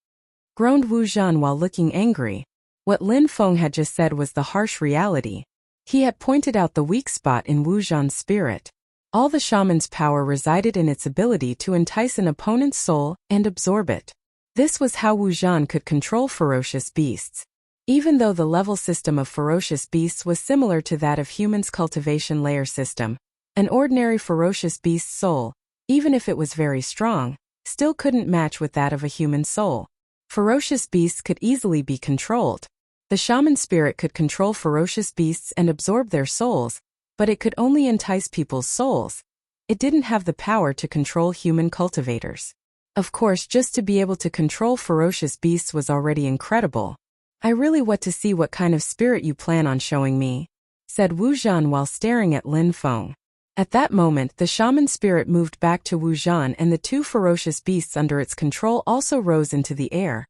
Groaned Wu Zhan while looking angry. What Lin Feng had just said was the harsh reality. He had pointed out the weak spot in Wu Zhan's spirit. All the shaman's power resided in its ability to entice an opponent's soul and absorb it. This was how Wu Zhan could control ferocious beasts. Even though the level system of ferocious beasts was similar to that of humans' cultivation layer system, an ordinary ferocious beast's soul, even if it was very strong, still couldn't match with that of a human soul. Ferocious beasts could easily be controlled. The shaman spirit could control ferocious beasts and absorb their souls, but it could only entice people's souls. It didn't have the power to control human cultivators. Of course, just to be able to control ferocious beasts was already incredible. I really want to see what kind of spirit you plan on showing me, said Wu Zhan while staring at Lin Feng. At that moment, the shaman spirit moved back to Wu Zhan and the 2 ferocious beasts under its control also rose into the air.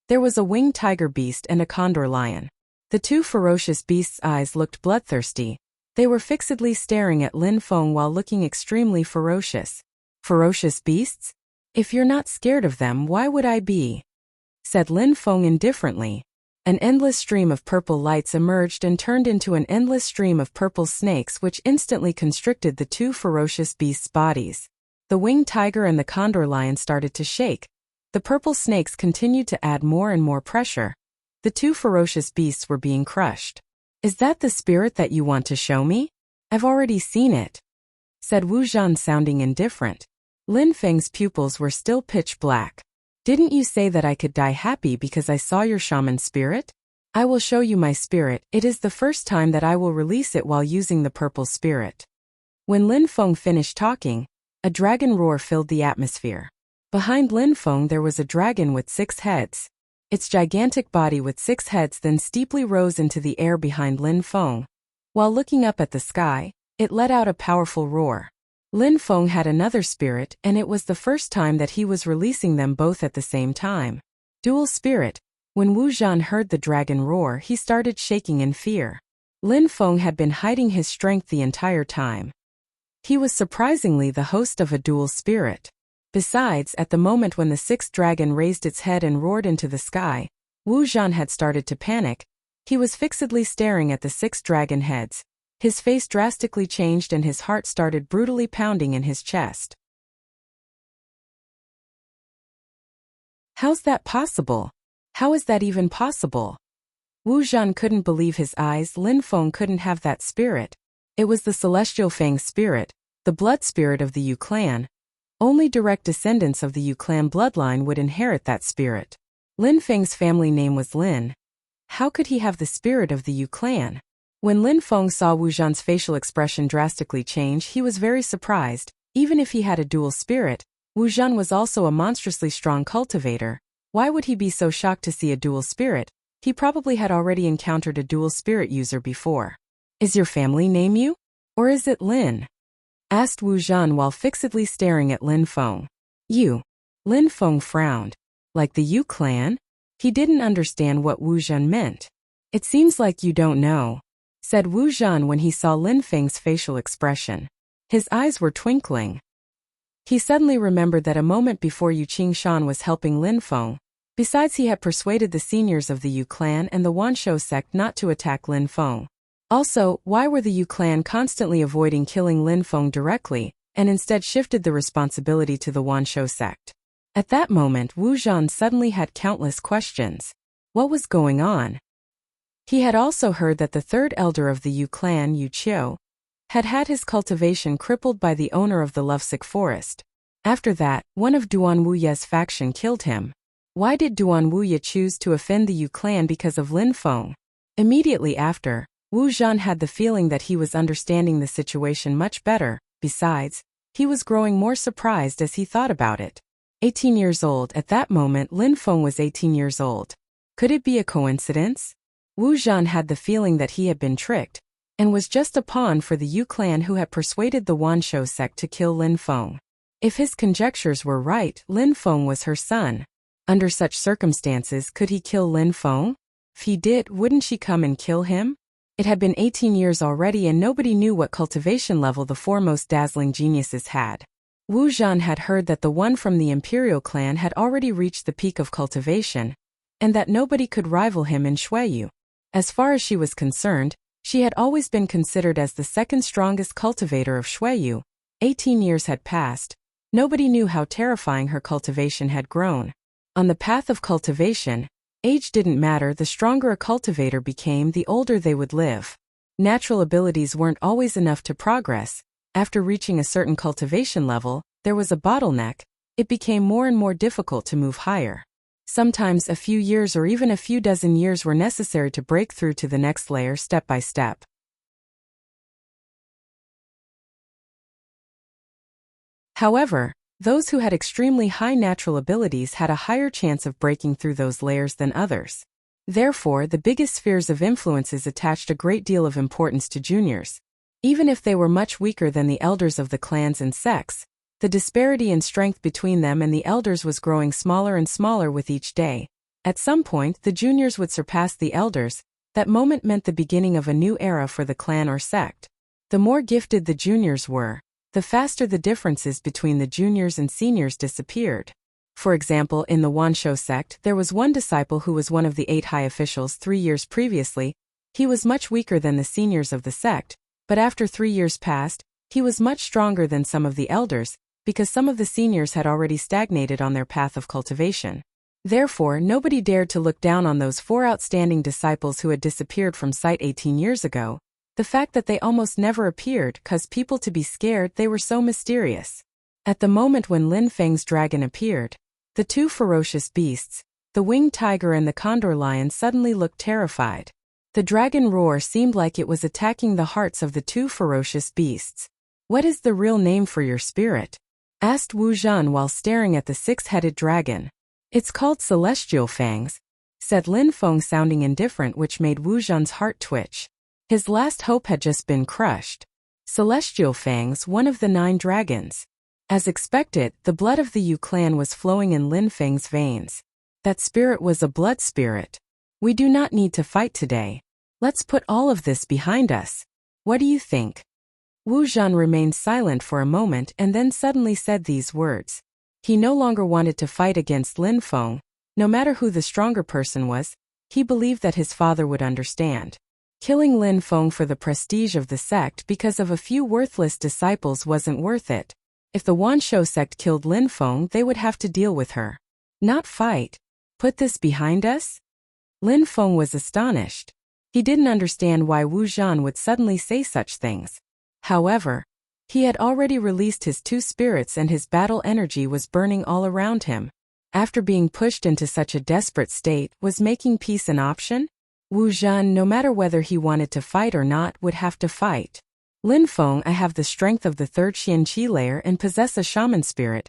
There was a winged tiger beast and a condor lion. The 2 ferocious beasts' eyes looked bloodthirsty. They were fixedly staring at Lin Feng while looking extremely ferocious. Ferocious beasts? If you're not scared of them, why would I be? Said Lin Feng indifferently. An endless stream of purple lights emerged and turned into an endless stream of purple snakes which instantly constricted the 2 ferocious beasts' bodies. The winged tiger and the condor lion started to shake. The purple snakes continued to add more and more pressure. The 2 ferocious beasts were being crushed. Is that the spirit that you want to show me? I've already seen it, said Wu Zhan sounding indifferent. Lin Feng's pupils were still pitch black. Didn't you say that I could die happy because I saw your shaman spirit? I will show you my spirit. It is the first time that I will release it while using the purple spirit. When Lin Feng finished talking, a dragon roar filled the atmosphere. Behind Lin Feng there was a dragon with 6 heads. Its gigantic body with 6 heads then steeply rose into the air behind Lin Feng. While looking up at the sky, it let out a powerful roar. Lin Feng had another spirit, and it was the first time that he was releasing them both at the same time. Dual spirit. When Wu Zhan heard the dragon roar, he started shaking in fear. Lin Feng had been hiding his strength the entire time. He was surprisingly the host of a dual spirit. Besides, at the moment when the 6th dragon raised its head and roared into the sky, Wu Zhan had started to panic. He was fixedly staring at the 6 dragon heads. His face drastically changed and his heart started brutally pounding in his chest. How's that possible? How is that even possible? Wu Zhan couldn't believe his eyes. Lin Feng couldn't have that spirit. It was the celestial Fang spirit, the blood spirit of the Yu clan. Only direct descendants of the Yu clan bloodline would inherit that spirit. Lin Feng's family name was Lin. How could he have the spirit of the Yu clan? When Lin Feng saw Wu Zhan's facial expression drastically change, he was very surprised. Even if he had a dual spirit, Wu Zhan was also a monstrously strong cultivator. Why would he be so shocked to see a dual spirit? He probably had already encountered a dual spirit user before. Is your family name Yu? Or is it Lin? Asked Wu Zhan while fixedly staring at Lin Feng. Yu. Lin Feng frowned. Like the Yu clan? He didn't understand what Wu Zhan meant. It seems like you don't know, said Wu Zhan when he saw Lin Feng's facial expression. His eyes were twinkling. He suddenly remembered that a moment before Yu Qingshan was helping Lin Feng. Besides, he had persuaded the seniors of the Yu clan and the Wanshou sect not to attack Lin Feng. Also, why were the Yu clan constantly avoiding killing Lin Feng directly, and instead shifted the responsibility to the Wanshou sect? At that moment, Wu Zhan suddenly had countless questions. What was going on? He had also heard that the third elder of the Yu clan, Yu Qiu, had had his cultivation crippled by the owner of the lovesick forest. After that, one of Duan Wuye's faction killed him. Why did Duan Wuye choose to offend the Yu clan because of Lin Feng? Immediately after, Wu Zhan had the feeling that he was understanding the situation much better. Besides, he was growing more surprised as he thought about it. 18 years old at that moment, Lin Feng was 18 years old. Could it be a coincidence? Wu Zhan had the feeling that he had been tricked, and was just a pawn for the Yu clan who had persuaded the Wanshou sect to kill Lin Feng. If his conjectures were right, Lin Feng was her son. Under such circumstances, could he kill Lin Feng? If he did, wouldn't she come and kill him? It had been 18 years already and nobody knew what cultivation level the foremost dazzling geniuses had. Wu Zhan had heard that the one from the Imperial clan had already reached the peak of cultivation, and that nobody could rival him in Shuiyu. As far as she was concerned, she had always been considered as the second strongest cultivator of Shuiyu. 18 years had passed. Nobody knew how terrifying her cultivation had grown. On the path of cultivation, age didn't matter. The stronger a cultivator became, the older they would live. Natural abilities weren't always enough to progress. After reaching a certain cultivation level, there was a bottleneck. It became more and more difficult to move higher. Sometimes a few years or even a few dozen years were necessary to break through to the next layer step by step. However, those who had extremely high natural abilities had a higher chance of breaking through those layers than others. Therefore, the biggest spheres of influences attached a great deal of importance to juniors. Even if they were much weaker than the elders of the clans and sects, the disparity in strength between them and the elders was growing smaller and smaller with each day. At some point, the juniors would surpass the elders. That moment meant the beginning of a new era for the clan or sect. The more gifted the juniors were, the faster the differences between the juniors and seniors disappeared. For example, in the Wanshou sect, there was one disciple who was one of the 8 high officials 3 years previously. He was much weaker than the seniors of the sect, but after 3 years passed, he was much stronger than some of the elders, because some of the seniors had already stagnated on their path of cultivation. Therefore, nobody dared to look down on those 4 outstanding disciples who had disappeared from sight 18 years ago. The fact that they almost never appeared caused people to be scared. They were so mysterious. At the moment when Lin Feng's dragon appeared, the 2 ferocious beasts, the winged tiger and the condor lion, suddenly looked terrified. The dragon roar seemed like it was attacking the hearts of the 2 ferocious beasts. "What is the real name for your spirit?" asked Wu Zhan while staring at the 6-headed dragon. "It's called Celestial Fangs," said Lin Feng, sounding indifferent, which made Wu Zhan's heart twitch. His last hope had just been crushed. Celestial Fangs, one of the 9 dragons. As expected, the blood of the Yu clan was flowing in Lin Feng's veins. That spirit was a blood spirit. "We do not need to fight today. Let's put all of this behind us. What do you think?" Wu Zhan remained silent for a moment and then suddenly said these words. He no longer wanted to fight against Lin Feng. No matter who the stronger person was, he believed that his father would understand. Killing Lin Feng for the prestige of the sect because of a few worthless disciples wasn't worth it. If the Wanshou sect killed Lin Feng, they would have to deal with her. Not fight. Put this behind us? Lin Feng was astonished. He didn't understand why Wu Zhan would suddenly say such things. However, he had already released his 2 spirits and his battle energy was burning all around him. After being pushed into such a desperate state, was making peace an option? Wu Zhan, no matter whether he wanted to fight or not, would have to fight. "Lin Feng, I have the strength of the 3rd Qian-Qi layer and possess a shaman spirit.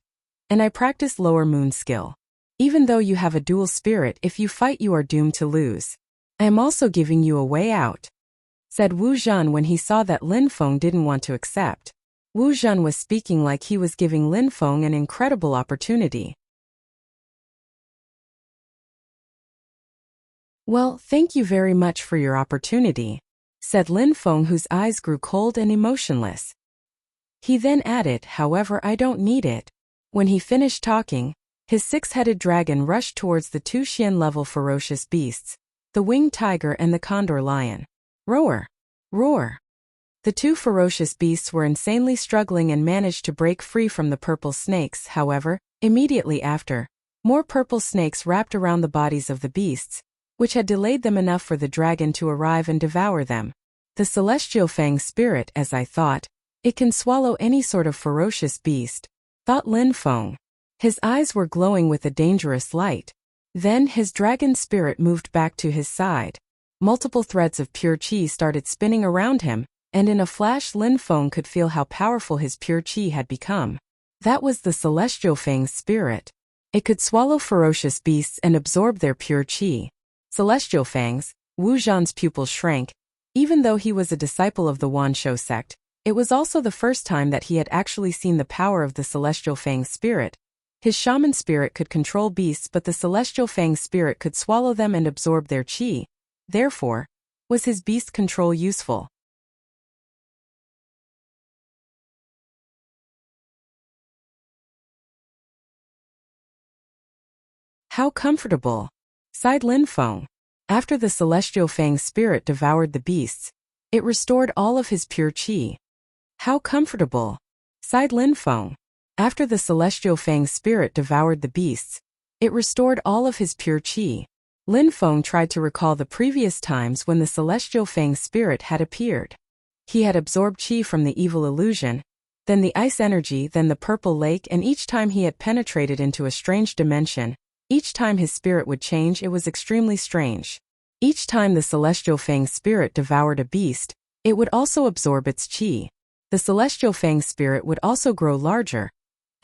And I practice lower moon skill. Even though you have a dual spirit, if you fight you are doomed to lose. I am also giving you a way out," said Wu Zhan when he saw that Lin Feng didn't want to accept. Wu Zhan was speaking like he was giving Lin Feng an incredible opportunity. "Well, thank you very much for your opportunity," said Lin Feng, whose eyes grew cold and emotionless. He then added, "However, I don't need it." When he finished talking, His six-headed dragon rushed towards the two Xian-level ferocious beasts, the winged tiger and the condor lion. Roar! Roar! The two ferocious beasts were insanely struggling and managed to break free from the purple snakes. However, immediately after, more purple snakes wrapped around the bodies of the beasts, which had delayed them enough for the dragon to arrive and devour them. The celestial fang spirit, as I thought, it can swallow any sort of ferocious beast, thought Lin Feng. His eyes were glowing with a dangerous light. Then his dragon spirit moved back to his side. Multiple threads of pure qi started spinning around him, and in a flash Lin Feng could feel how powerful his pure qi had become. That was the celestial fang's spirit. It could swallow ferocious beasts and absorb their pure qi. Celestial fangs, Wu Zhan's pupils shrank. Even though he was a disciple of the Wanshou sect, it was also the first time that he had actually seen the power of the celestial fang's spirit. His shaman spirit could control beasts, but the celestial fang's spirit could swallow them and absorb their qi. Therefore, was his beast control useful? How comfortable, sighed Lin Feng. After the celestial fang's spirit devoured the beasts, it restored all of his pure qi. How comfortable, sighed Lin Feng. After the celestial fang's spirit devoured the beasts, it restored all of his pure qi. Lin Feng tried to recall the previous times when the celestial fang's spirit had appeared. He had absorbed qi from the evil illusion, then the ice energy, then the purple lake, and each time he had penetrated into a strange dimension. Each time his spirit would change, it was extremely strange. Each time the celestial fang's spirit devoured a beast, it would also absorb its qi. The celestial fang's spirit would also grow larger.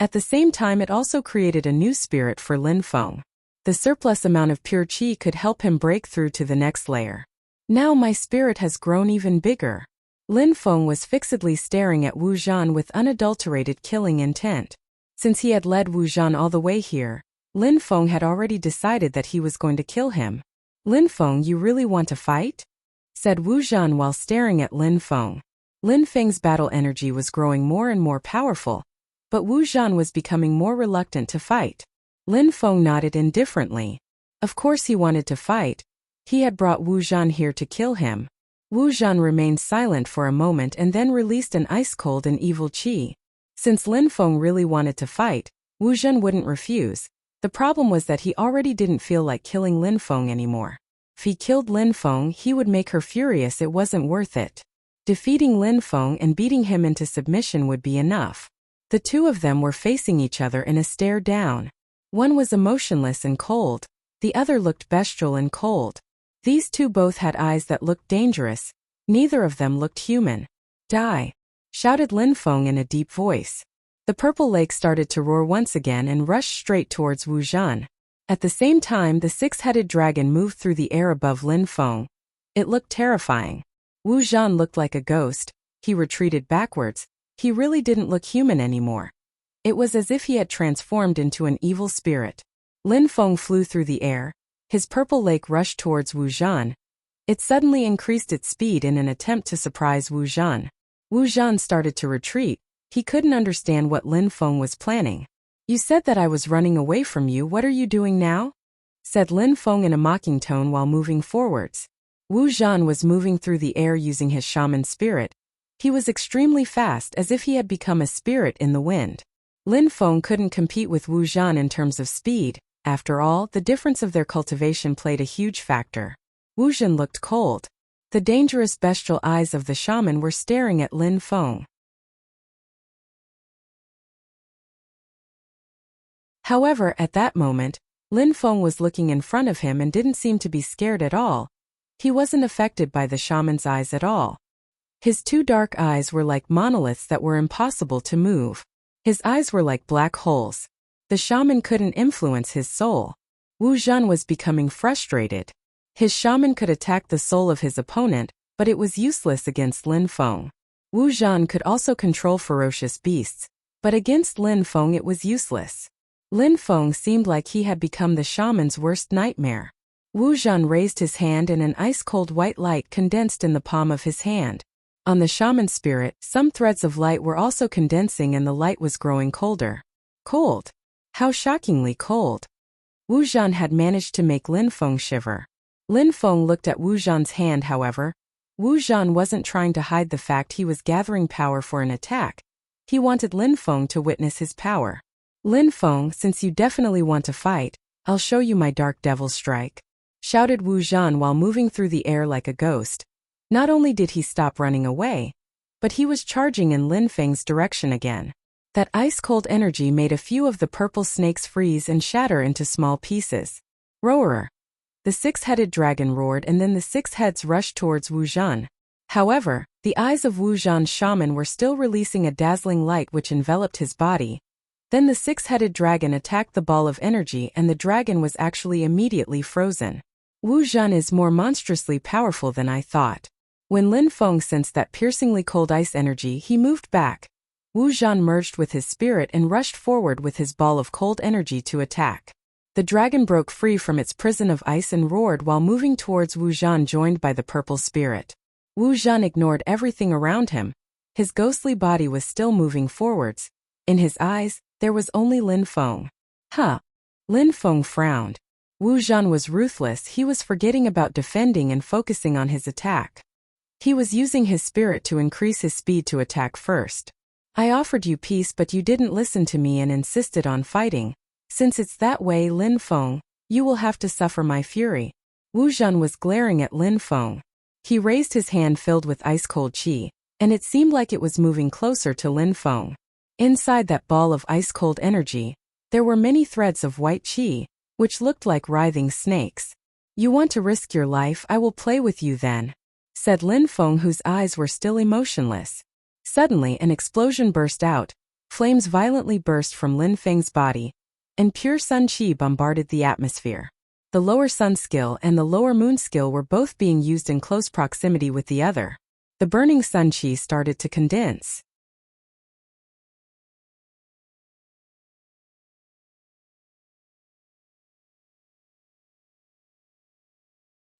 At the same time, it also created a new spirit for Lin Feng. The surplus amount of pure qi could help him break through to the next layer. Now my spirit has grown even bigger. Lin Feng was fixedly staring at Wu Zhan with unadulterated killing intent. Since he had led Wu Zhan all the way here, Lin Feng had already decided that he was going to kill him. Lin Feng, you really want to fight? Said Wu Zhan while staring at Lin Feng. Lin Feng's battle energy was growing more and more powerful, but Wu Zhan was becoming more reluctant to fight. Lin Feng nodded indifferently. Of course he wanted to fight. He had brought Wu Zhan here to kill him. Wu Zhan remained silent for a moment and then released an ice-cold and evil qi. Since Lin Feng really wanted to fight, Wu Zhan wouldn't refuse. The problem was that he already didn't feel like killing Lin Feng anymore. If he killed Lin Feng, he would make her furious. It wasn't worth it. Defeating Lin Feng and beating him into submission would be enough. The two of them were facing each other in a stare down. One was emotionless and cold. The other looked bestial and cold. These two both had eyes that looked dangerous. Neither of them looked human. Die! Shouted Lin Feng in a deep voice. The purple lake started to roar once again and rushed straight towards Wu Zhan. At the same time, the six-headed dragon moved through the air above Lin Feng. It looked terrifying. Wu Zhan looked like a ghost. He retreated backwards. He really didn't look human anymore. It was as if he had transformed into an evil spirit. Lin Feng flew through the air. His purple lake rushed towards Wu Zhan. It suddenly increased its speed in an attempt to surprise Wu Zhan. Wu Zhan started to retreat. He couldn't understand what Lin Feng was planning. You said that I was running away from you. What are you doing now? Said Lin Feng in a mocking tone while moving forwards. Wu Zhan was moving through the air using his shaman spirit. He was extremely fast, as if he had become a spirit in the wind. Lin Feng couldn't compete with Wu Zhan in terms of speed. After all, the difference of their cultivation played a huge factor. Wu Zhan looked cold. The dangerous bestial eyes of the shaman were staring at Lin Feng. However, at that moment, Lin Feng was looking in front of him and didn't seem to be scared at all. He wasn't affected by the shaman's eyes at all. His two dark eyes were like monoliths that were impossible to move. His eyes were like black holes. The shaman couldn't influence his soul. Wu Zhan was becoming frustrated. His shaman could attack the soul of his opponent, but it was useless against Lin Feng. Wu Zhan could also control ferocious beasts, but against Lin Feng it was useless. Lin Feng seemed like he had become the shaman's worst nightmare. Wu Zhan raised his hand and an ice-cold white light condensed in the palm of his hand. On the shaman spirit, some threads of light were also condensing and the light was growing colder. Cold. How shockingly cold. Wu Zhan had managed to make Lin Feng shiver. Lin Feng looked at Wu Zhan's hand, however. Wu Zhan wasn't trying to hide the fact he was gathering power for an attack. He wanted Lin Feng to witness his power. Lin Feng, since you definitely want to fight, I'll show you my Dark Devil Strike, shouted Wu Zhan while moving through the air like a ghost. Not only did he stop running away, but he was charging in Lin Feng's direction again. That ice-cold energy made a few of the purple snakes freeze and shatter into small pieces. Roarer. The six-headed dragon roared, and then the six heads rushed towards Wu Zhan. However, the eyes of Wu Zhan's shaman were still releasing a dazzling light which enveloped his body. Then the six-headed dragon attacked the ball of energy, and the dragon was actually immediately frozen. Wu Zhan is more monstrously powerful than I thought. When Lin Feng sensed that piercingly cold ice energy, he moved back. Wu Zhan merged with his spirit and rushed forward with his ball of cold energy to attack. The dragon broke free from its prison of ice and roared while moving towards Wu Zhan, joined by the purple spirit. Wu Zhan ignored everything around him. His ghostly body was still moving forwards. In his eyes, there was only Lin Feng. Huh. Lin Feng frowned. Wu Zhan was ruthless. He was forgetting about defending and focusing on his attack. He was using his spirit to increase his speed to attack first. I offered you peace, but you didn't listen to me and insisted on fighting. Since it's that way, Lin Feng, you will have to suffer my fury. Wu Zhan was glaring at Lin Feng. He raised his hand filled with ice-cold qi, and it seemed like it was moving closer to Lin Feng. Inside that ball of ice-cold energy, there were many threads of white qi, which looked like writhing snakes. You want to risk your life? I will play with you then, said Lin Feng, whose eyes were still emotionless. Suddenly, an explosion burst out. Flames violently burst from Lin Feng's body, and pure sun qi bombarded the atmosphere. The lower sun skill and the lower moon skill were both being used in close proximity with the other. The burning sun qi started to condense.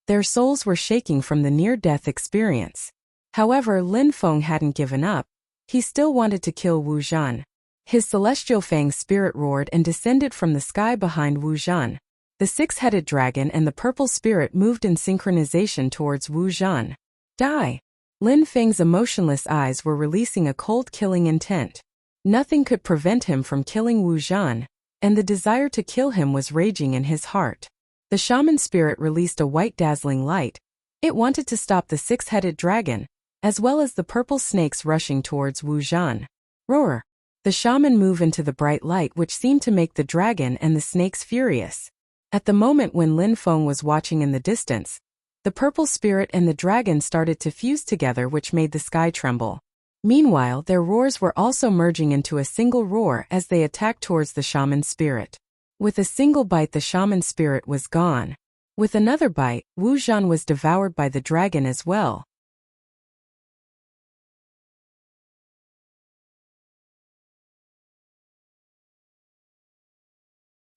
Their souls were shaking from the near-death experience. However, Lin Feng hadn't given up. He still wanted to kill Wu Zhan. His celestial fang spirit roared and descended from the sky behind Wu Zhan. The six-headed dragon and the purple spirit moved in synchronization towards Wu Zhan. Die! Lin Feng's emotionless eyes were releasing a cold killing intent. Nothing could prevent him from killing Wu Zhan, and the desire to kill him was raging in his heart. The shaman spirit released a white dazzling light. It wanted to stop the six-headed dragon, as well as the purple snakes rushing towards Wu Zhan. Roar! The shaman moved into the bright light, which seemed to make the dragon and the snakes furious. At the moment when Lin Feng was watching in the distance, the purple spirit and the dragon started to fuse together, which made the sky tremble. Meanwhile, their roars were also merging into a single roar as they attacked towards the shaman spirit. With a single bite, the shaman spirit was gone. With another bite, Wu Zhan was devoured by the dragon as well.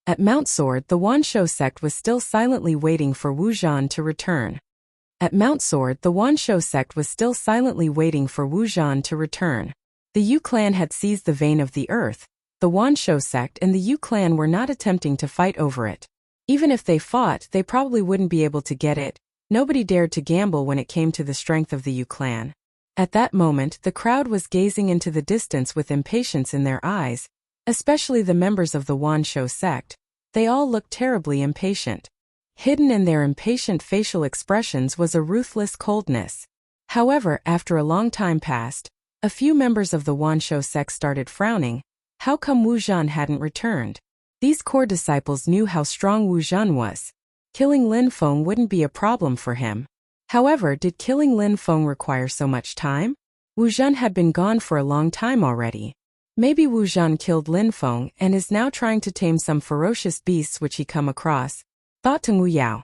At Mount Sword, the Wanshou sect was still silently waiting for Wu Zhan to return. At Mount Sword, the Wanshou sect was still silently waiting for Wu Zhan to return. The Yu clan had seized the vein of the earth. The Wanshou sect and the Yu clan were not attempting to fight over it. Even if they fought, they probably wouldn't be able to get it. Nobody dared to gamble when it came to the strength of the Yu clan. At that moment, the crowd was gazing into the distance with impatience in their eyes, especially the members of the Wanshou sect. They all looked terribly impatient. Hidden in their impatient facial expressions was a ruthless coldness. However, after a long time passed, a few members of the Wanshou sect started frowning. How come Wu Zhan hadn't returned? These core disciples knew how strong Wu Zhan was. Killing Lin Feng wouldn't be a problem for him. However, did killing Lin Feng require so much time? Wu Zhan had been gone for a long time already. Maybe Wu Zhan killed Lin Feng and is now trying to tame some ferocious beasts which he come across, thought Teng Wu Yao.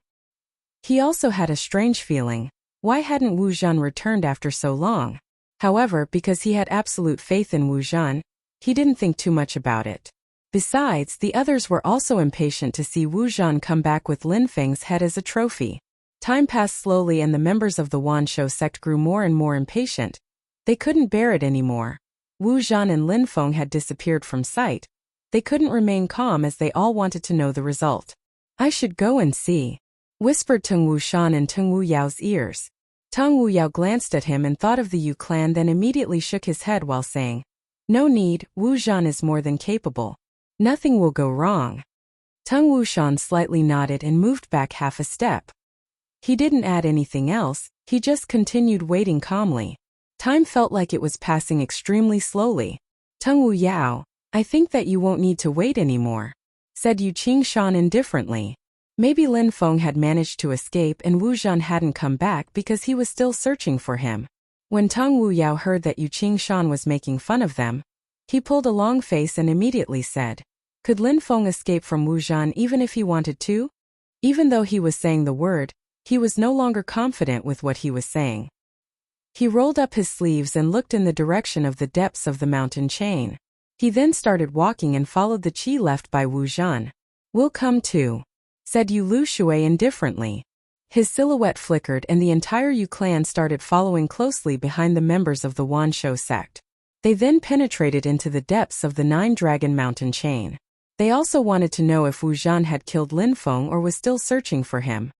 He also had a strange feeling. Why hadn't Wu Zhan returned after so long? However, because he had absolute faith in Wu Zhan, he didn't think too much about it. Besides, the others were also impatient to see Wu Zhan come back with Lin Feng's head as a trophy. Time passed slowly and the members of the Wanshou sect grew more and more impatient. They couldn't bear it anymore. Wu Zhan and Lin Feng had disappeared from sight. They couldn't remain calm as they all wanted to know the result. I should go and see, whispered Tung Wushan in Tung Wuyao's ears. Tung Wuyao glanced at him and thought of the Yu clan, then immediately shook his head while saying, "No need, Wu Zhan is more than capable. Nothing will go wrong." Tung Wushan slightly nodded and moved back half a step. He didn't add anything else, he just continued waiting calmly. Time felt like it was passing extremely slowly. "Tung Wuyao, I think that you won't need to wait anymore," said Yu Qingshan indifferently. Maybe Lin Feng had managed to escape and Wu Zhan hadn't come back because he was still searching for him. When Tung Wuyao heard that Yu Qingshan was making fun of them, he pulled a long face and immediately said, "Could Lin Feng escape from Wu Zhan even if he wanted to?" Even though he was saying the word, he was no longer confident with what he was saying. He rolled up his sleeves and looked in the direction of the depths of the mountain chain. He then started walking and followed the qi left by Wu Zhan. "We'll come too," said Yu Lu Shui indifferently. His silhouette flickered and the entire Yu clan started following closely behind the members of the Wanshou sect. They then penetrated into the depths of the Nine-Dragon Mountain chain. They also wanted to know if Wu Zhan had killed Lin Feng or was still searching for him.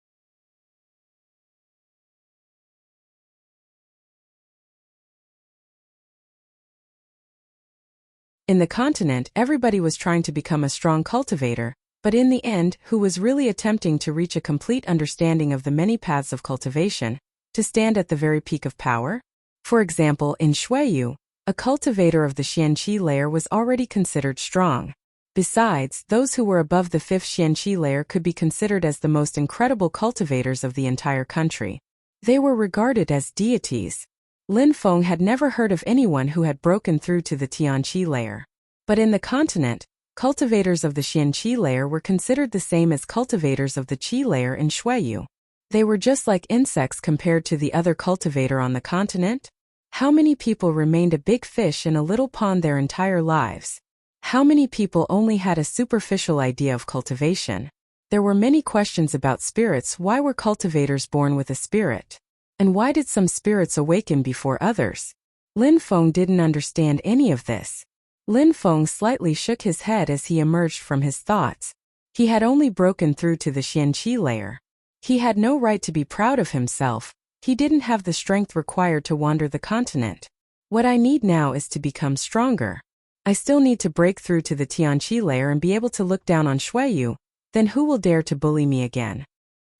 In the continent, everybody was trying to become a strong cultivator, but in the end, who was really attempting to reach a complete understanding of the many paths of cultivation, to stand at the very peak of power? For example, in Shuiyu, a cultivator of the Xianqi layer was already considered strong. Besides, those who were above the 5th Xianqi layer could be considered as the most incredible cultivators of the entire country. They were regarded as deities. Lin Feng had never heard of anyone who had broken through to the Tianqi layer. But in the continent, cultivators of the Xianqi layer were considered the same as cultivators of the Qi layer in Shuiyu. They were just like insects compared to the other cultivator on the continent. How many people remained a big fish in a little pond their entire lives? How many people only had a superficial idea of cultivation? There were many questions about spirits. Why were cultivators born with a spirit? And why did some spirits awaken before others? Lin Feng didn't understand any of this. Lin Feng slightly shook his head as he emerged from his thoughts. He had only broken through to the Xianqi layer. He had no right to be proud of himself. He didn't have the strength required to wander the continent. What I need now is to become stronger. I still need to break through to the Tianqi layer and be able to look down on Shuiyu. Then who will dare to bully me again?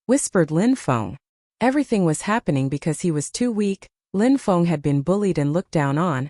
Whispered Lin Feng. Everything was happening because he was too weak. Lin Feng had been bullied and looked down on.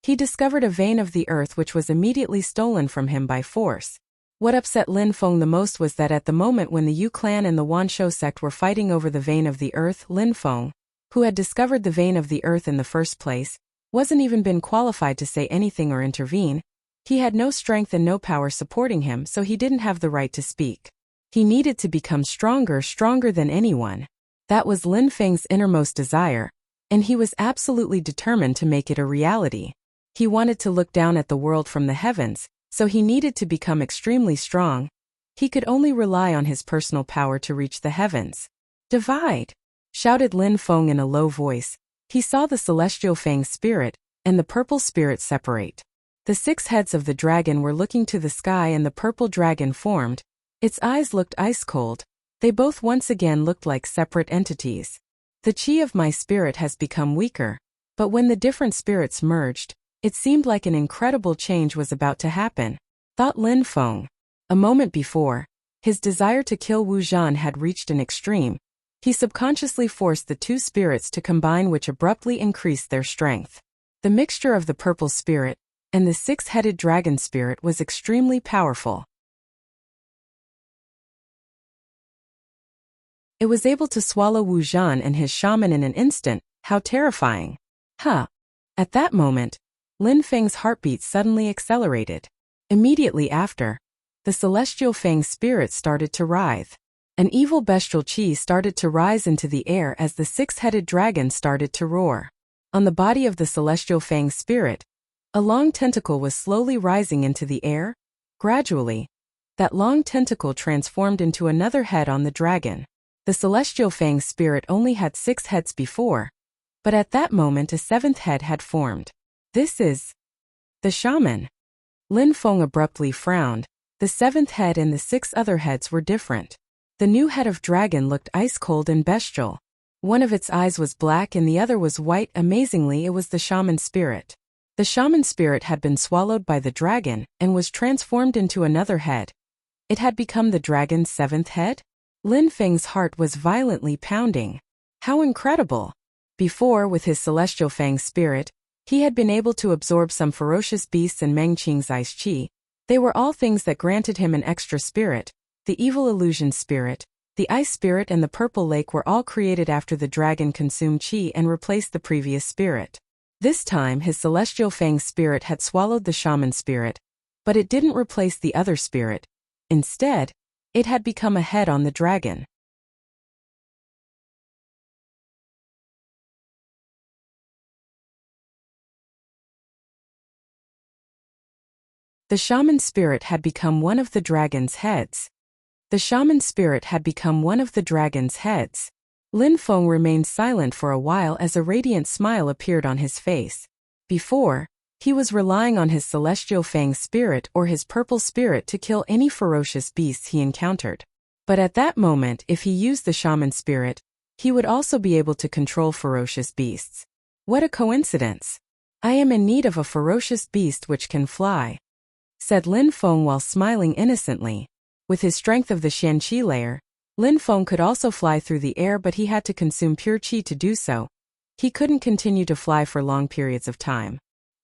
He discovered a vein of the earth which was immediately stolen from him by force. What upset Lin Feng the most was that at the moment when the Yu clan and the Wanshou sect were fighting over the vein of the earth, Lin Feng, who had discovered the vein of the earth in the first place, wasn't even been qualified to say anything or intervene. He had no strength and no power supporting him, so he didn't have the right to speak. He needed to become stronger than anyone. That was Lin Feng's innermost desire, and he was absolutely determined to make it a reality. He wanted to look down at the world from the heavens, so he needed to become extremely strong. He could only rely on his personal power to reach the heavens. "Divide!" shouted Lin Feng in a low voice. He saw the celestial Fang spirit and the purple spirit separate. The 6 heads of the dragon were looking to the sky and the purple dragon formed. Its eyes looked ice cold. They both once again looked like separate entities. The qi of my spirit has become weaker, but when the different spirits merged, it seemed like an incredible change was about to happen, thought Lin Feng. A moment before, his desire to kill Wu Zhan had reached an extreme. He subconsciously forced the 2 spirits to combine, which abruptly increased their strength. The mixture of the purple spirit and the 6-headed dragon spirit was extremely powerful. It was able to swallow Wu Zhan and his shaman in an instant. How terrifying. At that moment, Lin Feng's heartbeat suddenly accelerated. Immediately after, the celestial Fang spirit started to writhe. An evil bestial qi started to rise into the air as the 6-headed dragon started to roar. On the body of the celestial Fang spirit, a long tentacle was slowly rising into the air. Gradually, that long tentacle transformed into another head on the dragon. The celestial Fang spirit only had 6 heads before, but at that moment a 7th head had formed. This is the shaman. Lin Feng abruptly frowned. The seventh head and the 6 other heads were different. The new head of dragon looked ice-cold and bestial. One of its eyes was black and the other was white. Amazingly, it was the shaman spirit. The shaman spirit had been swallowed by the dragon and was transformed into another head. It had become the dragon's 7th head? Lin Feng's heart was violently pounding. How incredible! Before, with his celestial fang spirit, he had been able to absorb some ferocious beasts and Meng Qing's ice qi. They were all things that granted him an extra spirit. The evil illusion spirit, the ice spirit and the purple lake were all created after the dragon consumed qi and replaced the previous spirit. This time his celestial fang spirit had swallowed the shaman spirit, but it didn't replace the other spirit. Instead, it had become a head on the dragon. The shaman spirit had become one of the dragon's heads. The shaman spirit had become one of the dragon's heads. Lin Feng remained silent for a while as a radiant smile appeared on his face. Before, he was relying on his celestial fang spirit or his purple spirit to kill any ferocious beasts he encountered. But at that moment, if he used the shaman spirit, he would also be able to control ferocious beasts. What a coincidence! I am in need of a ferocious beast which can fly, said Lin Feng while smiling innocently. With his strength of the Shan Qi layer, Lin Feng could also fly through the air, but he had to consume pure qi to do so. He couldn't continue to fly for long periods of time.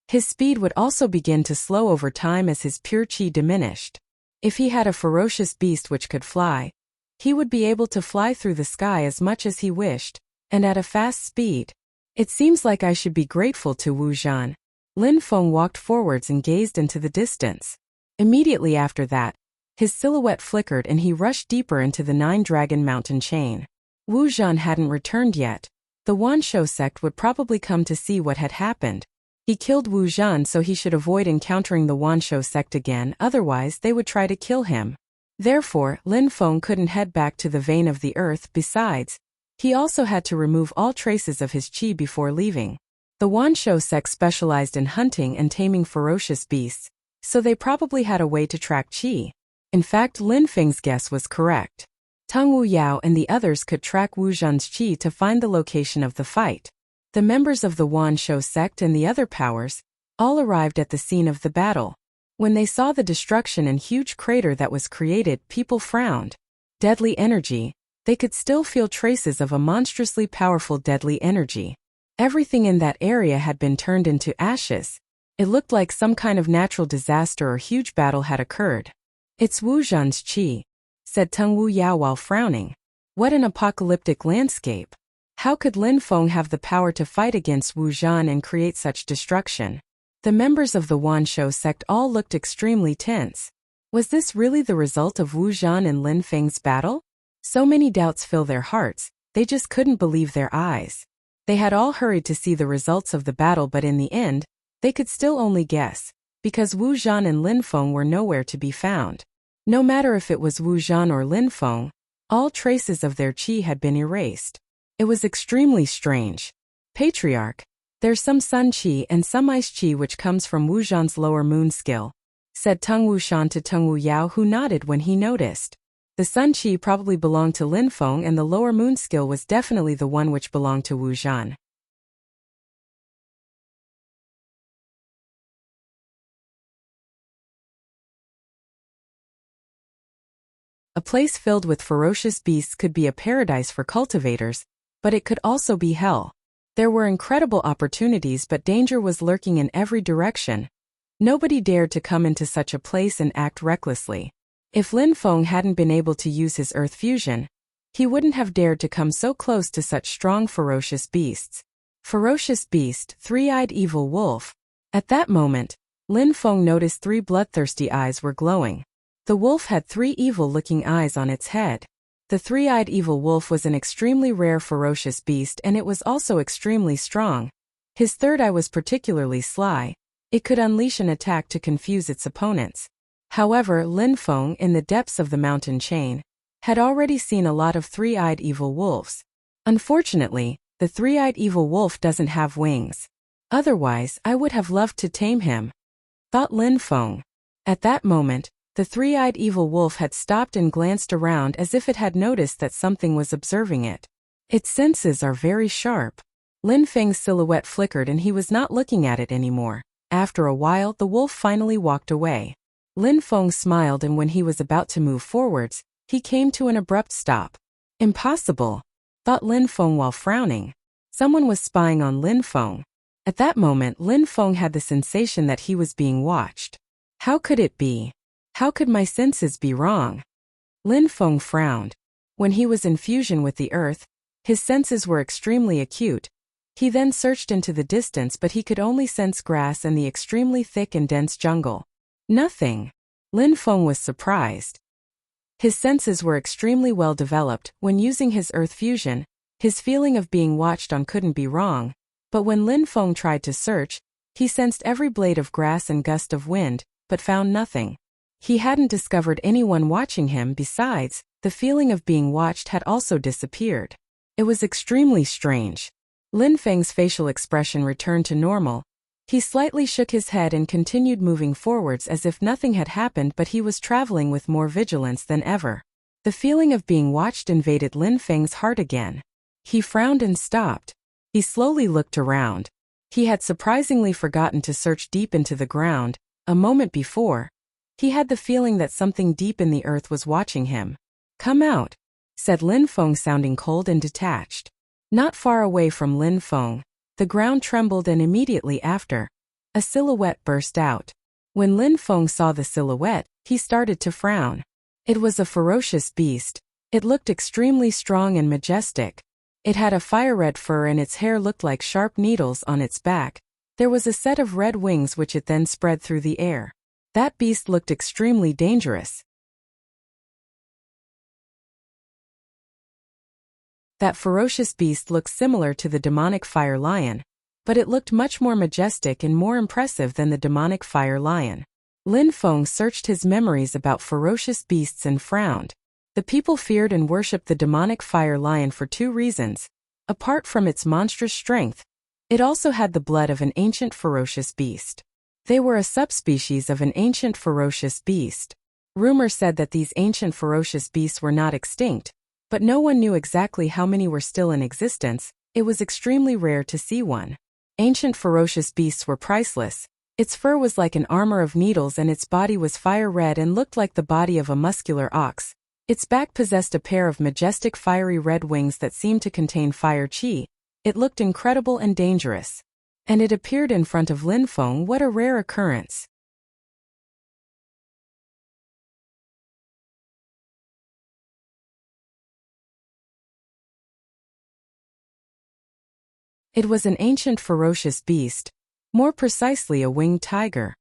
His speed would also begin to slow over time as his pure qi diminished. If he had a ferocious beast which could fly, he would be able to fly through the sky as much as he wished, and at a fast speed. It seems like I should be grateful to Wu Zhan. Lin Feng walked forwards and gazed into the distance. Immediately after that, his silhouette flickered and he rushed deeper into the 9-dragon mountain chain. Wu Zhan hadn't returned yet. The Wanshou sect would probably come to see what had happened. He killed Wu Zhan, so he should avoid encountering the Wanshou sect again, otherwise they would try to kill him. Therefore, Lin Feng couldn't head back to the vein of the earth. Besides, he also had to remove all traces of his qi before leaving. The Wanshou sect specialized in hunting and taming ferocious beasts, so they probably had a way to track qi. In fact, Lin Feng's guess was correct. Teng Wu Yao and the others could track Wu Zhan's qi to find the location of the fight. The members of the Wanshou sect and the other powers all arrived at the scene of the battle. When they saw the destruction and huge crater that was created, people frowned. Deadly energy. They could still feel traces of a monstrously powerful deadly energy. Everything in that area had been turned into ashes. It looked like some kind of natural disaster or huge battle had occurred. It's Wu Zhan's qi, said Teng Wu Yao while frowning. What an apocalyptic landscape. How could Lin Feng have the power to fight against Wu Zhan and create such destruction? The members of the Wanshou sect all looked extremely tense. Was this really the result of Wu Zhan and Lin Feng's battle? So many doubts fill their hearts, they just couldn't believe their eyes. They had all hurried to see the results of the battle, but in the end, they could still only guess, because Wu Zhan and Lin Feng were nowhere to be found. No matter if it was Wu Zhan or Lin Feng, all traces of their qi had been erased. It was extremely strange. Patriarch, there's some sun qi and some ice qi which comes from Wu Zhan's lower moon skill, said Teng Wu Shan to Teng Wu Yao, who nodded when he noticed. The sun qi probably belonged to Lin Feng and the lower moon skill was definitely the one which belonged to Wu Zhan. A place filled with ferocious beasts could be a paradise for cultivators, but it could also be hell. There were incredible opportunities, but danger was lurking in every direction. Nobody dared to come into such a place and act recklessly. If Lin Feng hadn't been able to use his earth fusion, he wouldn't have dared to come so close to such strong ferocious beasts. Ferocious beast, 3-eyed evil wolf. At that moment, Lin Feng noticed 3 bloodthirsty eyes were glowing. The wolf had 3 evil-looking eyes on its head. The 3-eyed evil wolf was an extremely rare ferocious beast, and it was also extremely strong. His 3rd eye was particularly sly. It could unleash an attack to confuse its opponents. However, Lin Feng, in the depths of the mountain chain, had already seen a lot of 3-eyed evil wolves. Unfortunately, the 3-eyed evil wolf doesn't have wings. Otherwise, I would have loved to tame him, thought Lin Feng. At that moment, the three-eyed evil wolf had stopped and glanced around as if it had noticed that something was observing it. Its senses are very sharp. Lin Feng's silhouette flickered and he was not looking at it anymore. After a while, the wolf finally walked away. Lin Feng smiled, and when he was about to move forwards, he came to an abrupt stop. Impossible, thought Lin Feng while frowning. Someone was spying on Lin Feng. At that moment, Lin Feng had the sensation that he was being watched. How could it be? How could my senses be wrong? Lin Feng frowned. When he was in fusion with the earth, his senses were extremely acute. He then searched into the distance, but he could only sense grass and the extremely thick and dense jungle. Nothing. Lin Feng was surprised. His senses were extremely well developed. When using his earth fusion, his feeling of being watched on couldn't be wrong, but when Lin Feng tried to search, he sensed every blade of grass and gust of wind, but found nothing. He hadn't discovered anyone watching him. Besides, the feeling of being watched had also disappeared. It was extremely strange. Lin Feng's facial expression returned to normal. He slightly shook his head and continued moving forwards as if nothing had happened, but he was traveling with more vigilance than ever. The feeling of being watched invaded Lin Feng's heart again. He frowned and stopped. He slowly looked around. He had surprisingly forgotten to search deep into the ground. A moment before, he had the feeling that something deep in the earth was watching him. "Come out," said Lin Feng, sounding cold and detached. Not far away from Lin Feng, the ground trembled, and immediately after, a silhouette burst out. When Lin Feng saw the silhouette, he started to frown. It was a ferocious beast. It looked extremely strong and majestic. It had a fire-red fur and its hair looked like sharp needles on its back. There was a set of red wings which it then spread through the air. That beast looked extremely dangerous. That ferocious beast looked similar to the demonic fire lion, but it looked much more majestic and more impressive than the demonic fire lion. Lin Feng searched his memories about ferocious beasts and frowned. The people feared and worshipped the demonic fire lion for two reasons. Apart from its monstrous strength, it also had the blood of an ancient ferocious beast. They were a subspecies of an ancient ferocious beast. Rumor said that these ancient ferocious beasts were not extinct, but no one knew exactly how many were still in existence. It was extremely rare to see one. Ancient ferocious beasts were priceless. Its fur was like an armor of needles and its body was fire-red and looked like the body of a muscular ox. Its back possessed a pair of majestic fiery red wings that seemed to contain fire chi. It looked incredible and dangerous. And it appeared in front of Lin Feng. What a rare occurrence. It was an ancient ferocious beast, more precisely a winged tiger.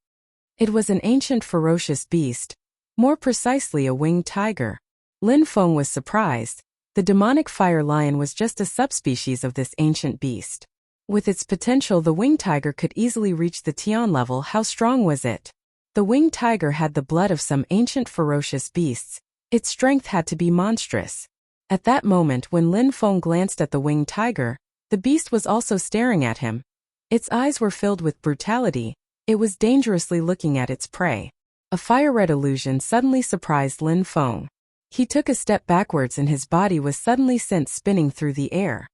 It was an ancient ferocious beast, more precisely a winged tiger. Lin Feng was surprised. The demonic fire lion was just a subspecies of this ancient beast. With its potential, the winged tiger could easily reach the Tian level. How strong was it? The winged tiger had the blood of some ancient ferocious beasts. Its strength had to be monstrous. At that moment, when Lin Feng glanced at the winged tiger, the beast was also staring at him. Its eyes were filled with brutality. It was dangerously looking at its prey. A fire-red illusion suddenly surprised Lin Feng. He took a step backwards and his body was suddenly sent spinning through the air.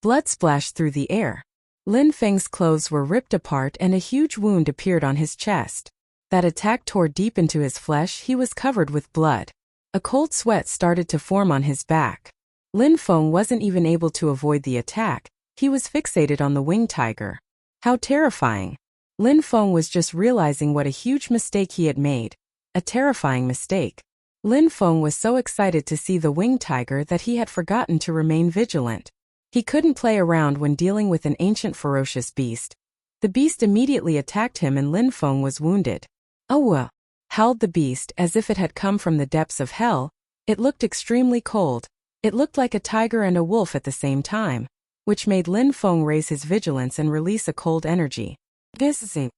Blood splashed through the air. Lin Feng's clothes were ripped apart and a huge wound appeared on his chest. That attack tore deep into his flesh. He was covered with blood. A cold sweat started to form on his back. Lin Feng wasn't even able to avoid the attack. He was fixated on the winged tiger. How terrifying. Lin Feng was just realizing what a huge mistake he had made. A terrifying mistake. Lin Feng was so excited to see the winged tiger that he had forgotten to remain vigilant. He couldn't play around when dealing with an ancient ferocious beast. The beast immediately attacked him and Lin Feng was wounded. "Oh!" howled the beast as if it had come from the depths of hell. It looked extremely cold. It looked like a tiger and a wolf at the same time, which made Lin Feng raise his vigilance and release a cold energy. An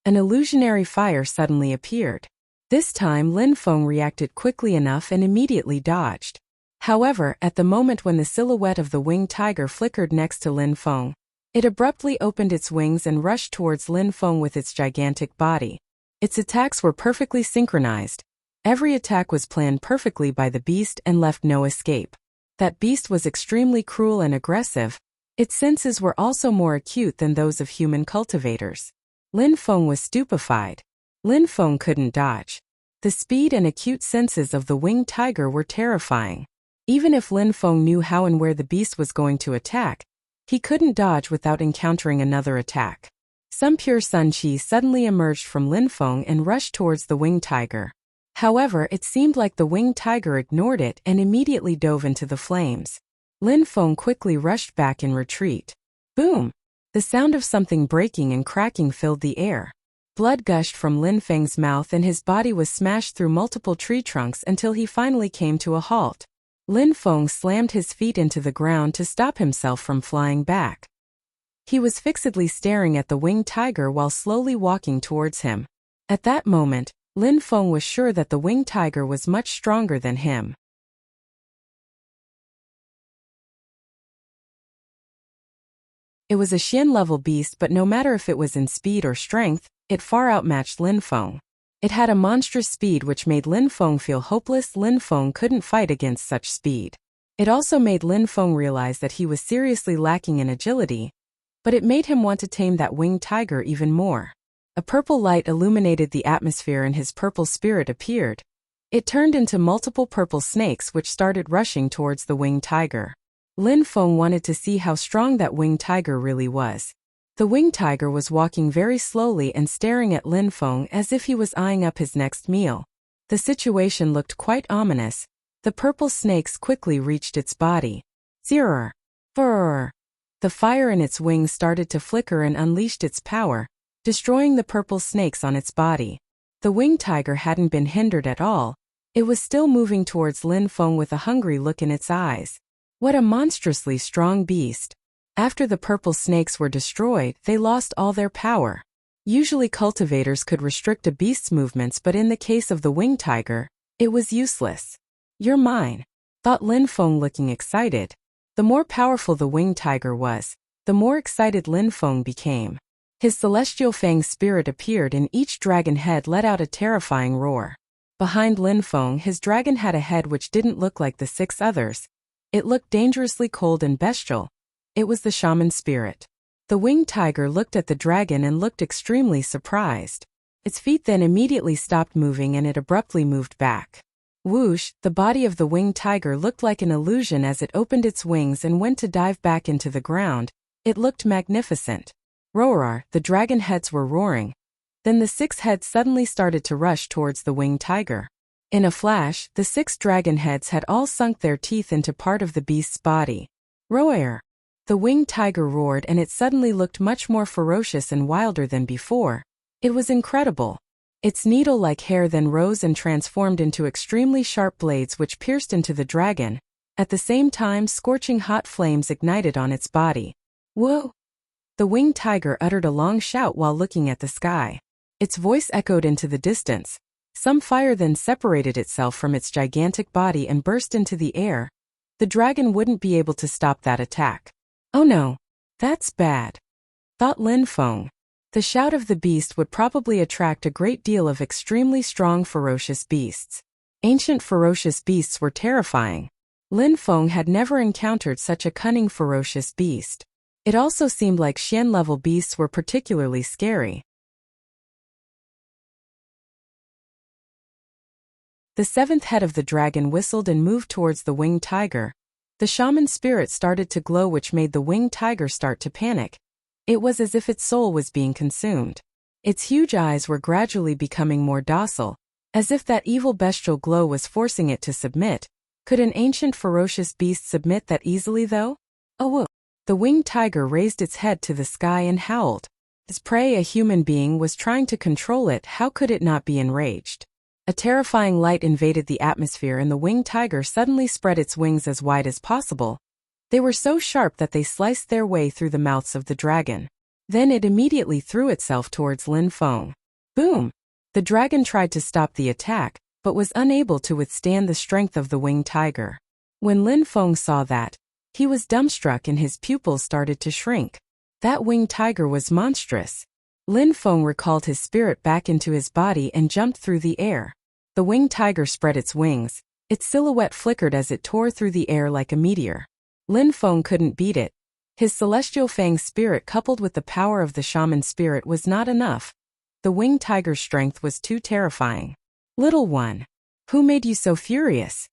illusionary fire suddenly appeared. This time Lin Feng reacted quickly enough and immediately dodged. However, at the moment when the silhouette of the winged tiger flickered next to Lin Feng, it abruptly opened its wings and rushed towards Lin Feng with its gigantic body. Its attacks were perfectly synchronized. Every attack was planned perfectly by the beast and left no escape. That beast was extremely cruel and aggressive. Its senses were also more acute than those of human cultivators. Lin Feng was stupefied. Lin Feng couldn't dodge. The speed and acute senses of the winged tiger were terrifying. Even if Lin Feng knew how and where the beast was going to attack, he couldn't dodge without encountering another attack. Some pure sun qi suddenly emerged from Lin Feng and rushed towards the winged tiger. However, it seemed like the winged tiger ignored it and immediately dove into the flames. Lin Feng quickly rushed back in retreat. Boom! The sound of something breaking and cracking filled the air. Blood gushed from Lin Feng's mouth and his body was smashed through multiple tree trunks until he finally came to a halt. Lin Feng slammed his feet into the ground to stop himself from flying back. He was fixedly staring at the winged tiger while slowly walking towards him. At that moment, Lin Feng was sure that the winged tiger was much stronger than him. It was a Xian-level beast, but no matter if it was in speed or strength, it far outmatched Lin Feng. It had a monstrous speed which made Lin Feng feel hopeless. Lin Feng couldn't fight against such speed. It also made Lin Feng realize that he was seriously lacking in agility, but it made him want to tame that winged tiger even more. A purple light illuminated the atmosphere and his purple spirit appeared. It turned into multiple purple snakes which started rushing towards the winged tiger. Lin Feng wanted to see how strong that winged tiger really was. The winged tiger was walking very slowly and staring at Lin Feng as if he was eyeing up his next meal. The situation looked quite ominous. The purple snakes quickly reached its body. Zirr! Brrr! The fire in its wings started to flicker and unleashed its power, destroying the purple snakes on its body. The winged tiger hadn't been hindered at all. It was still moving towards Lin Feng with a hungry look in its eyes. What a monstrously strong beast! After the purple snakes were destroyed, they lost all their power. Usually cultivators could restrict a beast's movements, but in the case of the winged tiger, it was useless. You're mine, thought Lin Feng, looking excited. The more powerful the winged tiger was, the more excited Lin Feng became. His celestial fang spirit appeared and each dragon head let out a terrifying roar. Behind Lin Feng, his dragon had a head which didn't look like the 6 others. It looked dangerously cold and bestial. It was the shaman spirit. The winged tiger looked at the dragon and looked extremely surprised. Its feet then immediately stopped moving and it abruptly moved back. Whoosh! The body of the winged tiger looked like an illusion as it opened its wings and went to dive back into the ground. It looked magnificent. Roar! The dragon heads were roaring. Then the 6 heads suddenly started to rush towards the winged tiger. In a flash, the 6 dragon heads had all sunk their teeth into part of the beast's body. Roar! The winged tiger roared and it suddenly looked much more ferocious and wilder than before. It was incredible. Its needle-like hair then rose and transformed into extremely sharp blades which pierced into the dragon. At the same time, scorching hot flames ignited on its body. Whoa! The winged tiger uttered a long shout while looking at the sky. Its voice echoed into the distance. Some fire then separated itself from its gigantic body and burst into the air. The dragon wouldn't be able to stop that attack. Oh no! That's bad, thought Lin Feng. The shout of the beast would probably attract a great deal of extremely strong ferocious beasts. Ancient ferocious beasts were terrifying. Lin Feng had never encountered such a cunning ferocious beast. It also seemed like Xian-level beasts were particularly scary. The 7th head of the dragon whistled and moved towards the winged tiger. The shaman spirit started to glow which made the winged tiger start to panic. It was as if its soul was being consumed. Its huge eyes were gradually becoming more docile, as if that evil bestial glow was forcing it to submit. Could an ancient ferocious beast submit that easily though? Oh whoa! The winged tiger raised its head to the sky and howled. Its prey, a human being, was trying to control it. How could it not be enraged? A terrifying light invaded the atmosphere and the winged tiger suddenly spread its wings as wide as possible. They were so sharp that they sliced their way through the mouths of the dragon. Then it immediately threw itself towards Lin Feng. Boom! The dragon tried to stop the attack, but was unable to withstand the strength of the winged tiger. When Lin Feng saw that, he was dumbstruck and his pupils started to shrink. That winged tiger was monstrous. Lin Feng recalled his spirit back into his body and jumped through the air. The winged tiger spread its wings. Its silhouette flickered as it tore through the air like a meteor. Lin Feng couldn't beat it. His celestial fang spirit coupled with the power of the shaman spirit was not enough. The winged tiger's strength was too terrifying. "Little one, who made you so furious?"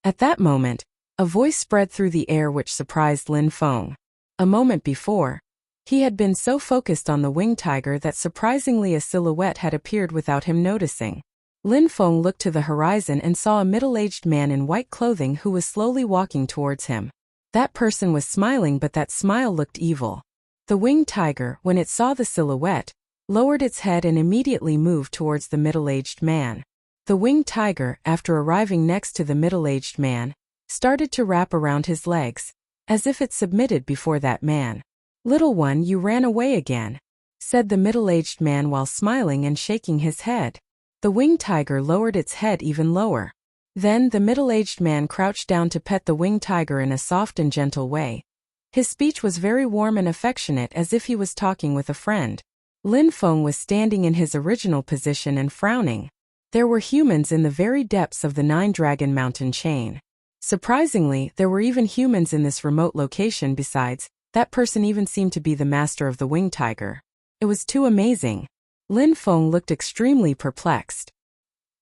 At that moment, a voice spread through the air which surprised Lin Feng. A moment before, he had been so focused on the winged tiger that surprisingly a silhouette had appeared without him noticing. Lin Feng looked to the horizon and saw a middle-aged man in white clothing who was slowly walking towards him. That person was smiling, but that smile looked evil. The winged tiger, when it saw the silhouette, lowered its head and immediately moved towards the middle-aged man. The winged tiger, after arriving next to the middle-aged man, started to wrap around his legs, as if it submitted before that man. "Little one, you ran away again," said the middle-aged man while smiling and shaking his head. The winged tiger lowered its head even lower. Then the middle-aged man crouched down to pet the winged tiger in a soft and gentle way. His speech was very warm and affectionate, as if he was talking with a friend. Lin Feng was standing in his original position and frowning. There were humans in the very depths of the Nine-Dragon Mountain chain. Surprisingly, there were even humans in this remote location. Besides, that person even seemed to be the master of the winged tiger. It was too amazing. Lin Feng looked extremely perplexed.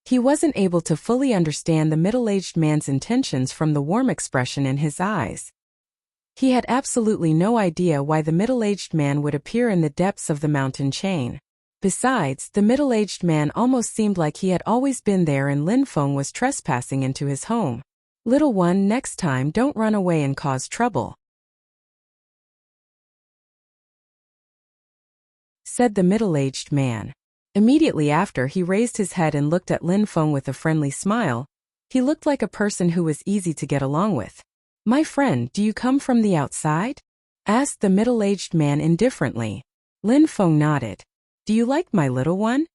He wasn't able to fully understand the middle-aged man's intentions from the warm expression in his eyes. He had absolutely no idea why the middle-aged man would appear in the depths of the mountain chain. Besides, the middle-aged man almost seemed like he had always been there and Lin Feng was trespassing into his home. "Little one, next time don't run away and cause trouble," said the middle-aged man. Immediately after, he raised his head and looked at Lin Feng with a friendly smile. He looked like a person who was easy to get along with. "My friend, do you come from the outside?" asked the middle-aged man indifferently. Lin Feng nodded. "Do you like my little one?"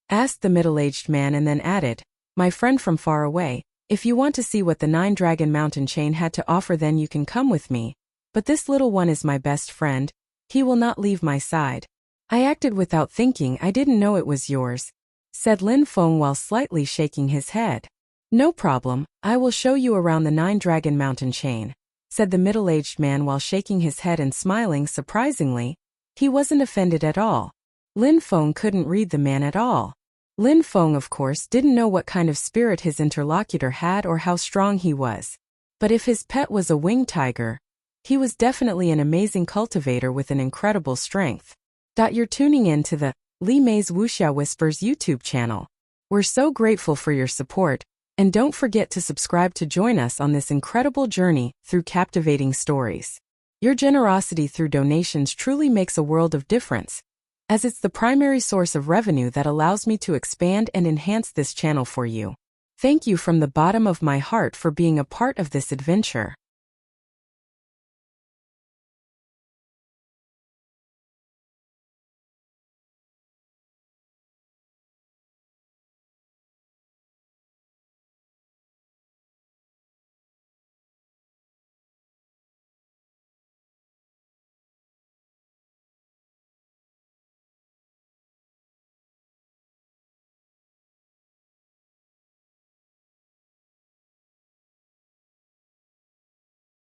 asked the middle-aged man and then added, "My friend from far away, if you want to see what the Nine-Dragon Mountain chain had to offer, then you can come with me. But this little one is my best friend. He will not leave my side." "I acted without thinking, I didn't know it was yours," said Lin Feng while slightly shaking his head. "No problem, I will show you around the Nine-Dragon Mountain chain," said the middle-aged man while shaking his head and smiling. Surprisingly, he wasn't offended at all. Lin Feng couldn't read the man at all. Lin Feng, of course, didn't know what kind of spirit his interlocutor had or how strong he was. But if his pet was a winged tiger, he was definitely an amazing cultivator with an incredible strength. You're tuning in to the Li Mei's Wuxia Whispers YouTube channel. We're so grateful for your support, and don't forget to subscribe to join us on this incredible journey through captivating stories. Your generosity through donations truly makes a world of difference, as it's the primary source of revenue that allows me to expand and enhance this channel for you. Thank you from the bottom of my heart for being a part of this adventure.